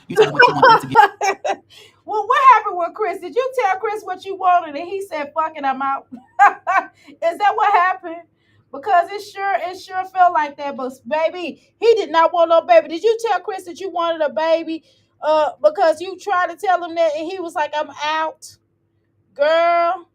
You tell them what you want them to get. Well, what happened with Chris? Did you tell Chris what you wanted and he said, "Fuck it, I'm out"? Is that what happened? Because it sure felt like that. But baby, he did not want no baby. Did you tell Chris that you wanted a baby? Because you tried to tell him that and he was like, "I'm out." Girl,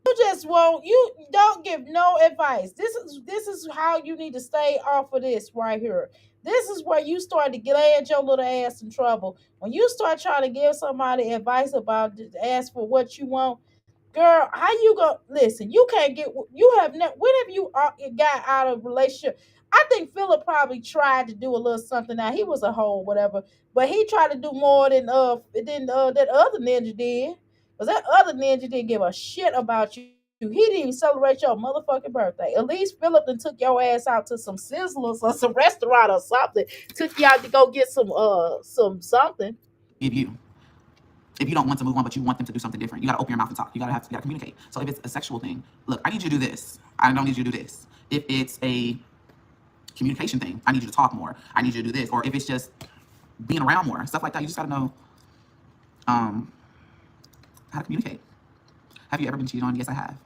you just won't. You don't give no advice. This is how you need to stay off of this right here. This is where you start to get your little ass in trouble. When you start trying to give somebody advice about ask for what you want, girl, how you go? Listen, you can't get. You have never. When have you got out of a relationship? I think Philip probably tried to do a little something. Now he was a hoe, whatever, but he tried to do more than that other ninja did. Because that other ninja didn't give a shit about you. He didn't even celebrate your motherfucking birthday. At least Philip then took your ass out to some Sizzlers or some restaurant or something. Took you out to go get some something. Give you. If you don't want to move on, but you want them to do something different, you gotta open your mouth and talk. You gotta communicate. So if it's a sexual thing, look, I need you to do this. I don't need you to do this. If it's a communication thing, I need you to talk more. I need you to do this. Or if it's just being around more, stuff like that, you just gotta know how to communicate. Have you ever been cheated on? Yes, I have.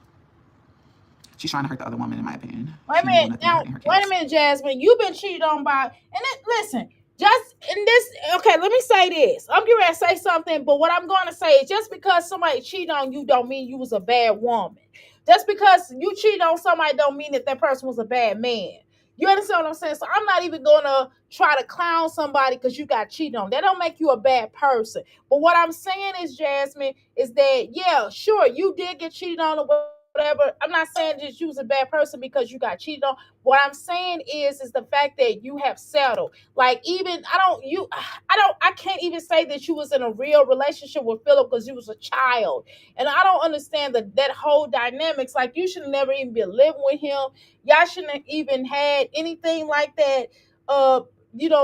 She's trying to hurt the other woman, in my opinion. Wait a minute. Now, wait a minute, Jasmine. You've been cheated on by, and listen, just in this, okay, let me say this. I'm getting ready to say something, but what I'm going to say is just because somebody cheated on you don't mean you was a bad woman. Just because you cheated on somebody don't mean that person was a bad man. You understand what I'm saying? So I'm not even going to try to clown somebody because you got cheated on. That don't make you a bad person. But what I'm saying is, Jasmine, is that, yeah, sure, you did get cheated on or whatever. I'm not saying that you was a bad person because you got cheated on. What I'm saying is the fact that you have settled. Like, even I can't even say that you was in a real relationship with Philip because you was a child. And I don't understand that whole dynamics. Like, you should never even be living with him. Y'all shouldn't have even had anything like that.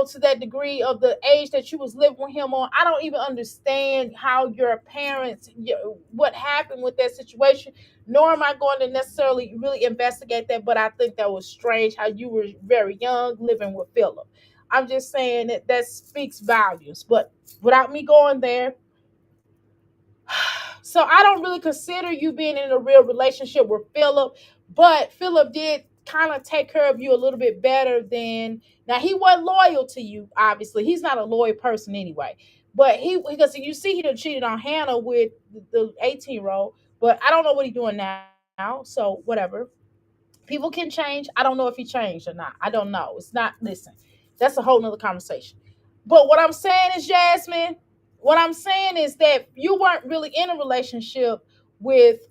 To that degree of the age that you was living with him on. I don't even understand how your parents, what happened with that situation, nor am I going to necessarily really investigate that, but I think that was strange how you were very young living with Philip. I'm just saying that speaks volumes, but without me going there, so I don't really consider you being in a real relationship with Philip, but Philip did kind of take care of you a little bit better than. Now he wasn't loyal to you, obviously. He's not a loyal person anyway. But because you see he done cheated on Hannah with the 18-year-old, but I don't know what he's doing now. So whatever. People can change. I don't know if he changed or not. I don't know. It's not, listen, that's a whole nother conversation. But what I'm saying is, Jasmine, what I'm saying is that you weren't really in a relationship with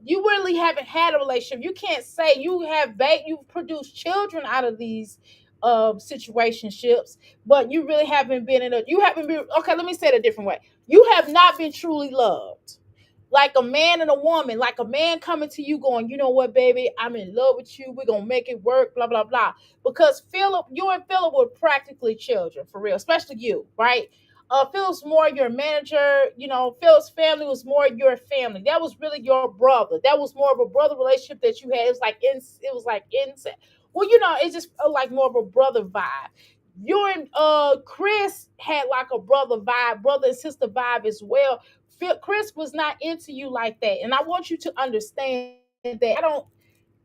you really haven't had a relationship. You can't say you've produced children out of these situationships, but you really haven't been you haven't been, okay, let me say it a different way. You have not been truly loved like a man and a woman, like a man coming to you going, you know what, baby, I'm in love with you. We're going to make it work, blah, blah, blah. Because you and Philip were practically children, for real, especially you, right? Philip's more your manager. Philip's family was more your family. That was really your brother. That was more of a brother relationship that you had. It was like insect. Well, it just felt like more of a brother vibe. You and Chris had like a brother vibe, brother and sister vibe as well. Chris was not into you like that, and I want you to understand that. I don't.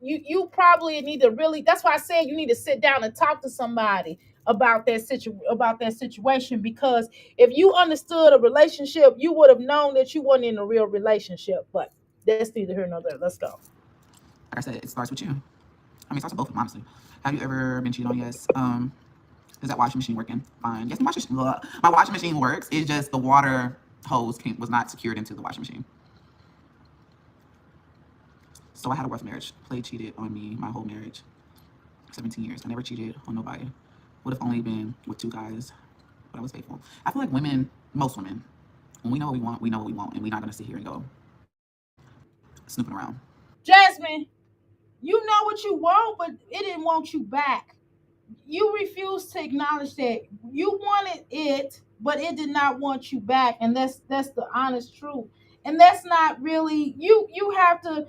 You probably need to really. That's why I said you need to sit down and talk to somebody about that situation, because if you understood a relationship, you would have known that you weren't in a real relationship. But that's neither here nor there. Let's go. Like I said, it starts with you. I mean, it starts with both of them, honestly. Have you ever been cheated on? Yes. Is that washing machine working? Fine. Yes, my washing machine works. It's just the water hose was not secured into the washing machine. So I had a rough marriage. Play cheated on me my whole marriage. 17 years. I never cheated on nobody. Would have only been with 2 guys, but I was faithful. I feel like most women, when we know what we want, we know what we want, and we're not going to sit here and go snooping around. Jasmine, you know what you want, but it didn't want you back. You refused to acknowledge that you wanted it, but it did not want you back, and that's the honest truth. And that's not really you. You have to.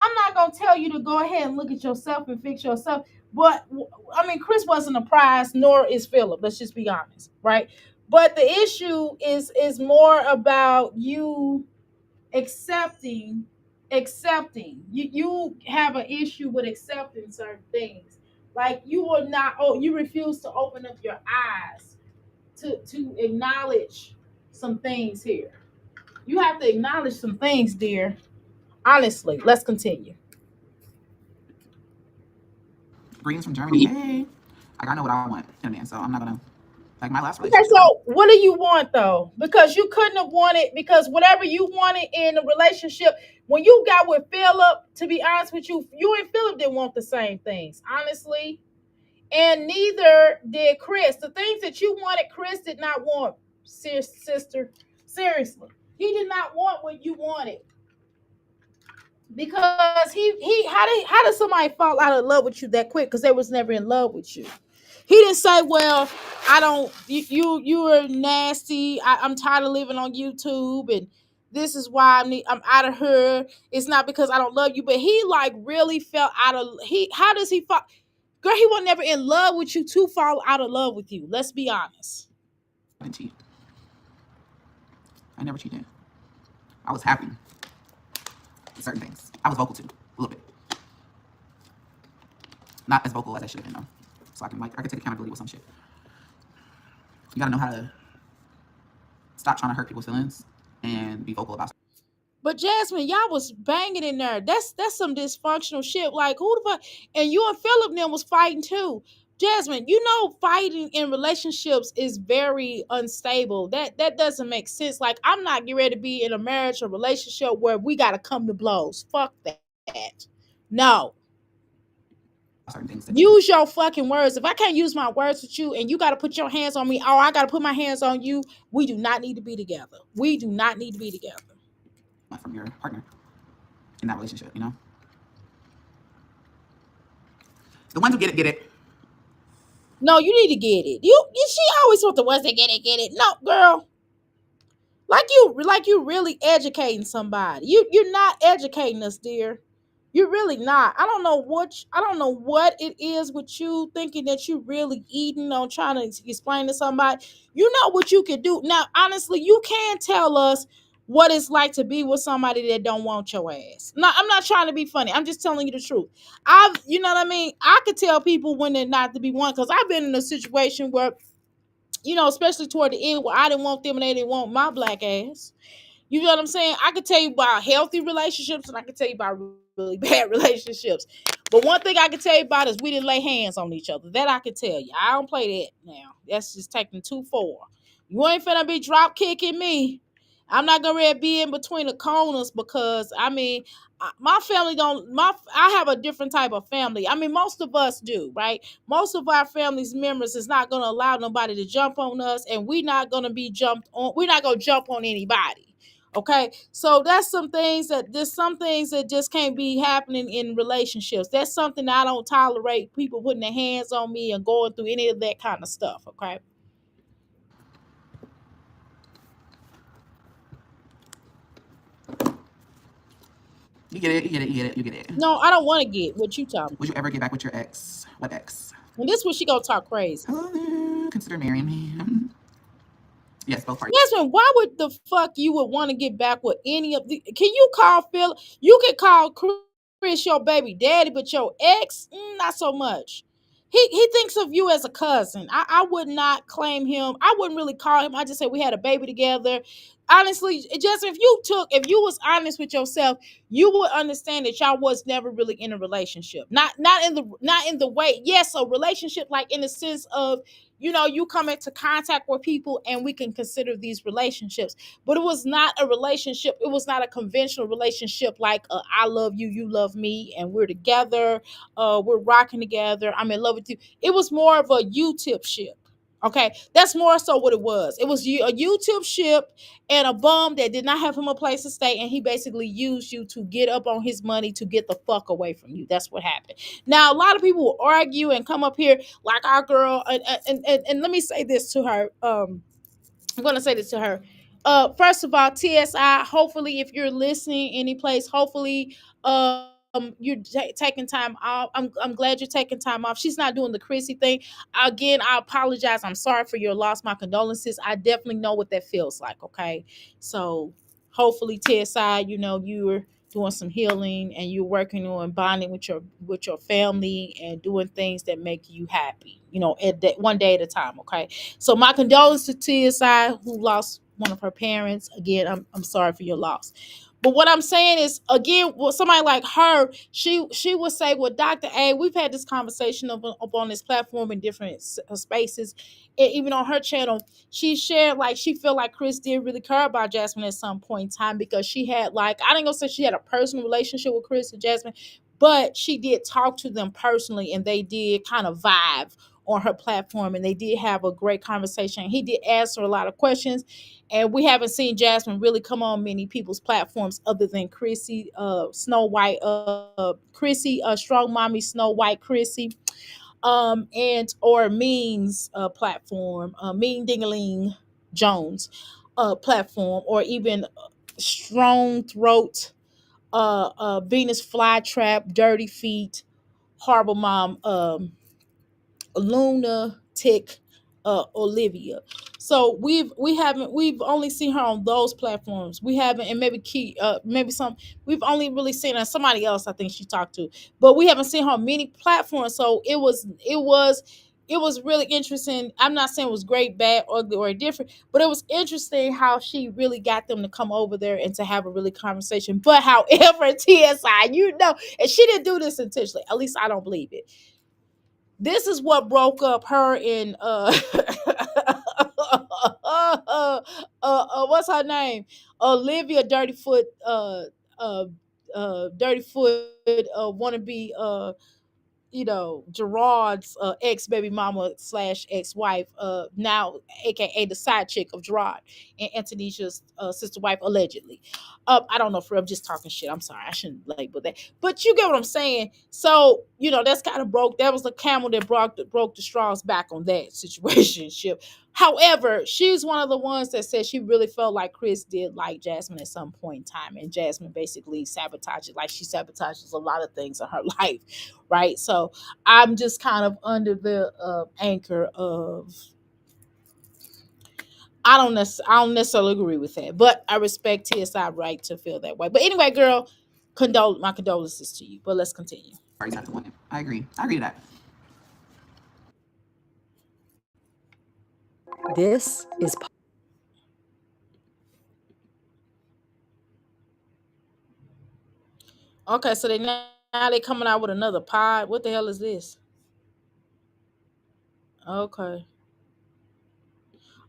I'm not gonna tell you to go ahead and look at yourself and fix yourself. But I mean, Chris wasn't a prize, nor is Philip. Let's just be honest, right? But the issue is more about you accepting, accepting. You have an issue with accepting certain things. Like you will not. Oh, you refuse to open up your eyes to acknowledge some things here. You have to acknowledge some things, dear. Honestly, let's continue. Greetings from Germany. Hey, like I know what I want in a man, so I'm not gonna like my last Okay, relationship. so what do you want though? Because you couldn't have wanted, because whatever you wanted in a relationship, when you got with Philip, to be honest with you, you and Philip didn't want the same things, honestly. And neither did Chris. The things that you wanted, Chris did not want, sister. Seriously. He did not want what you wanted. Because he how did somebody fall out of love with you that quick? Because they was never in love with you. He didn't say, "Well, I don't. You are nasty. I'm tired of living on YouTube, and this is why I'm out of here. It's not because I don't love you, but he like really fell out of he. How does he fall? Girl, he was never in love with you to fall out of love with you. Let's be honest. I didn't cheat. I never cheated. I was happy with certain things. I was vocal too, a little bit. Not as vocal as I should have been though. So I can take accountability with some shit. You gotta know how to stop trying to hurt people's feelings and be vocal about. But Jasmine, y'all was banging in there. That's some dysfunctional shit. Like who the fuck? And you and Philip then was fighting too. Jasmine, you know fighting in relationships is very unstable. That doesn't make sense. Like I'm not getting ready to be in a marriage or relationship where we gotta come to blows. Fuck that. No. Certain things that Use your fucking words. If I can't use my words with you and you got to put your hands on me or I got to put my hands on you, we do not need to be together. We do not need to be together. from your partner in that relationship, you know? The ones who get it. No, you need to get it. She always want the ones that get it. No, girl. Like you really educating somebody. You're not educating us, dear. You're really not. I don't know what it is with you thinking that you really eating on trying to explain to somebody. You know what you can do. Now, honestly, you can tell us what it's like to be with somebody that don't want your ass. No, I'm not trying to be funny. I'm just telling you the truth. You know what I mean? I could tell people when they're not to be one because I've been in a situation where, especially toward the end where I didn't want them and they didn't want my black ass. You know what I'm saying? I could tell you about healthy relationships and I could tell you about really bad relationships. But one thing I can tell you about is we didn't lay hands on each other. That I can tell you. I don't play that now. That's just taking too far. You ain't finna be drop kicking me. I'm not gonna be in between the corners because my family don't. I have a different type of family. I mean, most of us do, right? Most of our family's members is not gonna allow nobody to jump on us, and we're not gonna be jumped on. We're not gonna jump on anybody. Okay, so that's some things that just can't be happening in relationships. That's something I don't tolerate. People putting their hands on me and going through any of that kind of stuff. Okay. You get it. You get it. No, I don't want to get what you talking. Would you ever get back with your ex? What ex? And this was she gonna talk crazy. Hello there. Consider marrying me. Yes, both parties. Jasmine, why would the fuck you would want to get back with any of the? Can you call Phil? You can call Chris your baby daddy, but your ex, not so much. He thinks of you as a cousin. I would not claim him. I wouldn't really call him. I just say we had a baby together. Honestly, just if you was honest with yourself, you would understand that y'all was never really in a relationship. Not in the way. Yes, a relationship like in the sense of you come into contact with people and we can consider these relationships. But it was not a relationship. It was not a conventional relationship like I love you, you love me, and we're together. We're rocking together. I'm in love with you. It was more of a U-tip ship. Okay, that's more so what it was. It was a U-tip ship and a bum that did not have him a place to stay, and he basically used you to get up on his money to get the fuck away from you. That's what happened. Now, a lot of people will argue and come up here like our girl, and let me say this to her. I'm gonna say this to her. First of all, TSI. Hopefully, if you're listening any place, hopefully, you're taking time off. I'm glad you're taking time off. She's not doing the Chrissy thing. Again, I apologize. I'm sorry for your loss. My condolences. I definitely know what that feels like. Okay, so hopefully, TSI, you're doing some healing and you're working on bonding with your family and doing things that make you happy. At that one day at a time. Okay, so my condolences to TSI who lost one of her parents. Again, I'm sorry for your loss. But what I'm saying is, again, well, somebody like her, she would say, "Well, Dr. A, we've had this conversation up on this platform in different spaces, and even on her channel. She shared like she felt like Chris did really care about Jasmine at some point in time because she had like I didn't go say she had a personal relationship with Chris and Jasmine, but she did talk to them personally, and they did kind of vibe on her platform, and they did have a great conversation. He did answer a lot of questions, and we haven't seen Jasmine really come on many people's platforms other than Chrissy, Snow White, Chrissy, Strong Mommy, Snow White, Chrissy, and or Mean's platform, Mean Dingaling Jones platform, or even Strong Throat, Venus Flytrap, Dirty Feet, Horrible Mom, Luna, Tick, Olivia. So we've only seen her on those platforms. We haven't, and maybe maybe some. We've only really seen her somebody else. I think she talked to, but we haven't seen her on many platforms. So it was really interesting. I'm not saying it was great, bad, ugly, or different, but it was interesting how she really got them to come over there and to have a really conversation. But however, TSI, and she didn't do this intentionally. At least I don't believe it. This is what broke up her and what's her name? Olivia Dirtyfoot, uh Dirtyfoot, wannabe, Gerard's ex baby mama slash ex wife, now aka the side chick of Gerard and Antonicia's sister wife, allegedly. I don't know, for I'm just talking shit. I'm sorry, I shouldn't label that, but you get what I'm saying. So that's kind of broke. That was the camel that broke the straws back on that situation. However, she's one of the ones that said she really felt like Chris did like Jasmine at some point in time, and Jasmine basically sabotages, like she sabotages a lot of things in her life, right? So I'm just kind of under the anchor of I don't necessarily agree with that, but I respect TSI right to feel that way. But anyway, girl, my condolences to you. But let's continue. I agree. I agree to that. This is Okay, so now they coming out with another pod. What the hell is this? Okay.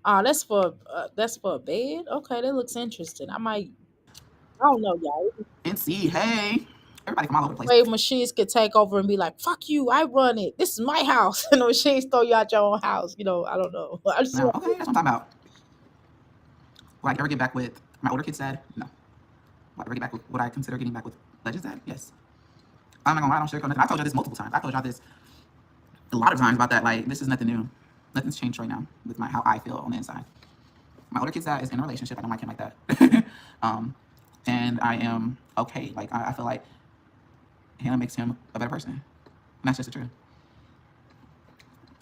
Oh, that's for a bed. Okay, that looks interesting. I don't know, y'all. And see, hey, everybody from all over the place. Way machines could take over and be like, "Fuck you, I run it. This is my house." And the machines throw you out your own house. I don't know. I just Now, okay, that's what I'm talking about. Will I ever get back with my older kid's dad? No. Will I ever get back with what I consider getting back with Legend's dad? Yes. I'm not gonna lie, I don't sugarcoat nothing. I told y'all this multiple times. I told y'all this a lot of times about that. Like, this is nothing new. Nothing's changed right now with how I feel on the inside. My older kid's dad is in a relationship. I don't like him like that. And I am okay. Like, I feel like Hannah makes him a better person. And that's just the truth.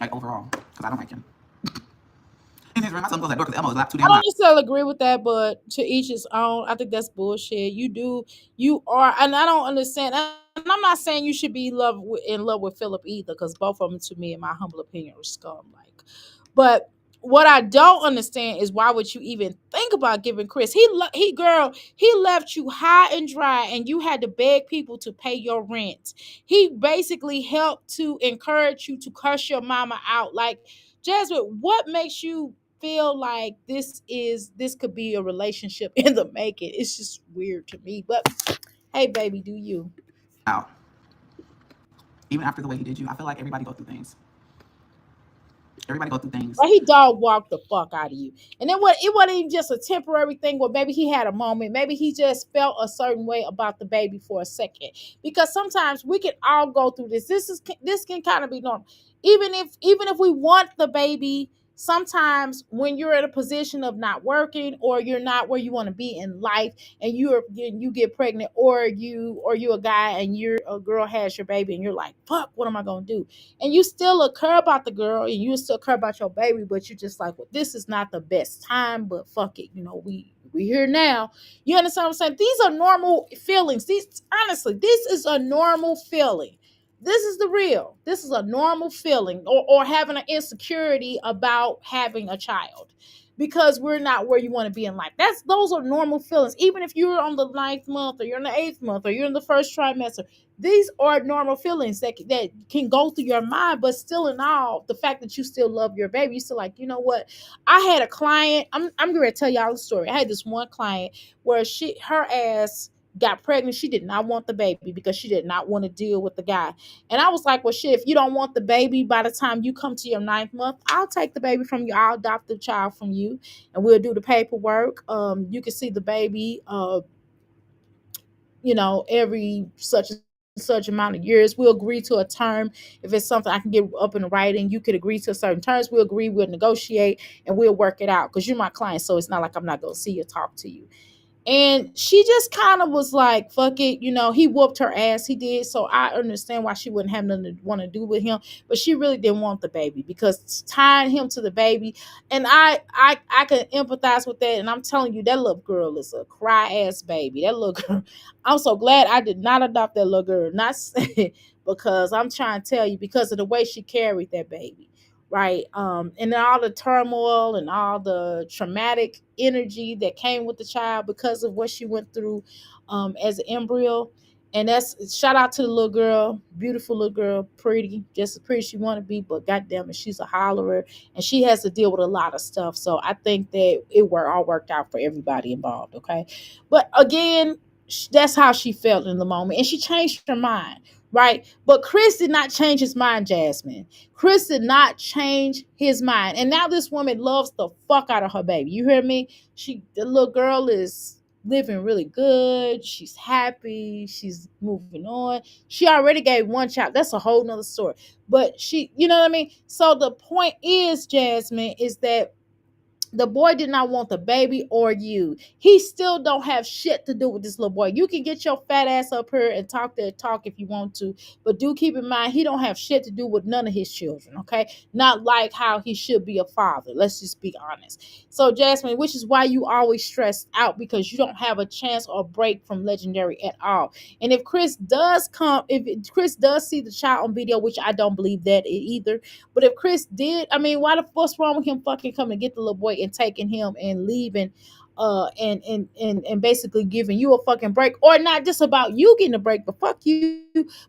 Like, overall, because I don't like him. And his my son goes that door because Elmo is too I damn don't loud. necessarily agree with that, but to each his own. I think that's bullshit. You are, and I don't understand. And I'm not saying you should be in love with Philip either, because both of them, to me, in my humble opinion, are scum. Like, but what I don't understand is why would you even think about giving Chris? He left you high and dry, and you had to beg people to pay your rent. He basically helped to encourage you to curse your mama out. Like, Jasmine, what makes you feel like this could be a relationship in the making? It's just weird to me. But hey, baby, do you? Out. Even after the way he did you, I feel like everybody go through things. Everybody go through things. But he dog walked the fuck out of you. And then it wasn't even just a temporary thing where maybe he had a moment. Maybe he just felt a certain way about the baby for a second. Because sometimes we can all go through this. This can kind of be normal. Even if we want the baby sometimes when you're in a position of not working, or you're not where you want to be in life, and you get pregnant, or you're a guy and you're a girl has your baby, and you're like, fuck, what am I gonna do? And you still care about the girl, and you still care about your baby, but you're just like, well, this is not the best time, but fuck it, we here now. You understand what I'm saying? These are normal feelings. These, honestly, this is a normal feeling. This is the real. This is a normal feeling, or having an insecurity about having a child, because we're not where you want to be in life. Those are normal feelings. Even if you're on the ninth month, or you're in the eighth month, or you're in the first trimester, these are normal feelings that can go through your mind. But still, in all, the fact that you still love your baby, you still like, you know what? I had a client. I'm going to tell y'all the story. I had this one client where her ass got pregnant. She did not want the baby because she did not want to deal with the guy. And I was like, well, shit, if you don't want the baby by the time you come to your ninth month, I'll take the baby from you. I'll adopt the child from you, and we'll do the paperwork. You can see the baby, every such amount of years. We'll agree to a term. If it's something I can get up in writing, you could agree to certain terms. We'll agree, we'll negotiate, and we'll work it out, because you're my client. So it's not like I'm not going to see you, talk to you. And she just kind of was like, fuck it. He whooped her ass. He did. So I understand why she wouldn't have nothing to want to do with him. But she really didn't want the baby, because tying him to the baby. And I can empathize with that. And I'm telling you, that little girl is a cry ass baby. That little girl. I'm so glad I did not adopt that little girl. Not because I'm trying to tell you, because of the way she carried that baby. Right. And then all the turmoil and all the traumatic energy that came with the child because of what she went through as an embryo. And that's, shout out to the little girl, beautiful little girl, pretty, just as pretty as she want to be, but goddamn it, she's a hollerer, and she has to deal with a lot of stuff. So I think that it were all worked out for everybody involved. Okay. But again, that's how she felt in the moment, and she changed her mind. Right. But Cwis did not change his mind, Jasmine. Cwis did not change his mind. And now this woman loves the fuck out of her baby. You hear me? The little girl is living really good. She's happy. She's moving on. She already gave one child. That's a whole nother story. But you know what I mean? So the point is, Jasmine, is that the boy did not want the baby or you. He still don't have shit to do with this little boy. You can get your fat ass up here and talk that talk if you want to, but do keep in mind, he don't have shit to do with none of his children, okay? Not like how he should be a father. Let's just be honest. So, Jasmine, which is why you always stressed out, because you don't have a chance or break from Legendary at all. And if Cwis does Cwis does see the child on video, which I don't believe that either, but if Cwis did, I mean, what's wrong with him fucking coming to get the little boy and taking him and leaving, and basically giving you a fucking break, or not just about you getting a break, but fuck you.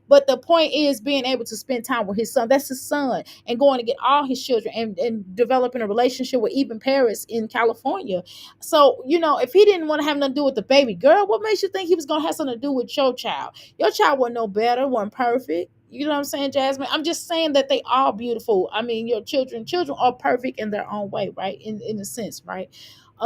But the point is being able to spend time with his son. That's his son, and going to get all his children, and developing a relationship with even parents in California. So, if he didn't want to have nothing to do with the baby girl, what makes you think he was going to have something to do with your child? Your child wasn't no better, wasn't perfect. You know what I'm saying, Jasmine? I'm just saying that they are beautiful. I mean, your children are perfect in their own way, right? In a sense, right?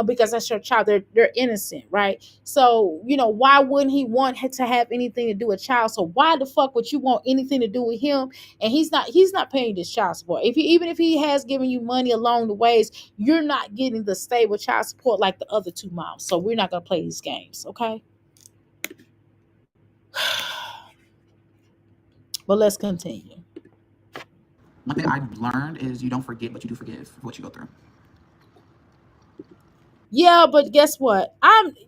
Because that's your child. They're innocent, right? So, why wouldn't he want to have anything to do with child? So why the fuck would you want anything to do with him? And he's not paying this child support. Even if he has given you money along the ways, you're not getting the stable child support like the other two moms. So we're not gonna play these games, okay? But let's continue. One thing I learned is you don't forget, but you do forgive what you go through. Yeah, but guess what?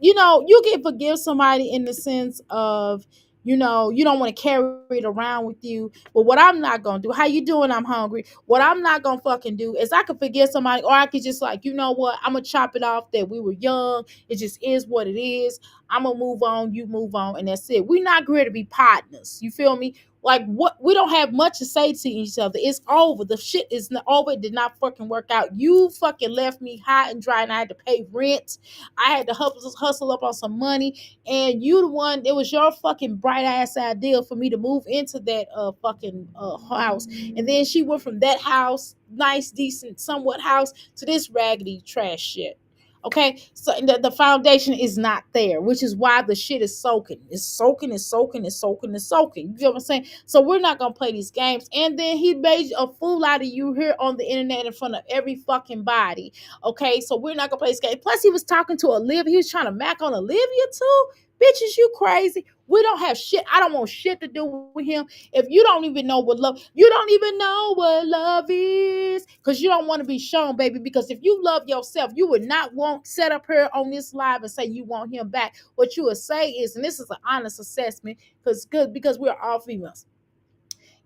You can forgive somebody in the sense of, you don't want to carry it around with you. But what I'm not gonna do, how you doing? I'm hungry. What I'm not gonna fucking do is I could forgive somebody, or I could just like, you know what? I'm gonna chop it off that we were young. It just is what it is. I'm gonna move on, you move on, and that's it. We're not here to be partners. You feel me? Like, what, we don't have much to say to each other. It's over. The shit is over. It did not fucking work out. You fucking left me high and dry, and I had to pay rent. I had to hustle up on some money, and you the one. It was your fucking bright ass idea for me to move into that fucking house, and then she went from that house, nice, decent, somewhat house, to this raggedy trash shit. Okay, so the foundation is not there, which is why the shit is soaking. It's soaking, it's soaking, it's soaking, it's soaking. You know what I'm saying? So we're not gonna play these games. And then he made a fool out of you here on the internet in front of every fucking body. Okay, so we're not gonna play this game. Plus, he was talking to Olivia. He was trying to mac on Olivia too. Bitches, you crazy. We don't have shit. I don't want shit to do with him. If you don't even know what love, you don't even know what love is. Because you don't want to be shown, baby. Because if you love yourself, you would not want set up here on this live and say you want him back. What you would say is, and this is an honest assessment, because we're all females.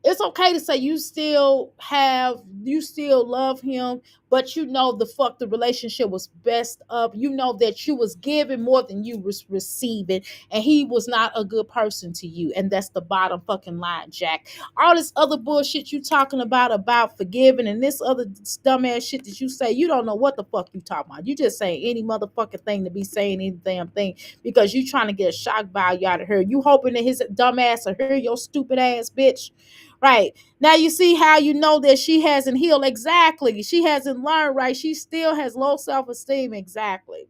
It's okay to say you still love him, but you know the fuck the relationship was best up. You know that you was giving more than you was receiving, and he was not a good person to you, and that's the bottom fucking line, Jack. All this other bullshit you talking about forgiving, and this other dumbass shit that you say, you don't know what the fuck you talking about. You just saying any motherfucking thing to be saying any damn thing because you trying to get a shock value out of her. You hoping that his dumb ass will hear your stupid ass bitch. Right. Now you see how you know that she hasn't healed. Exactly. She hasn't learned, right? She still has low self-esteem. Exactly.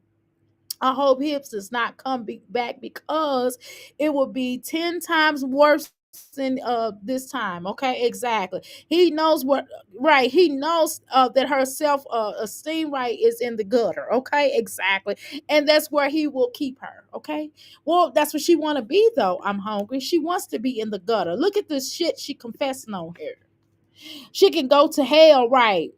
I hope hips does not come back because it will be 10 times worse than this time. Okay, exactly. He knows what right. He knows that her self esteem right is in the gutter. Okay, exactly, and that's where he will keep her. Okay, well that's what she want to be though. I'm hungry. She wants to be in the gutter. Look at this shit she confessing on here. She can go to hell, right?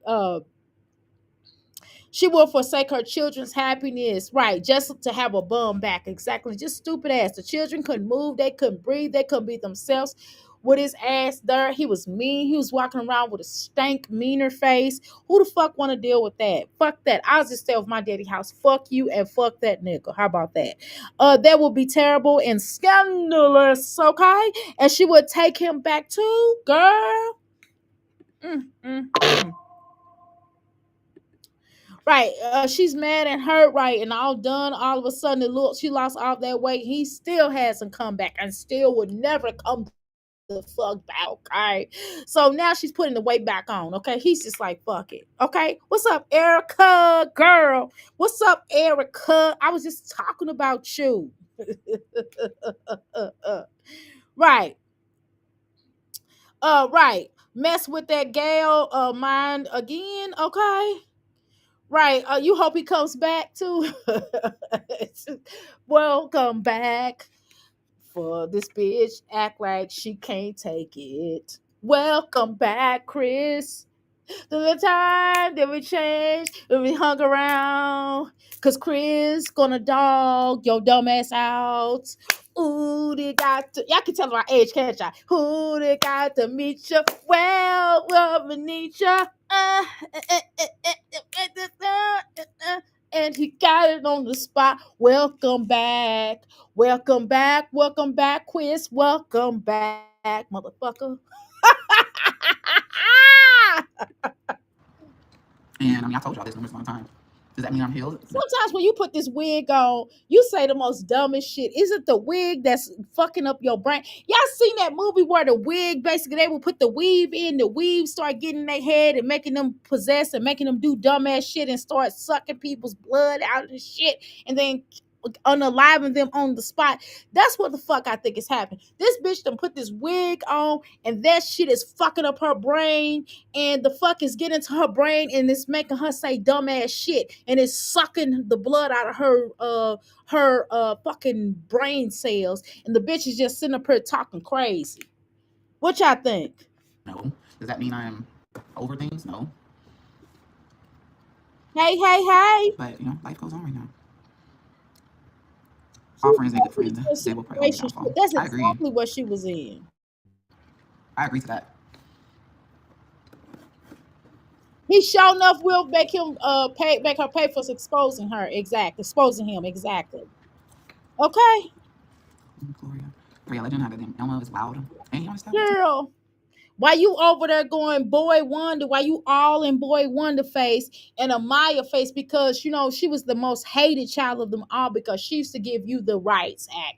She will forsake her children's happiness, right? Just to have a bum back. Exactly. Just stupid ass. The children couldn't move. They couldn't breathe. They couldn't be themselves with his ass there. He was mean. He was walking around with a stank, meaner face. Who the fuck want to deal with that? Fuck that. I'll just stay with my daddy house. Fuck you and fuck that nigga. How about that? That would be terrible and scandalous, okay? And she would take him back too, girl. Mm. Right, she's mad and hurt, right, and all done. All of a sudden, she lost all that weight. He still hasn't come back, and still would never come the fuck back. Okay, so now she's putting the weight back on. Okay, he's just like fuck it. Okay, what's up, Erica, girl? What's up, Erica? I was just talking about you. Right, right. Mess with that gal mind again. Okay. Right. You hope he comes back too. Welcome back. For this bitch act like she can't take it. Welcome back, Chris. To the time that we changed, that we hung around. Cause Chris gonna dog your dumb ass out. Ooh, they got to, y'all can tell my age, can't y'all? Who they got to meet you? Well, we need you. And he got it on the spot. Welcome back. Welcome back. Welcome back, Quiz. Welcome back, motherfucker. And I mean, I told y'all this numerous times. Does that mean I'm healed? Sometimes when you put this wig on, you say the most dumbest shit. Is it the wig that's fucking up your brain? Y'all seen that movie where the wig, basically, they will put the weave in, the weave start getting in their head and making them possess and making them do dumbass shit and start sucking people's blood out and shit and then unaliving them on the spot. That's what the fuck I think is happening. This bitch done put this wig on and that shit is fucking up her brain and the fuck is getting to her brain and it's making her say dumbass shit and it's sucking the blood out of her fucking brain cells and the bitch is just sitting up here talking crazy. What y'all think? No. Does that mean I'm over things? No. Hey. But you know, life goes on right now. All friends make good friends. They will pray on your downfall. That's I agree. exactly what she was in. I agree to that. He sure enough will make him make her pay for exposing her. Exactly. Exposing him. Exactly. Okay. Gloria Legend, how the name Elma is wild. And you know stuff. Girl. Why you over there going boy wonder? Why you all in boy wonder face and Amaya face? Because you know she was the most hated child of them all because she used to give you the rights act.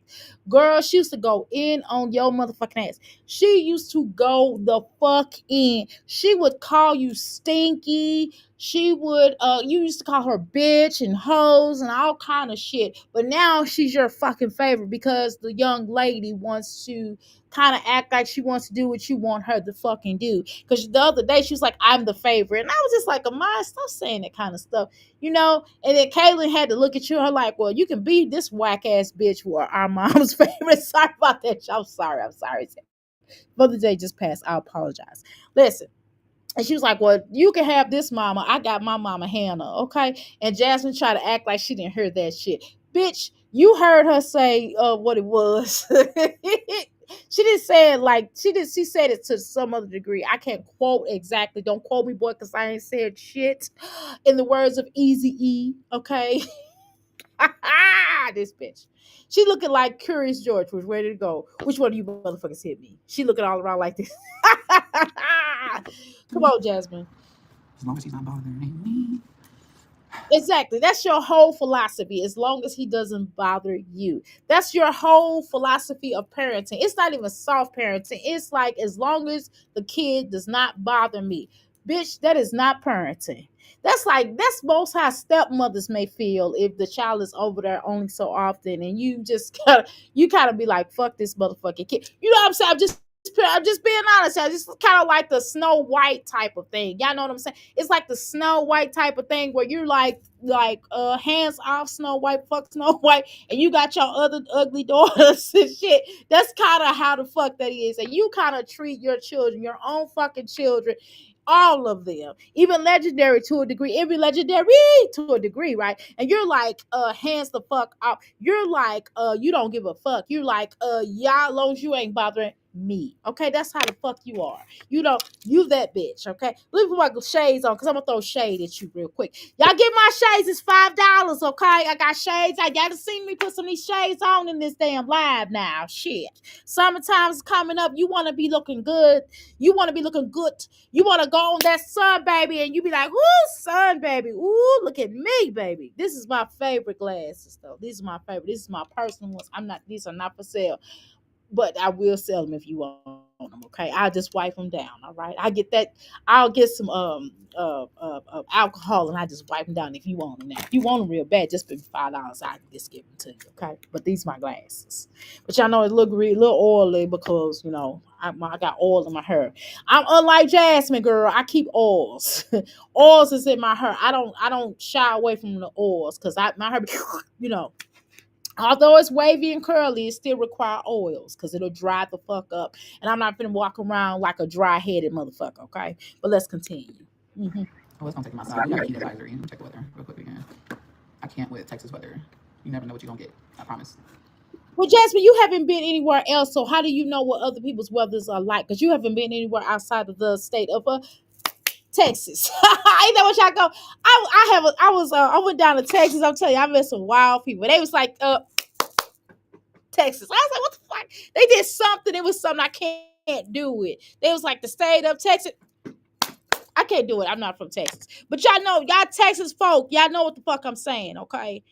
Girl, she used to go in on your motherfucking ass. She used to go the fuck in. She would call you stinky. she would you used to call her bitch and hoes and all kind of shit. But now she's your fucking favorite because the young lady wants to kind of act like she wants to do what you want her to fucking do. Because the other day she was like, I'm the favorite. And I was just like, Amaya, stop saying that kind of stuff, you know? And then Kaylin had to look at you, her like, well, you can be this whack ass bitch who are our mom's favorite. Sorry about that. I'm sorry. I'm sorry. Mother's Day just passed. I apologize. Listen. And she was like, well, you can have this mama. I got my mama Hannah, okay? And Jasmine tried to act like she didn't hear that shit. Bitch, you heard her say what it was. She didn't say it like she said it to some other degree. I can't quote exactly. Don't quote me, boy, because I ain't said shit. In the words of Easy E, okay? This bitch. She looking like Curious George was ready to go. Which one of you motherfuckers hit me? She looking all around like this. Come on, Jasmine. As long as he's not bothering me. Exactly. That's your whole philosophy. As long as he doesn't bother you. That's your whole philosophy of parenting. It's not even soft parenting. It's like as long as the kid does not bother me. Bitch, that is not parenting. That's most how stepmothers may feel if the child is over there only so often and you kind of be like, fuck this motherfucking kid. You know what I'm saying? I'm just being honest. I just kind of like the Snow White type of thing. Y'all know what I'm saying? It's like the Snow White type of thing where you're like hands off Snow White, fuck Snow White, and you got your other ugly daughters and shit. That's kind of how the fuck that is. And you kind of treat your children, your own fucking children, all of them, even legendary to a degree, every legendary to a degree, right? And you're like, hands the fuck off. You're like, you don't give a fuck. You're like, yeah, as long as you ain't bothering me. Okay, that's how the fuck you are. You that bitch. Okay, let me put my shades on because I'm gonna throw shade at you real quick. Y'all get my shades. It's $5. Okay, I got shades. Y'all done seen me put some of these shades on in this damn live now. Shit, summertime's coming up. You want to be looking good. You want to be looking good. You want to go on that sun, baby, and you be like, ooh, sun, baby. Ooh, look at me, baby. This is my favorite glasses, though. These are my favorite. This is my personal ones. These are not for sale. But I will sell them if you want them. Okay, I'll just wipe them down. All right, I get that. I'll get some alcohol and I just wipe them down if you want them. Now, if you want them real bad, just pay $5. I can just give them to you. Okay, but these are my glasses. But y'all know it look a little oily because you know I got oil in my hair. I'm unlike Jasmine, girl. I keep oils. Oils is in my hair. I don't shy away from the oils because my hair, you know. Although it's wavy and curly, it still require oils because it'll dry the fuck up. And I'm not gonna walk around like a dry-headed motherfucker, okay? But let's continue. Mm-hmm. Oh, it's gonna take my side. We got a heat advisory. Let me check the weather real quick again. I can't with Texas weather. You never know what you're gonna get. I promise. Well, Jasmine, you haven't been anywhere else, so how do you know what other people's weathers are like? Because you haven't been anywhere outside of the state of Texas. Ain't that what y'all go? I went down to Texas. I'm telling you, I met some wild people. They was like, Texas. I was like, what the fuck? They did something. It was something I can't do it. They was like the state of Texas. I can't do it. I'm not from Texas. But y'all know, y'all Texas folk, y'all know what the fuck I'm saying, okay?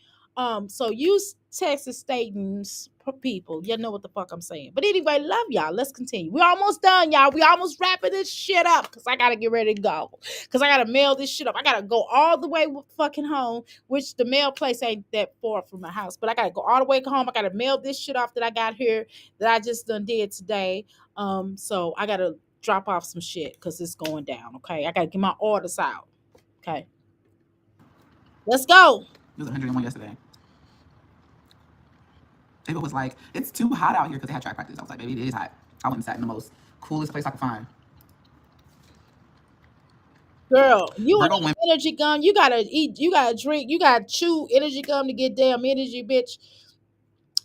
So you Texas statens people, you know what the fuck I'm saying. But anyway, love y'all. Let's continue. We're almost done, y'all. We almost wrapping this shit up because I gotta get ready to go. Because I gotta mail this shit up. I gotta go all the way fucking home, which the mail place ain't that far from my house. But I gotta go all the way home. I gotta mail this shit off that I got here that I just done did today. So I gotta drop off some shit because it's going down. Okay, I gotta get my orders out. Okay, let's go. It was 101 yesterday. Ava was like, it's too hot out here because they had track practice. I was like, baby, it is hot. I went and sat in the most coolest place I could find. Girl, you Virgo and women. energy gum, you gotta eat, you gotta drink, you gotta chew energy gum to get damn energy, bitch.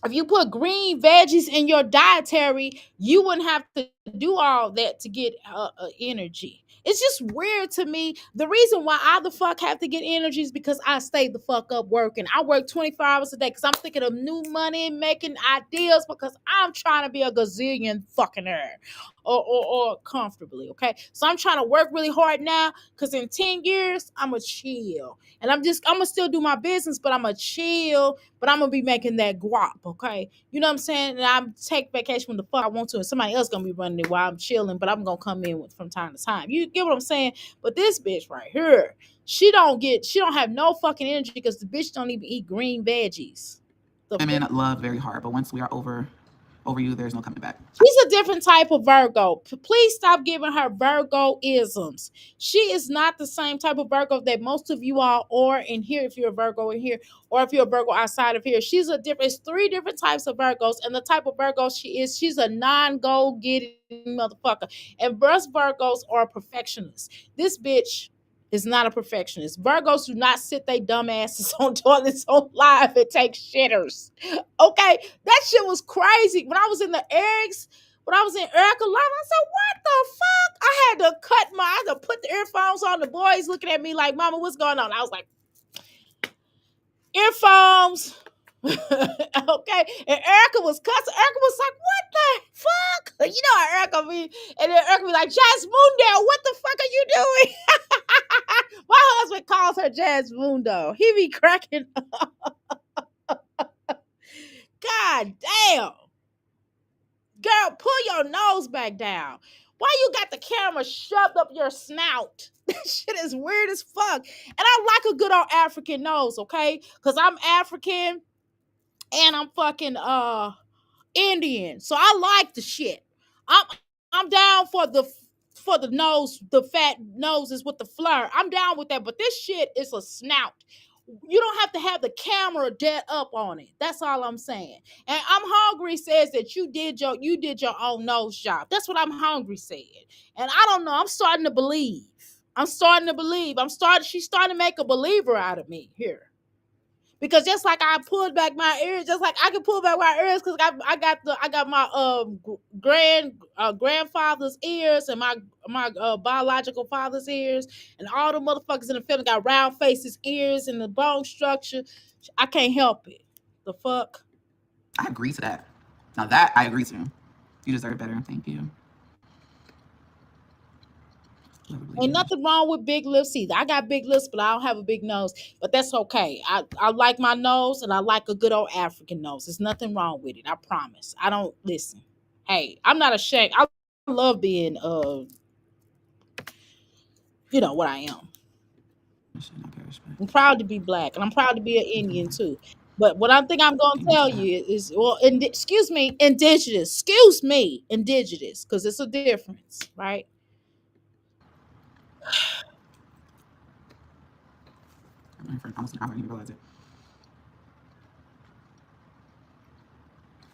If you put green veggies in your dietary, you wouldn't have to do all that to get energy. It's just weird to me. The reason why I the fuck have to get energy is because I stay the fuck up working. I work 24 hours a day because I'm thinking of new money, making ideas because I'm trying to be a gazillion fucking her. or comfortably. Okay, so I'm trying to work really hard now because in 10 years I'm a chill, and I'm gonna still do my business, but I'm a chill, but I'm gonna be making that guap. Okay, you know what I'm saying? And I'm take vacation when the fuck I want to, and somebody else gonna be running it while I'm chilling, but I'm gonna come in from time to time. You get what I'm saying? But this bitch right here, she don't have no fucking energy because the bitch don't even eat green veggies. Women love very hard, but once we are over you, there's no coming back. She's a different type of Virgo. Please stop giving her Virgo isms. She is not the same type of Virgo that most of you all are in here. If you're a Virgo in here, or if you're a Virgo outside of here, it's 3 different types of Virgos, and the type of Virgo she's a non-goal getting motherfucker. And breast Virgos are perfectionists. This bitch is not a perfectionist. Virgos do not sit their dumb asses on toilets on live and take shitters. Okay, that shit was crazy. When I was in Erica live, I said, "What the fuck?" I had to put the earphones on. The boys looking at me like, "Mama, what's going on?" I was like, "Earphones." Okay, and Erica was cussing. Erica was like, "What the fuck?" You know how Erica be, and then Erica be like, "Jazz Mundo, what the fuck are you doing?" My husband calls her Jazz Mundo. He be cracking up. God damn. Girl, pull your nose back down. Why you got the camera shoved up your snout? That shit is weird as fuck. And I like a good old African nose, okay? Because I'm African and I'm fucking Indian. So I like the shit. I'm down for the nose, the fat noses with the flare. I'm down with that, but this shit is a snout. You don't have to have the camera dead up on it. That's all I'm saying. And I'm hungry says that you did your own nose job. That's what I'm hungry said. And I don't know. I'm starting to believe. She's starting to make a believer out of me here. Because just like I pulled back my ears, just like I can pull back my ears because I got my grandfather's ears and my biological father's ears, and all the motherfuckers in the family got round faces, ears, and the bone structure. I can't help it. The fuck. I agree to that. Now that I agree to. You deserve better. Thank you. Ain't nothing wrong with big lips either. I got big lips, but I don't have a big nose. But that's okay. I like my nose, and I like a good old African nose. There's nothing wrong with it. I promise. I don't listen. Hey, I'm not ashamed. I love being you know what I am. I'm proud to be black, and I'm proud to be an Indian too. But what I think I'm gonna tell you is, well, excuse me, indigenous. Excuse me, indigenous, because it's a difference, right? Almost an hour, I didn't even realize it.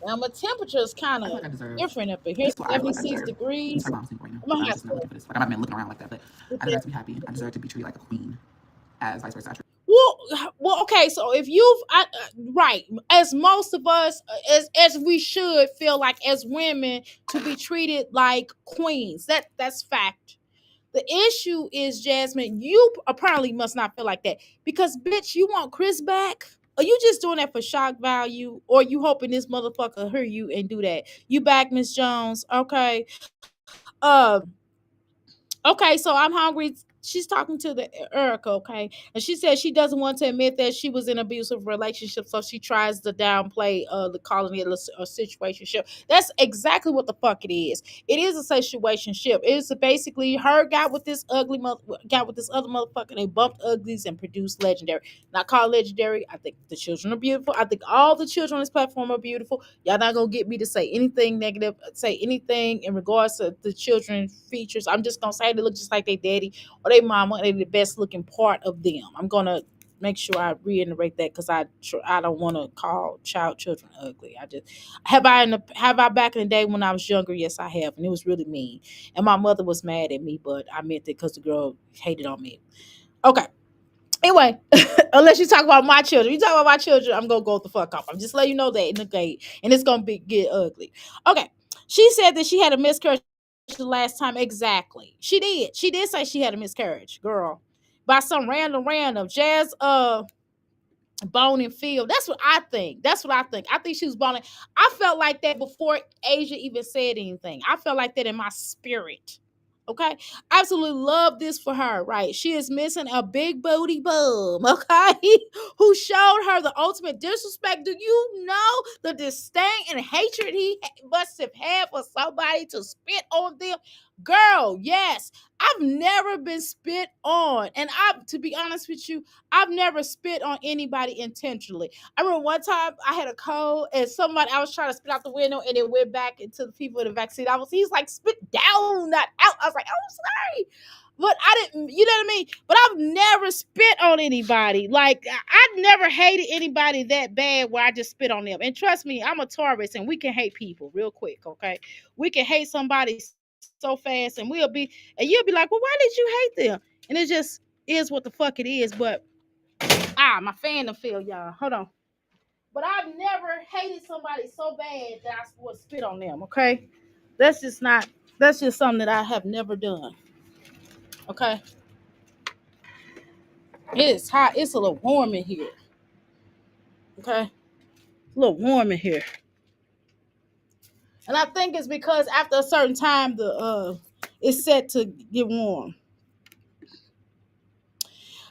Now my temperature is kind of different up here. It's 76 degrees. I'm not even looking around like that, but I deserve to be happy. I deserve to be treated like a queen, as vice versa. Well, okay. So if right, as most of us, as we should feel like as women to be treated like queens. That's fact. The issue is, Jasmine, you apparently must not feel like that because, bitch, you want Chris back? Are you just doing that for shock value, or you hoping this motherfucker hear you and do that? You back, Miss Jones? Okay. Okay, so I'm hungry. She's talking to the Erica, okay, and she said she doesn't want to admit that she was in an abusive relationship, so she tries to downplay the calling it a situationship. That's exactly what the fuck it is. It is a situationship. It is basically her got with this other motherfucker. They bumped uglies and produced legendary. Not called legendary. I think the children are beautiful. I think all the children on this platform are beautiful. Y'all not gonna get me to say anything negative, say anything in regards to the children's features. I'm just gonna say they look just like their daddy or their mama, and they're the best looking part of them. I'm gonna make sure I reiterate that because I don't want to call children ugly. I just have I back in the day when I was younger. Yes, I have, and it was really mean. And my mother was mad at me, but I meant it because the girl hated on me. Okay. Anyway, unless you talk about my children, I'm gonna go the fuck off. I'm just letting you know that in the gate, and it's gonna get ugly. Okay. She said that she had a miscarriage the last time. Exactly. She did say she had a miscarriage, girl. By some random Jazz Bone and Phil. That's what I think. That's what I think. I think she was boning. I felt like that before Asia even said anything. I felt like that in my spirit. Okay. Absolutely love this for her, right? She is missing a big booty bum, okay? Who showed her the ultimate disrespect. Do you know the disdain and hatred he must have had for somebody to spit on them? Girl, yes. I've never been spit on. And to be honest with you, I've never spit on anybody intentionally. I remember one time I had a cold and I was trying to spit out the window and it went back into the people in the vaccine. He's like, spit down, not out. I was like, oh, I'm sorry. But I didn't, you know what I mean? But I've never spit on anybody. Like, I've never hated anybody that bad where I just spit on them. And trust me, I'm a Taurus and we can hate people real quick, okay? We can hate somebody so fast and you'll be like, well, why did you hate them? And it just is what the fuck it is. But my fan to feel y'all. Hold on. But I've never hated somebody so bad that I would spit on them, okay? That's just something that I have never done. Okay. It's hot. It's a little warm in here. Okay. A little warm in here. And I think it's because after a certain time it's set to get warm.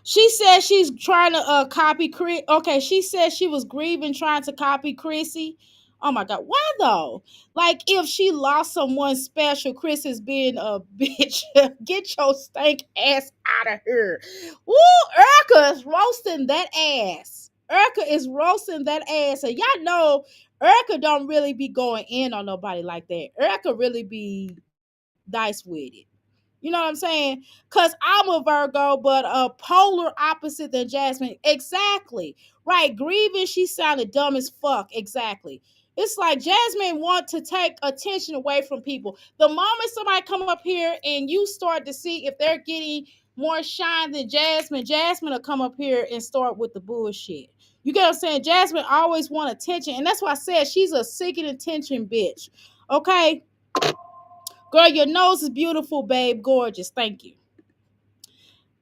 She said she's trying to copy Chris. Okay, she said she was grieving trying to copy Chrissy. Oh my God, why though? Like if she lost someone special, Chris is being a bitch. Get your stank ass out of here. Woo, Erica is roasting that ass. Erica is roasting that ass. And y'all know Erica don't really be going in on nobody like that. Erica really be nice with it. You know what I'm saying? Because I'm a Virgo, but a polar opposite than Jasmine. Exactly. Right. Grieving, she sounded dumb as fuck. Exactly. It's like Jasmine want to take attention away from people. The moment somebody come up here and you start to see if they're getting more shine than Jasmine will come up here and start with the bullshit. You get what I'm saying? Jasmine always want attention. And that's why I said she's a seeking attention bitch. Okay? Girl, your nose is beautiful, babe. Gorgeous. Thank you.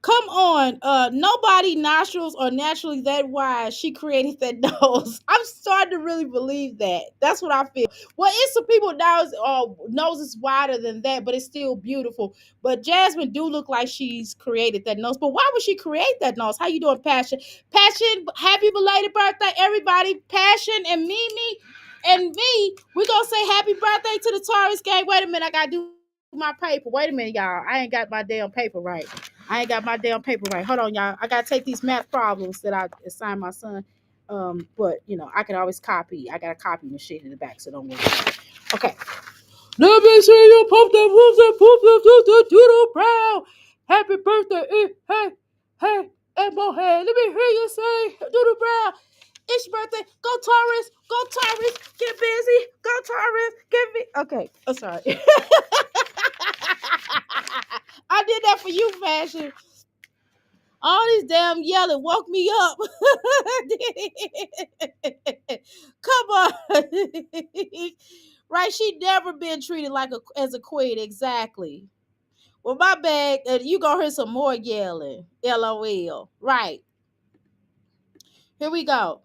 Come on. Nobody nostrils are naturally that wide. She created that nose. I'm starting to really believe that. That's what I feel. Well, it's some people nose is wider than that, but it's still beautiful. But Jasmine do look like she's created that nose. But why would she create that nose? How you doing, Passion? Passion, happy belated birthday, everybody. Passion and Mimi and me, we gonna say happy birthday to the Taurus gang. Wait a minute, I gotta do my paper. Wait a minute, y'all. I ain't got my damn paper right. Hold on, y'all. I gotta take these math problems that I assigned my son. But I can always copy. I got a copy machine in the back, so don't worry about it. Okay. Let me see you pump the doodle brow. Happy birthday. Hey, and Mohead. Let me hear you say doodle brow. It's your birthday. Go Taurus. Go Taurus. Get busy. Go Taurus. Get me. Okay. I'm sorry. I did that for you, Fashion. All this damn yelling woke me up. Come on. Right? She never been treated as a queen. Exactly. Well, my bad. You gonna hear some more yelling. LOL. Right. Here we go.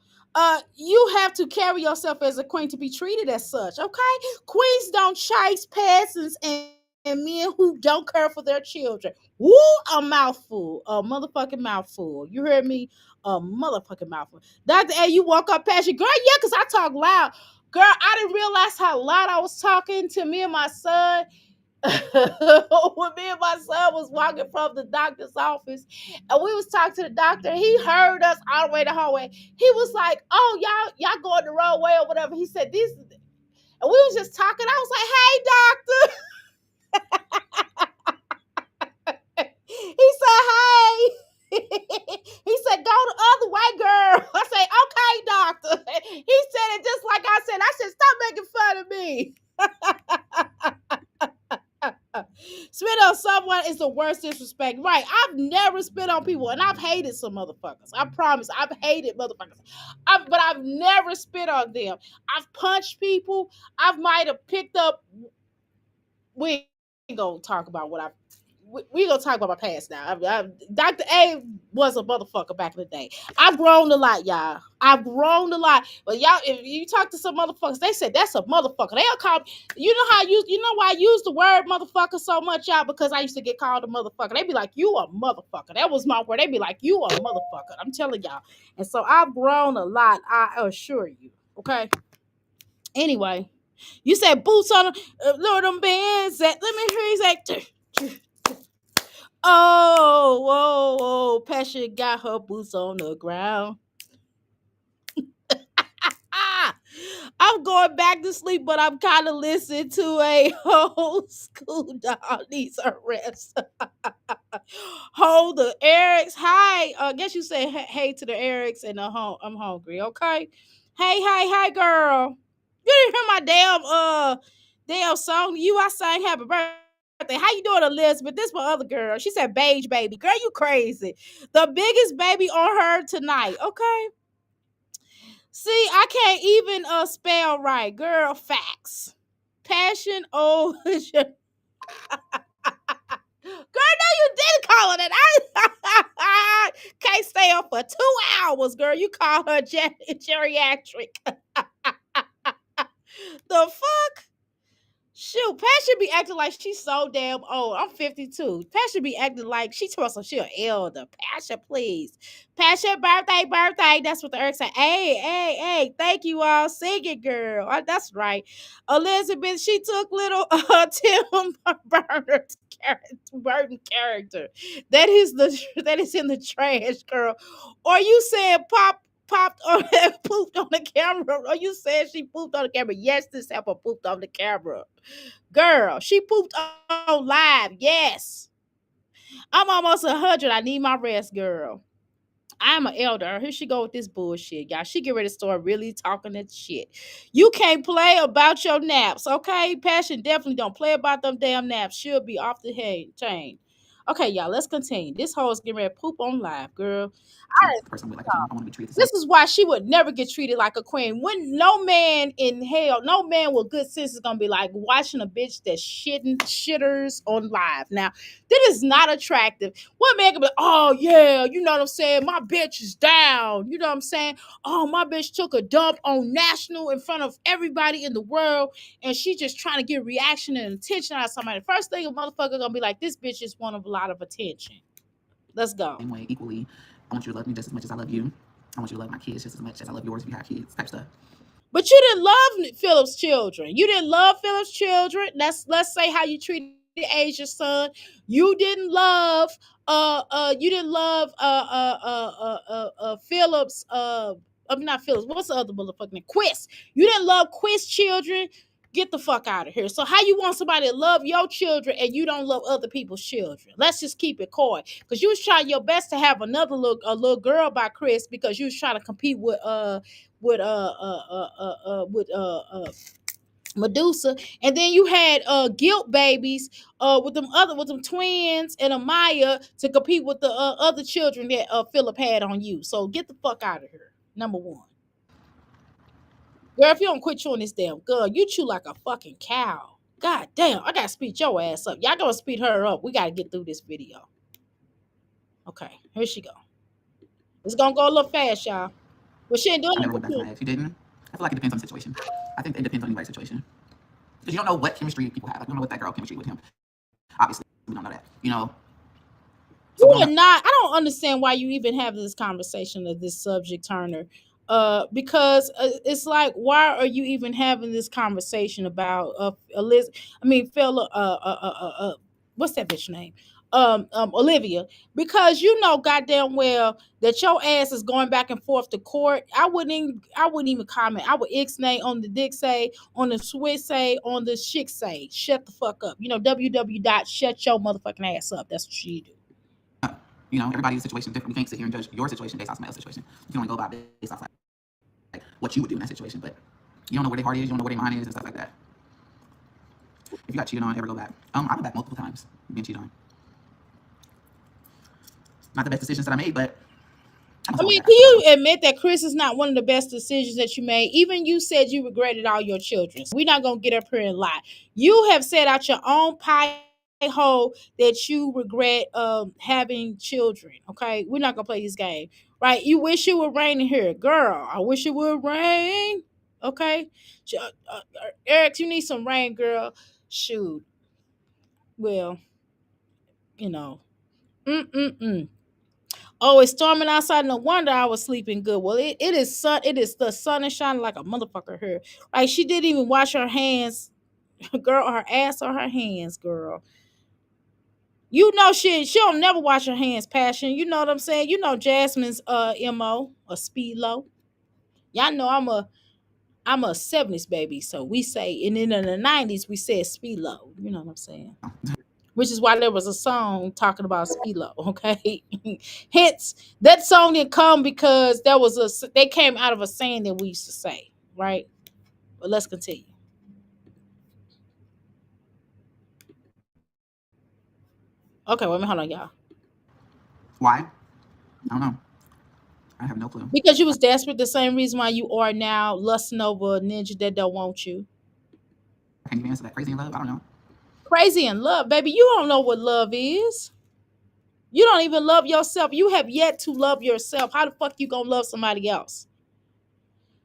You have to carry yourself as a queen to be treated as such, okay? Queens don't chase peasants and men who don't care for their children. Woo, a mouthful. A motherfucking mouthful. You heard me? A motherfucking mouthful. Dr. A, you walk up past your girl. Yeah, because I talk loud. Girl, I didn't realize how loud I was talking to me and my son. When me and my son was walking from the doctor's office and we was talking to the doctor, he heard us all the way the hallway. He was like, oh, y'all going the wrong way or whatever. He said this, and we was just talking. I was like, hey, doctor. He said, hey. He said, go the other way, girl. I said, okay, doctor. He said it just like I said. I said, stop making fun of me. Spit on someone is the worst disrespect. Right. I've never spit on people, and I've hated some motherfuckers. I promise. I've hated motherfuckers. But I've never spit on them. I've punched people. I might have picked up. We ain't gonna talk about what I've. we gonna talk about my past now. Dr. A was a motherfucker back in the day. I've grown a lot, y'all. I've grown a lot. But y'all, if you talk to some motherfuckers, they said that's a motherfucker. They'll call me. You know how you know why I use the word motherfucker so much, y'all? Because I used to get called a motherfucker. They be like, you a motherfucker. That was my word. They be like, you a motherfucker. I'm telling y'all. And so I've grown a lot, I assure you. Okay. Anyway, you said boots on Lord them bands. Let me hear you say. Oh, whoa, whoa, Passion got her boots on the ground. I'm going back to sleep, but I'm kind of listening to a old school dog needs a rest. Hold the Erics. Hi. I guess you say hey to the Erics and I'm hungry. Okay. Hey, girl. You didn't hear my damn song to you. I sang happy birthday. How you doing, Elizabeth? This my other girl. She said beige baby. Girl, you crazy. The biggest baby on her tonight. Okay. See, I can't even spell right. Girl, facts. Passion. Oh, girl, no, you didn't call it that. I can't stay up for 2 hours, girl. You call her geriatric. The fuck? Shoot, Passion be acting like she's so damn old. I'm 52. Passion be acting like she told us she an elder. Passion, please. Passion, birthday. That's what the Eric said. Hey. Thank you all. Sing it, girl. That's right. Elizabeth, she took little Tim Burton character. That is in the trash, girl. Or you saying popped or pooped on the camera? Or you said she pooped on the camera? Yes, this heifer pooped on the camera. Girl, she pooped on live. Yes. I'm almost 100. I need my rest, girl. I'm an elder. Here she go with this bullshit, y'all. She get ready to start really talking that shit. You can't play about your naps, okay? Passion definitely don't play about them damn naps. She'll be off the chain. Okay, y'all, let's continue. This hoe is getting ready to poop on live, girl. The person would like I want to be treated the This is why she would never get treated like a queen. When no man in hell, no man with good sense is gonna be like watching a bitch that's shitters on live. Now, that is not attractive. One man can be like, oh yeah, you know what I'm saying? My bitch is down. You know what I'm saying? Oh, my bitch took a dump on national in front of everybody in the world, and she just trying to get reaction and attention out of somebody. First thing a motherfucker gonna be like, this bitch just want a lot of attention. Let's go. same way equally. I want you to love me just as much as I love you. I want you to love my kids just as much as I love yours if you have kids, type stuff. But you didn't love Philip's children. You didn't love Philip's children. Let's say how you treated Asia's son. You didn't love Philip's not Philip's. What's the other motherfucking name? Cwis. You didn't love Cwis children. Get the fuck out of here. So how you want somebody to love your children and you don't love other people's children? Let's just keep it coy. Because you was trying your best to have a little girl by Chris because you was trying to compete with Medusa, and then you had guilt babies with them twins and Amaya to compete with the other children that Philip had on you. So get the fuck out of here. Number one. Girl, if you don't quit chewing this damn gun, you chew like a fucking cow. God damn, I gotta speed your ass up. Y'all gonna speed her up. We gotta get through this video. Okay, here she go. It's gonna go a little fast, y'all. But she ain't doing I never it. went back fast. You didn't? I feel like it depends on the situation. I think it depends on anybody's situation. Because you don't know what chemistry people have. Like, you don't know what that girl chemistry with him. Obviously, we don't know that. You know? You are not. I don't understand why you even have this conversation of this subject, Turner. Because it's like, why are you even having this conversation about Phil? What's that bitch name? Olivia. Because you know goddamn well that your ass is going back and forth to court. I wouldn't even comment. I would ixnay on the dick say, on the Cwis say, on the chick say. Shut the fuck up. You know, www.shut your motherfucking ass up. That's what you do. You know, everybody's situation is different. We can't sit here and judge your situation based off somebody else's situation. You can only go about based off like what you would do in that situation, but you don't know where their heart is, you don't know where their mind is, and stuff like that. If you got cheated on, ever go back? I went back multiple times being cheated on. Not the best decisions that I made, but I mean, can you admit that Chris is not one of the best decisions that you made? Even you said you regretted all your children. So we're not gonna get up here and lie. You have set out your own pie hoe that you regret having children. Okay, we're not gonna play this game, right? You wish it would rain in here, girl. I wish it would rain. Okay, Eric, you need some rain, girl. Shoot, well, you know, mm. Oh, it's storming outside. No wonder I was sleeping good. Well, it is sun. It is the sun is shining like a motherfucker here. Right? She didn't even wash her hands, girl. Her ass or her hands, girl. You know she don't never wash her hands, passion. You know what I'm saying? You know Jasmine's MO, a speed low. Y'all know I'm a 70s baby, so we say, and then in the 90s we said speed low. You know what I'm saying? Which is why there was a song talking about speed low, okay? Hence, that song didn't come because they came out of a saying that we used to say, right? But let's continue. Okay, wait a minute, hold on, y'all. Why? I don't know. I have no clue. Because you was desperate, the same reason why you are now lusting over a ninja that don't want you. Can you answer that? Crazy in love? I don't know. Crazy in love, baby. You don't know what love is. You don't even love yourself. You have yet to love yourself. How the fuck you gonna love somebody else?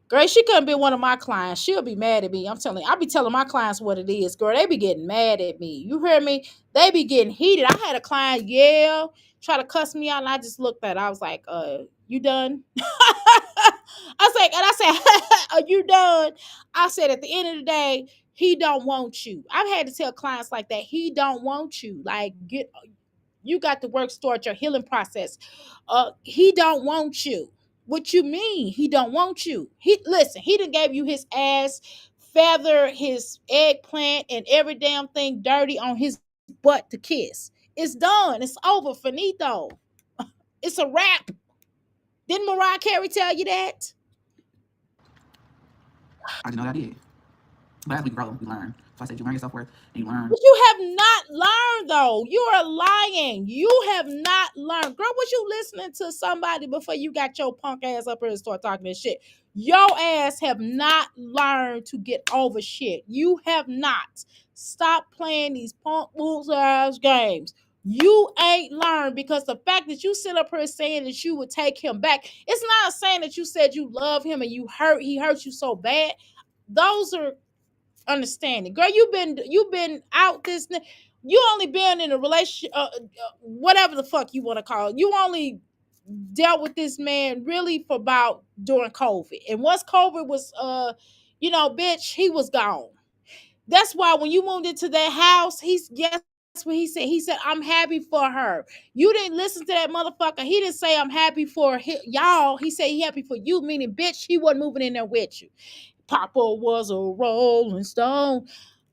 Girl, she couldn't be one of my clients. She'll be mad at me. I'm telling you, I be telling my clients what it is. Girl, they be getting mad at me. You hear me? They be getting heated. I had a client yell, try to cuss me out, and I just looked at her. I was like, you done? I said, are you done? I said, at the end of the day, he don't want you. I've had to tell clients like that, he don't want you. Like, you got to work start your healing process. He don't want you. What you mean? He don't want you. He done gave you his ass, feather, his eggplant, and every damn thing dirty on his butt to kiss. It's done. It's over. Finito. It's a wrap. Didn't Mariah Carey tell you that? I didn't know that I did. But as we grow, we learn. So I said, you learn your self worth and you learn. But you have not learned, though. You are lying. You have not learned. Girl, was you listening to somebody before you got your punk ass up here and start talking this shit? Your ass have not learned to get over shit. You have not. Stop playing these punk moves ass games. You ain't learned, because the fact that you sit up here saying that you would take him back, it's not a saying that you said you love him and he hurt you so bad. Those are understanding. Girl, you've been out this, you only been in a relationship, whatever the fuck you want to call it. You only dealt with this man really for about during COVID, and once COVID was bitch, he was gone. That's why when you moved into that house, that's what he said, I'm happy for her. You didn't listen to that motherfucker. He didn't say I'm happy for y'all. He said he happy for you, meaning bitch, he wasn't moving in there with you. Papa was a rolling stone.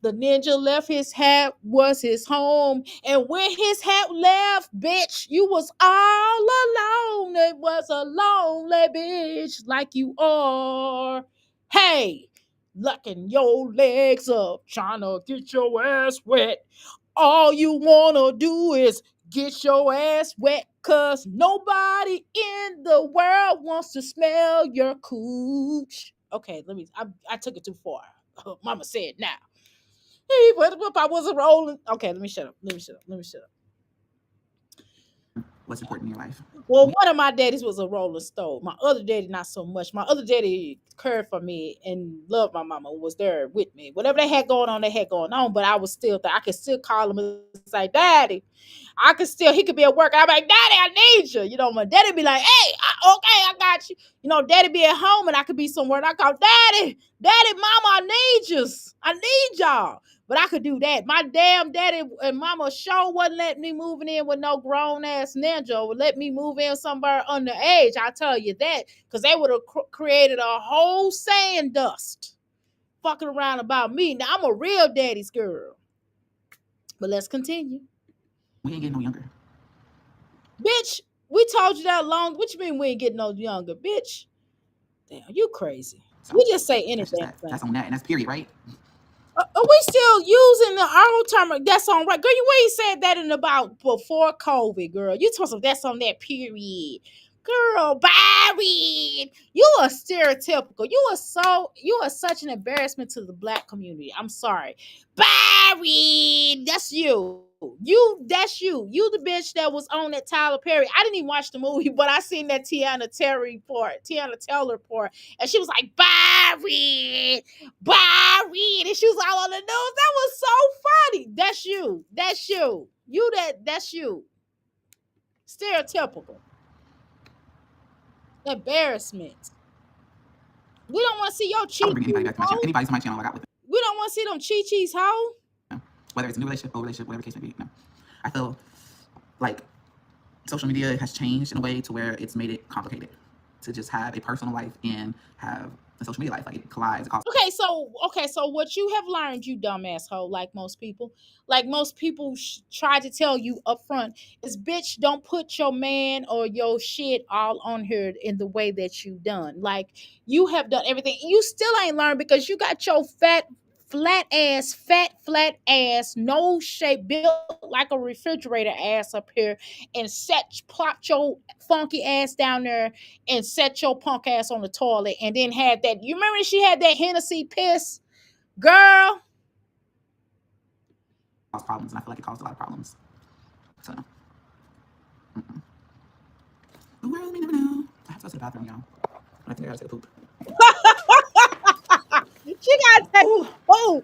The ninja left, his hat was his home. And when his hat left, bitch, you was all alone. It was a lonely bitch like you are. Hey, lucking your legs up, trying to get your ass wet. All you want to do is get your ass wet, cause nobody in the world wants to smell your cooch. Okay, I took it too far. Mama said now. Hey, what if I wasn't rolling? Okay, let me shut up. What's important in your life? Well, one of my daddies was a rolling stone. My other daddy, not so much. My other daddy cared for me and loved my mama, was there with me. Whatever they had going on, but I was still there. I could still call him and say, Daddy. He could be at work. I'm like, Daddy, I need you. My daddy be like, hey, okay, I got you. Daddy be at home and I could be somewhere and I call, Daddy, Mama, I need you. I need y'all. But I could do that. My damn daddy and mama sure wasn't letting me moving in with no grown ass ninja. Would let me move in somewhere underage. I tell you that, because they would have created a whole sand dust fucking around about me. Now I'm a real daddy's girl. But let's continue. We ain't getting no younger. Bitch, we told you that long. What you mean we ain't getting no younger? Bitch, damn, you crazy. So, we just say anything. That's on that, and that's period, right? Are we still using the old term? That's on right, girl. You ain't said that in about before COVID, girl. You told us that's on that period. Girl, Barry, you are stereotypical. You are such an embarrassment to the black community. I'm sorry. Barry, that's you. That's you. You the bitch that was on that Tyler Perry. I didn't even watch the movie, but I seen that Tiana Taylor report, and she was like, Barry, and she was all on the news. That was so funny. That's you. That's you. That's you. Stereotypical. Embarrassment. We don't want to see your I would bring anybody chi-chis, back to my channel. hoe. Anybody to my channel I got with them. We don't want to see them chi-chis, hoe. No. Whether it's a new relationship, old relationship, whatever the case may be. No. I feel like social media has changed in a way to where it's made it complicated to just have a personal life and have a social media life. Like it collides. It Okay, so what you have learned, you dumb asshole, like most people try to tell you up front is, bitch, don't put your man or your shit all on here in the way that you done. Like, you have done everything. You still ain't learned because you got your flat ass, no shape, built like a refrigerator ass up here, and plop your funky ass down there and set your punk ass on the toilet, and then had that. You remember she had that Hennessy piss, girl? caused problems, and I feel like it caused a lot of problems. So, the world may never know. I have to go to the bathroom, y'all. I think I gotta take a poop. She gotta take. Oh,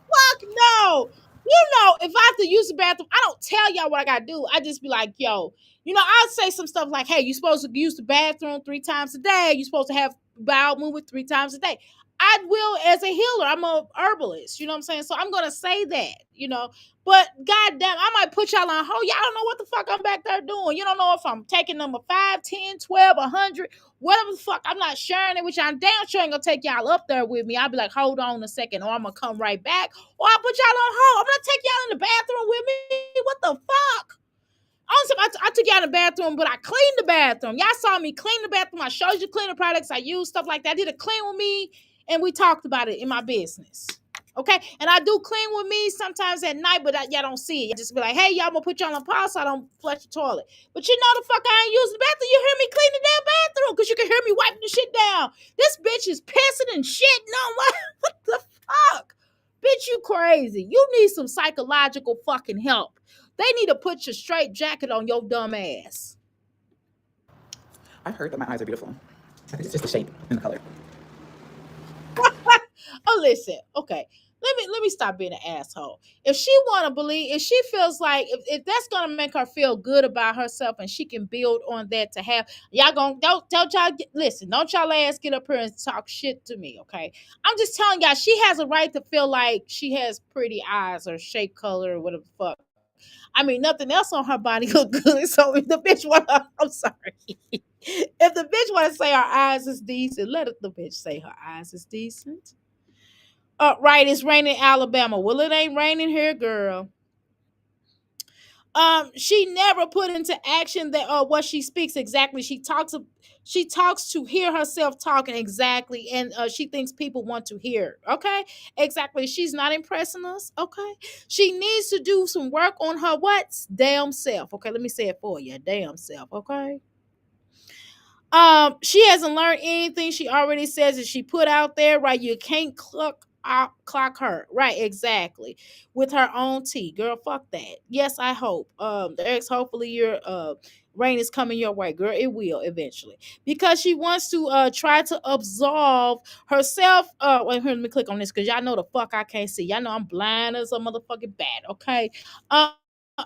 fuck no. You know, if I have to use the bathroom, I don't tell y'all what I gotta do. I just be like, yo, I'll say some stuff like, hey, you're supposed to use the bathroom 3 times a day. You're supposed to have bowel movement 3 times a day. I will, as a healer. I'm a herbalist, you know what I'm saying? So I'm gonna say that. But goddamn, I might put y'all on hold. Y'all don't know what the fuck I'm back there doing. You don't know if I'm taking number 5, 10, 12, 100, whatever the fuck. I'm not sharing it with y'all. I'm damn sure ain't gonna take y'all up there with me. I'll be like, hold on a second, or I'm gonna come right back, or I'll put y'all on hold. I'm gonna take y'all in the bathroom with me. What the fuck? Honestly, I took you out of the bathroom, but I cleaned the bathroom. Y'all saw me clean the bathroom. I showed you cleaning products. I used stuff like that. I did a clean with me, and we talked about it in my business. Okay? And I do clean with me sometimes at night, but y'all don't see it. I just be like, hey, y'all, I'm going to put y'all on pause so I don't flush the toilet. But you know the fuck I ain't using the bathroom. You hear me clean the damn bathroom because you can hear me wiping the shit down. This bitch is pissing and shitting on what the fuck? Bitch, you crazy. You need some psychological fucking help. They need to put your straight jacket on your dumb ass. I've heard that my eyes are beautiful. I think it's just the shape and the color. Oh, listen. Okay. Let me stop being an asshole. If she if she feels like if that's gonna make her feel good about herself and she can build on that to have y'all don't y'all listen, don't y'all ass get up here and talk shit to me, okay? I'm just telling y'all she has a right to feel like she has pretty eyes or shape color or whatever the fuck. I mean, nothing else on her body look good. So if the bitch I'm sorry. If the bitch want to say her eyes is decent, let the bitch say her eyes is decent. Right, it's raining in Alabama. Well, it ain't raining here, girl. She never put into action that what she speaks exactly. She talks to hear herself talking exactly, and she thinks people want to hear. Okay, exactly. She's not impressing us. Okay, she needs to do some work on her damn self. Okay, let me say it for you, damn self. Okay. She hasn't learned anything. She already says that she put out there, right? You can't clock her, right? Exactly, with her own tea, girl. Fuck that. Yes, I hope. There's hopefully your rain is coming your way, girl. It will eventually, because she wants to try to absolve herself. Wait, here, let me click on this because y'all know the fuck I can't see. Y'all know I'm blind as a motherfucking bat. Okay.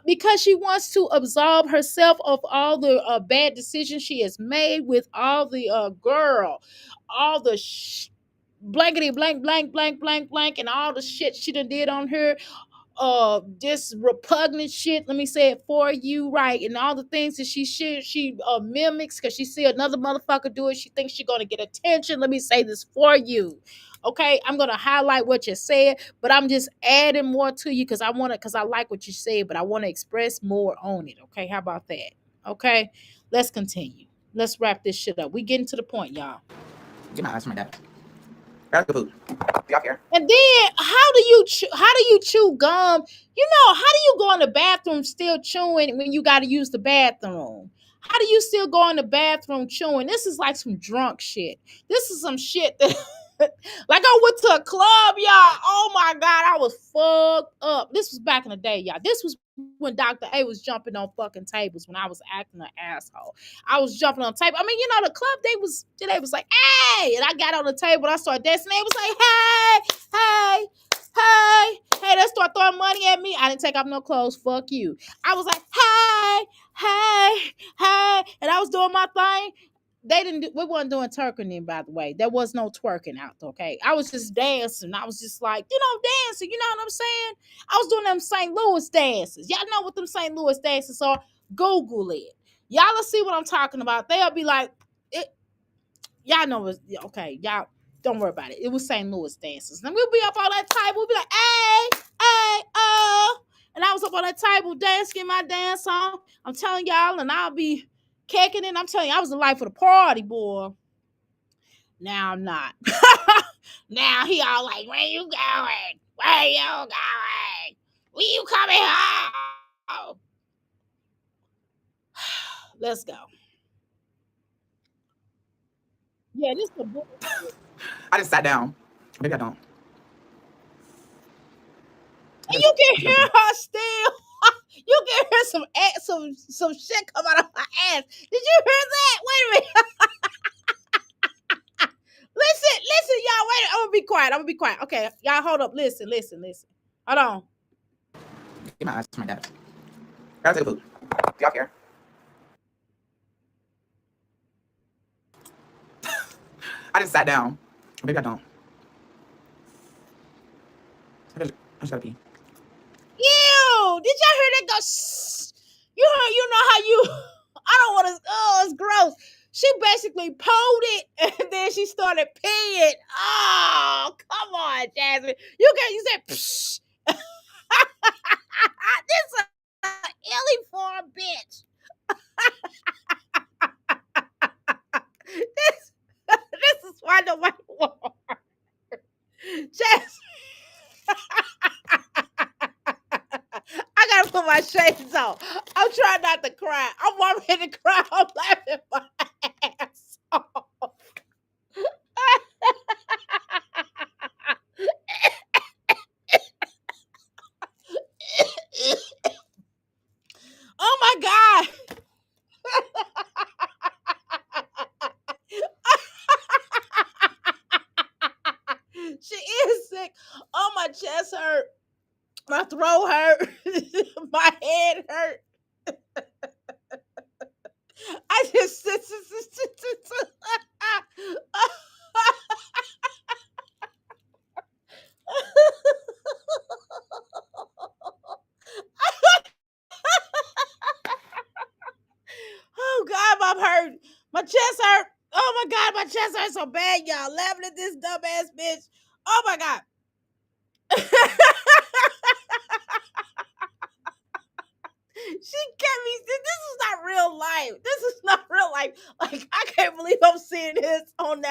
Because she wants to absolve herself of all the bad decisions she has made with all the all the blankety blank blank blank blank blank and all the shit she done did on her, this repugnant shit, let me say it for you, right? And all the things that she mimics because she see another motherfucker do it, she thinks she's gonna get attention. Let me say this for you. Okay, I'm gonna highlight what you said, but I'm just adding more to you because I like what you said, but I want to express more on it. Okay, how about that? Okay, let's continue. Let's wrap this shit up. We getting to the point, y'all. Get my eyes from my dad. Gotta go poop. Y'all care? And then how do you chew gum? How do you go in the bathroom still chewing when you got to use the bathroom? How do you still go in the bathroom chewing? This is like some drunk shit. This is some shit that like I went to a club, y'all. Oh my God, I was fucked up. This was back in the day, y'all. This was when Dr. A was jumping on fucking tables when I was acting an asshole. I was jumping on table. I mean, you know, the club, they was like, hey, and I got on the table and I started dancing. They was like, hey, they start throwing money at me. I didn't take off no clothes. Fuck you. I was like, hey, and I was doing my thing. We wasn't doing twerking, by the way. There was no twerking out there, okay? I was just dancing. I was just like, dancing. You know what I'm saying? I was doing them St. Louis dances. Y'all know what them St. Louis dances are? Google it. Y'all will see what I'm talking about. They'll be like, y'all know it's okay. Y'all don't worry about it. It was St. Louis dances. And we'll be up on that table. We'll be like, hey, and I was up on that table dancing my dance song. I'm telling y'all, and I'll be kicking it. I'm telling you, I was the life of the party, boy. Now I'm not. Now he all like, where you going? Where you going? Where you coming home? Let's go. Yeah, this is the book. I just sat down. Maybe I don't. And you can hear her still. You can hear some shit come out of her ass. Did you hear that? Wait a minute. Listen, y'all. Wait. I'm gonna be quiet. Okay, y'all, hold up. Listen. Hold on. Get my eyes to my dad. Gotta take a food. Do y'all care? I just sat down. Maybe I don't. I just gotta pee. Ew! Did y'all hear that go? Shh. You know how you? I don't want to. Oh, it's gross. She basically pulled it and then she started peeing. Oh, come on, Jasmine. You said psh. This is an illy form bitch. This is why nobody wants her. Jasmine. I gotta put my shades on. I'm trying not to cry. I'm already to cry. I'm laughing my ass off. Oh my God. She is sick. Oh, my chest hurt. My throat hurt. My head hurt. I just oh God, I'm hurt. My chest hurt. Oh my God, my chest hurt so bad, y'all. Laughing at this dumbass bitch. Oh my God. She kept me. This is not real life. This is not real life. Like, I can't believe I'm seeing this on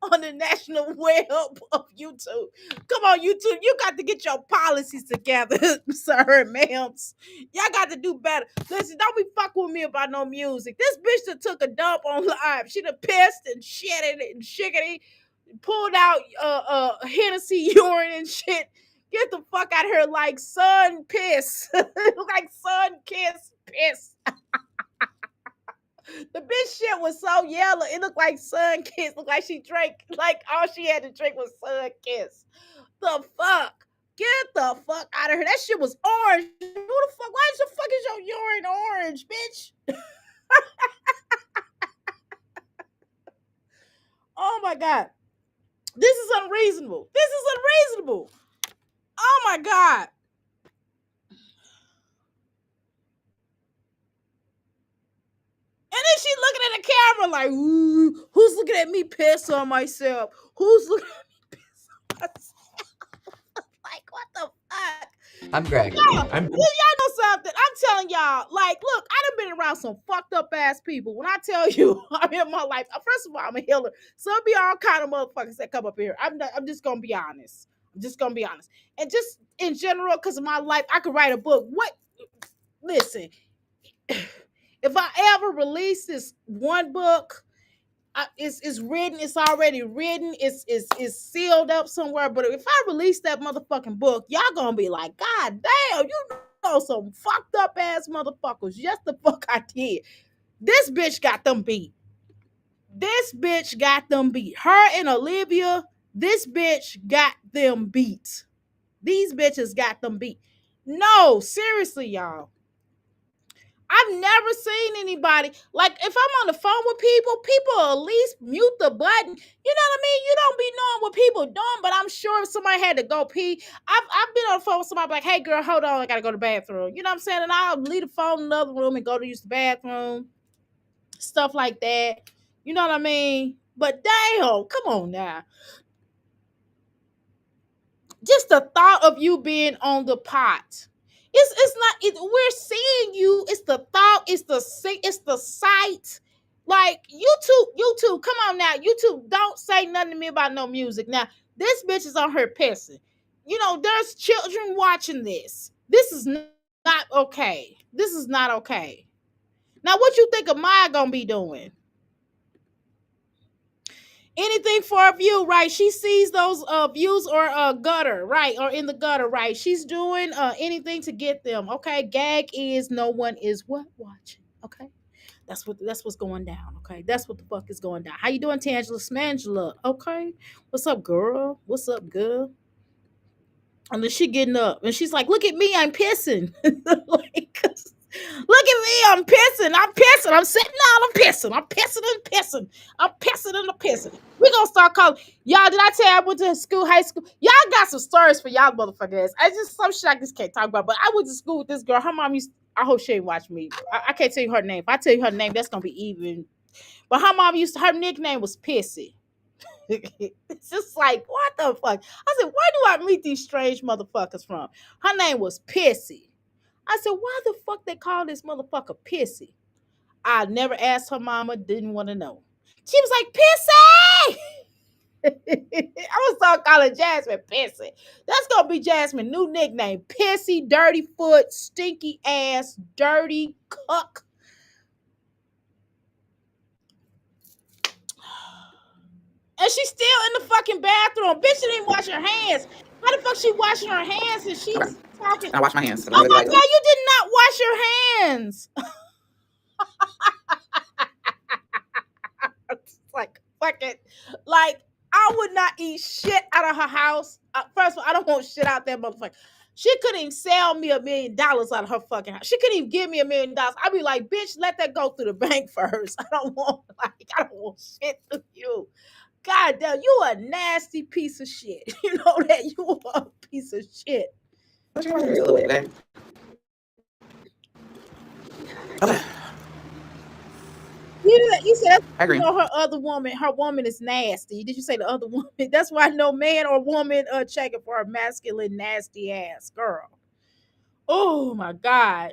on the national web of YouTube. Come on, YouTube. You got to get your policies together, sir and ma'ams. Y'all got to do better. Listen, don't be fucking with me about no music. This bitch that took a dump on live. She done pissed and shitted and shiggity, pulled out Hennessy urine and shit. Get the fuck out of here like sun piss. Like sun kiss piss. The bitch shit was so yellow. It looked like sun kiss. Looked like she drank, like all she had to drink was sun kiss. The fuck? Get the fuck out of here. That shit was orange. Who the fuck? Why the fuck is your urine orange, bitch? Oh my God. This is unreasonable. This is unreasonable. Oh my God. And then she looking at the camera like, ooh, who's looking at me piss on myself? Who's looking at me piss on myself? Like, what the fuck? I'm Greg. Y'all know something? I'm telling y'all, like, look, I done been around some fucked up ass people. When I tell you I'm in my life, first of all, I'm a healer. So there'll be all kind of motherfuckers that come up here. I'm just gonna be honest. I'm just gonna be honest. And just in general, because of my life, I could write a book. Listen. If I ever release this one book, it's written, it's already written, it's sealed up somewhere. But if I release that motherfucking book, y'all gonna be like, God damn, you know some fucked up ass motherfuckers. Yes, the fuck I did. This bitch got them beat. This bitch got them beat. Her and Olivia, this bitch got them beat. These bitches got them beat. No, seriously, y'all. I've never seen anybody like if I'm on the phone with people at least mute the button. You know what I mean? You don't be knowing what people doing, but I'm sure if somebody had to go pee, I've been on the phone with somebody like, hey girl, hold on, I gotta go to the bathroom. You know what I'm saying? And I'll leave the phone in another room and go to use the bathroom, stuff like that. You know what I mean? But damn, come on now. Just the thought of you being on the pot. It's not we're seeing you. It's the thought, it's the sight. Like YouTube, come on now. YouTube, don't say nothing to me about no music. Now, this bitch is on her pissing. You know, there's children watching this. This is not okay. This is not okay. Now, what you think Amaya gonna be doing? Anything for a view, right? She sees those views or gutter, right? Or in the gutter, right? She's doing anything to get them. Okay. Gag is no one is what watching. Okay. That's what's going down. Okay. That's what the fuck is going down. How you doing, Tangela Smangela? Okay. What's up, girl? What's up, girl? And then she getting up and she's like, look at me, I'm pissing. Like, look at me, I'm pissing. I'm sitting down, I'm pissing. I'm pissing and pissing. I'm pissing and I'm pissing. We're gonna start calling. Y'all, did I tell you I went to school, high school? Y'all got some stories for y'all motherfuckers. I just some shit I just can't talk about. But I went to school with this girl. Her mom used, I hope she ain't watch me. I can't tell you her name. If I tell you her name, that's gonna be even. But her mom used to, her nickname was Pissy. It's just like, what the fuck? I said, where do I meet these strange motherfuckers from? Her name was Pissy. I said, why the fuck they call this motherfucker Pissy? I never asked her mama, didn't want to know. She was like, Pissy! I was talking calling Jasmine Pissy. That's gonna be Jasmine's new nickname. Pissy, dirty foot, stinky ass, dirty cuck. And she's still in the fucking bathroom. Bitch, she didn't wash her hands. How the fuck she washing her hands and Okay. she's talking? I wash my hands. Oh my god, you did not wash your hands. It's like, fuck it. Like, I would not eat shit out of her house. First of all, I don't want shit out that motherfucker. She couldn't even sell me $1 million out of her fucking house. She couldn't even give me $1 million. I'd be like, bitch, let that go through the bank first. I don't want shit from you. God damn, you a nasty piece of shit. You know that you a piece of shit. Okay. You said, I agree. you know, her woman is nasty. Did you say the other woman? That's why no man or woman checking for a masculine, nasty ass girl. Oh my God.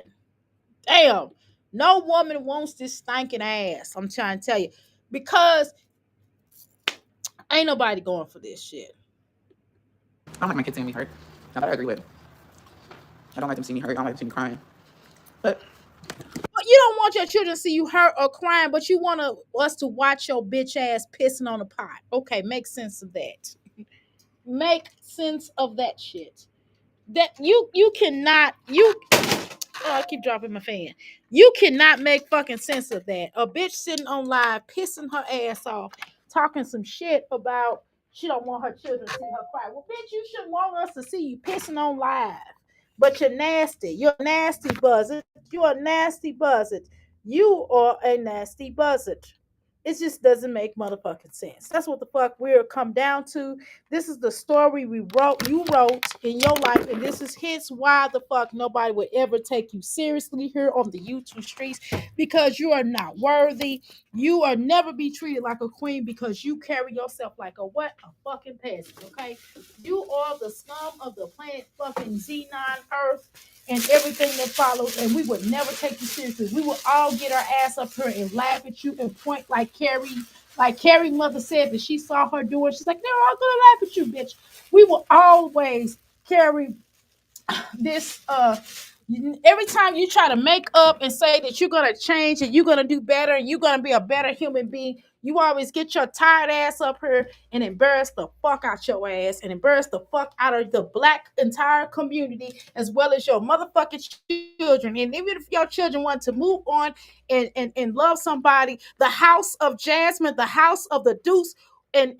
Damn. No woman wants this stinking ass. I'm trying to tell you. Because ain't nobody going for this shit. I don't like my kids seeing me hurt. Now that I agree with. I don't like them seeing me hurt. I don't like them seeing me crying. But You don't want your children to see you hurt or crying, but you want us to watch your bitch ass pissing on a pot. Okay, make sense of that. Make sense of that shit. That you cannot I keep dropping my fan. You cannot make fucking sense of that. A bitch sitting on live pissing her ass off, talking some shit about she don't want her children to see her cry. Well, bitch, you shouldn't want us to see you pissing on live. But you're nasty. You're a nasty buzzard. You're a nasty buzzard. You are a nasty buzzard. It just doesn't make motherfucking sense. That's what the fuck we're come down to. This is the story you wrote in your life, and this is hence why the fuck nobody would ever take you seriously here on the YouTube streets, because you are not worthy. You are never be treated like a queen because you carry yourself like a what? A fucking peasant, okay? You are the scum of the planet fucking Z9 Earth and everything that follows, and we would never take you seriously. We would all get our ass up here and laugh at you and point like Carrie mother said that she saw her doing. She's like, they're all gonna laugh at you, bitch. We will always carry this Every time you try to make up and say that you're gonna change and you're gonna do better and you're gonna be a better human being, you always get your tired ass up here and embarrass the fuck out your ass and embarrass the fuck out of the black entire community as well as your motherfucking children. And even if your children want to move on and love somebody, the house of Jasmine, the house of the Deuce, and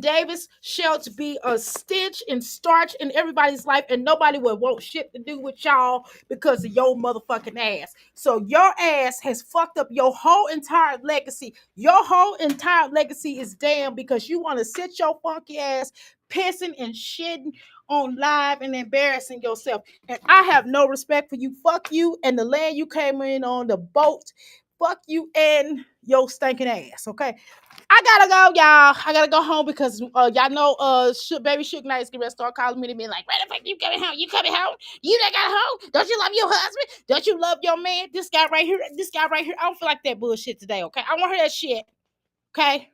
Davis shall to be a stench and starch in everybody's life, and nobody will want shit to do with y'all because of your motherfucking ass. So your ass has fucked up your whole entire legacy. Your whole entire legacy is damn because you want to sit your funky ass pissing and shitting on live and embarrassing yourself. And I have no respect for you. Fuck you and the land you came in on, the boat. Fuck you and your stinking ass. Okay. I gotta go, y'all. I gotta go home because y'all know baby Suge Knight is gonna start calling me to be like, where the fuck you coming home? You coming home? You that got home? Don't you love your husband? Don't you love your man? This guy right here, this guy right here. I don't feel like that bullshit today, okay? I want to hear that shit. Okay.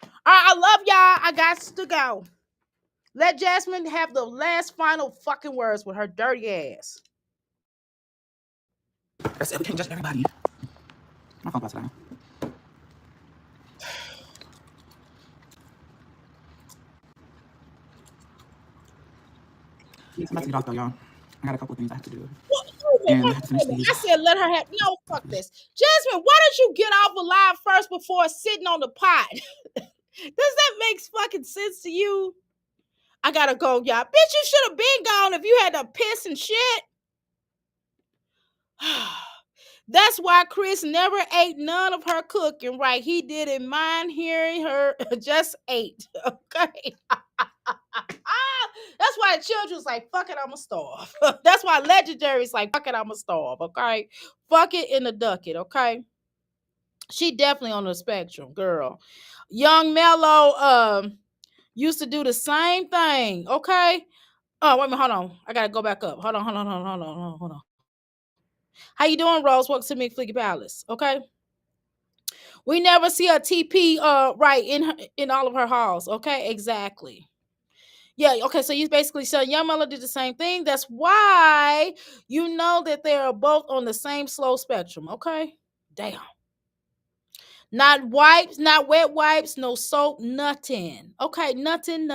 All right, I love y'all. I got to go. Let Jasmine have the last final fucking words with her dirty ass. That's it. We can't judge everybody. My phone passed down. I'm about to get off though, y'all. I got a couple of things I have to do. And I have to finish these. I said let her have no fuck this. Jasmine, why don't you get off alive first before sitting on the pot? Does that make fucking sense to you? I gotta go, y'all. Bitch, you should have been gone if you had to piss and shit. That's why Chris never ate none of her cooking, right? He didn't mind hearing her just ate. Okay. That's why the children's like, fuck it, I'ma starve. That's why Legendary's like, fuck it, I'ma starve. Okay. Fuck it in the ducket, okay? She definitely on the spectrum, girl. Young Mello used to do the same thing, okay? Oh, wait a minute, hold on. I gotta go back up. Hold on. How you doing, Rose? Welcome to McFlicky Palace, okay? We never see a TP right in all of her halls, okay? Exactly. Yeah, okay, so you basically said Young Mello did the same thing. That's why you know that they are both on the same slow spectrum, okay? Damn. Not wipes, not wet wipes, no soap, nothing. Okay, nothing.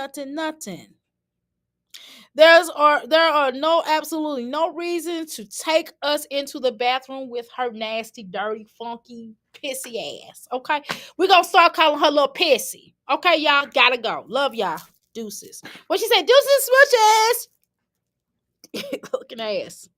There are absolutely no reason to take us into the bathroom with her nasty, dirty, funky, pissy ass. Okay, we're gonna start calling her little pissy. Okay, y'all gotta go. Love y'all. Deuces. What she say? Deuces, smooches. Looking ass.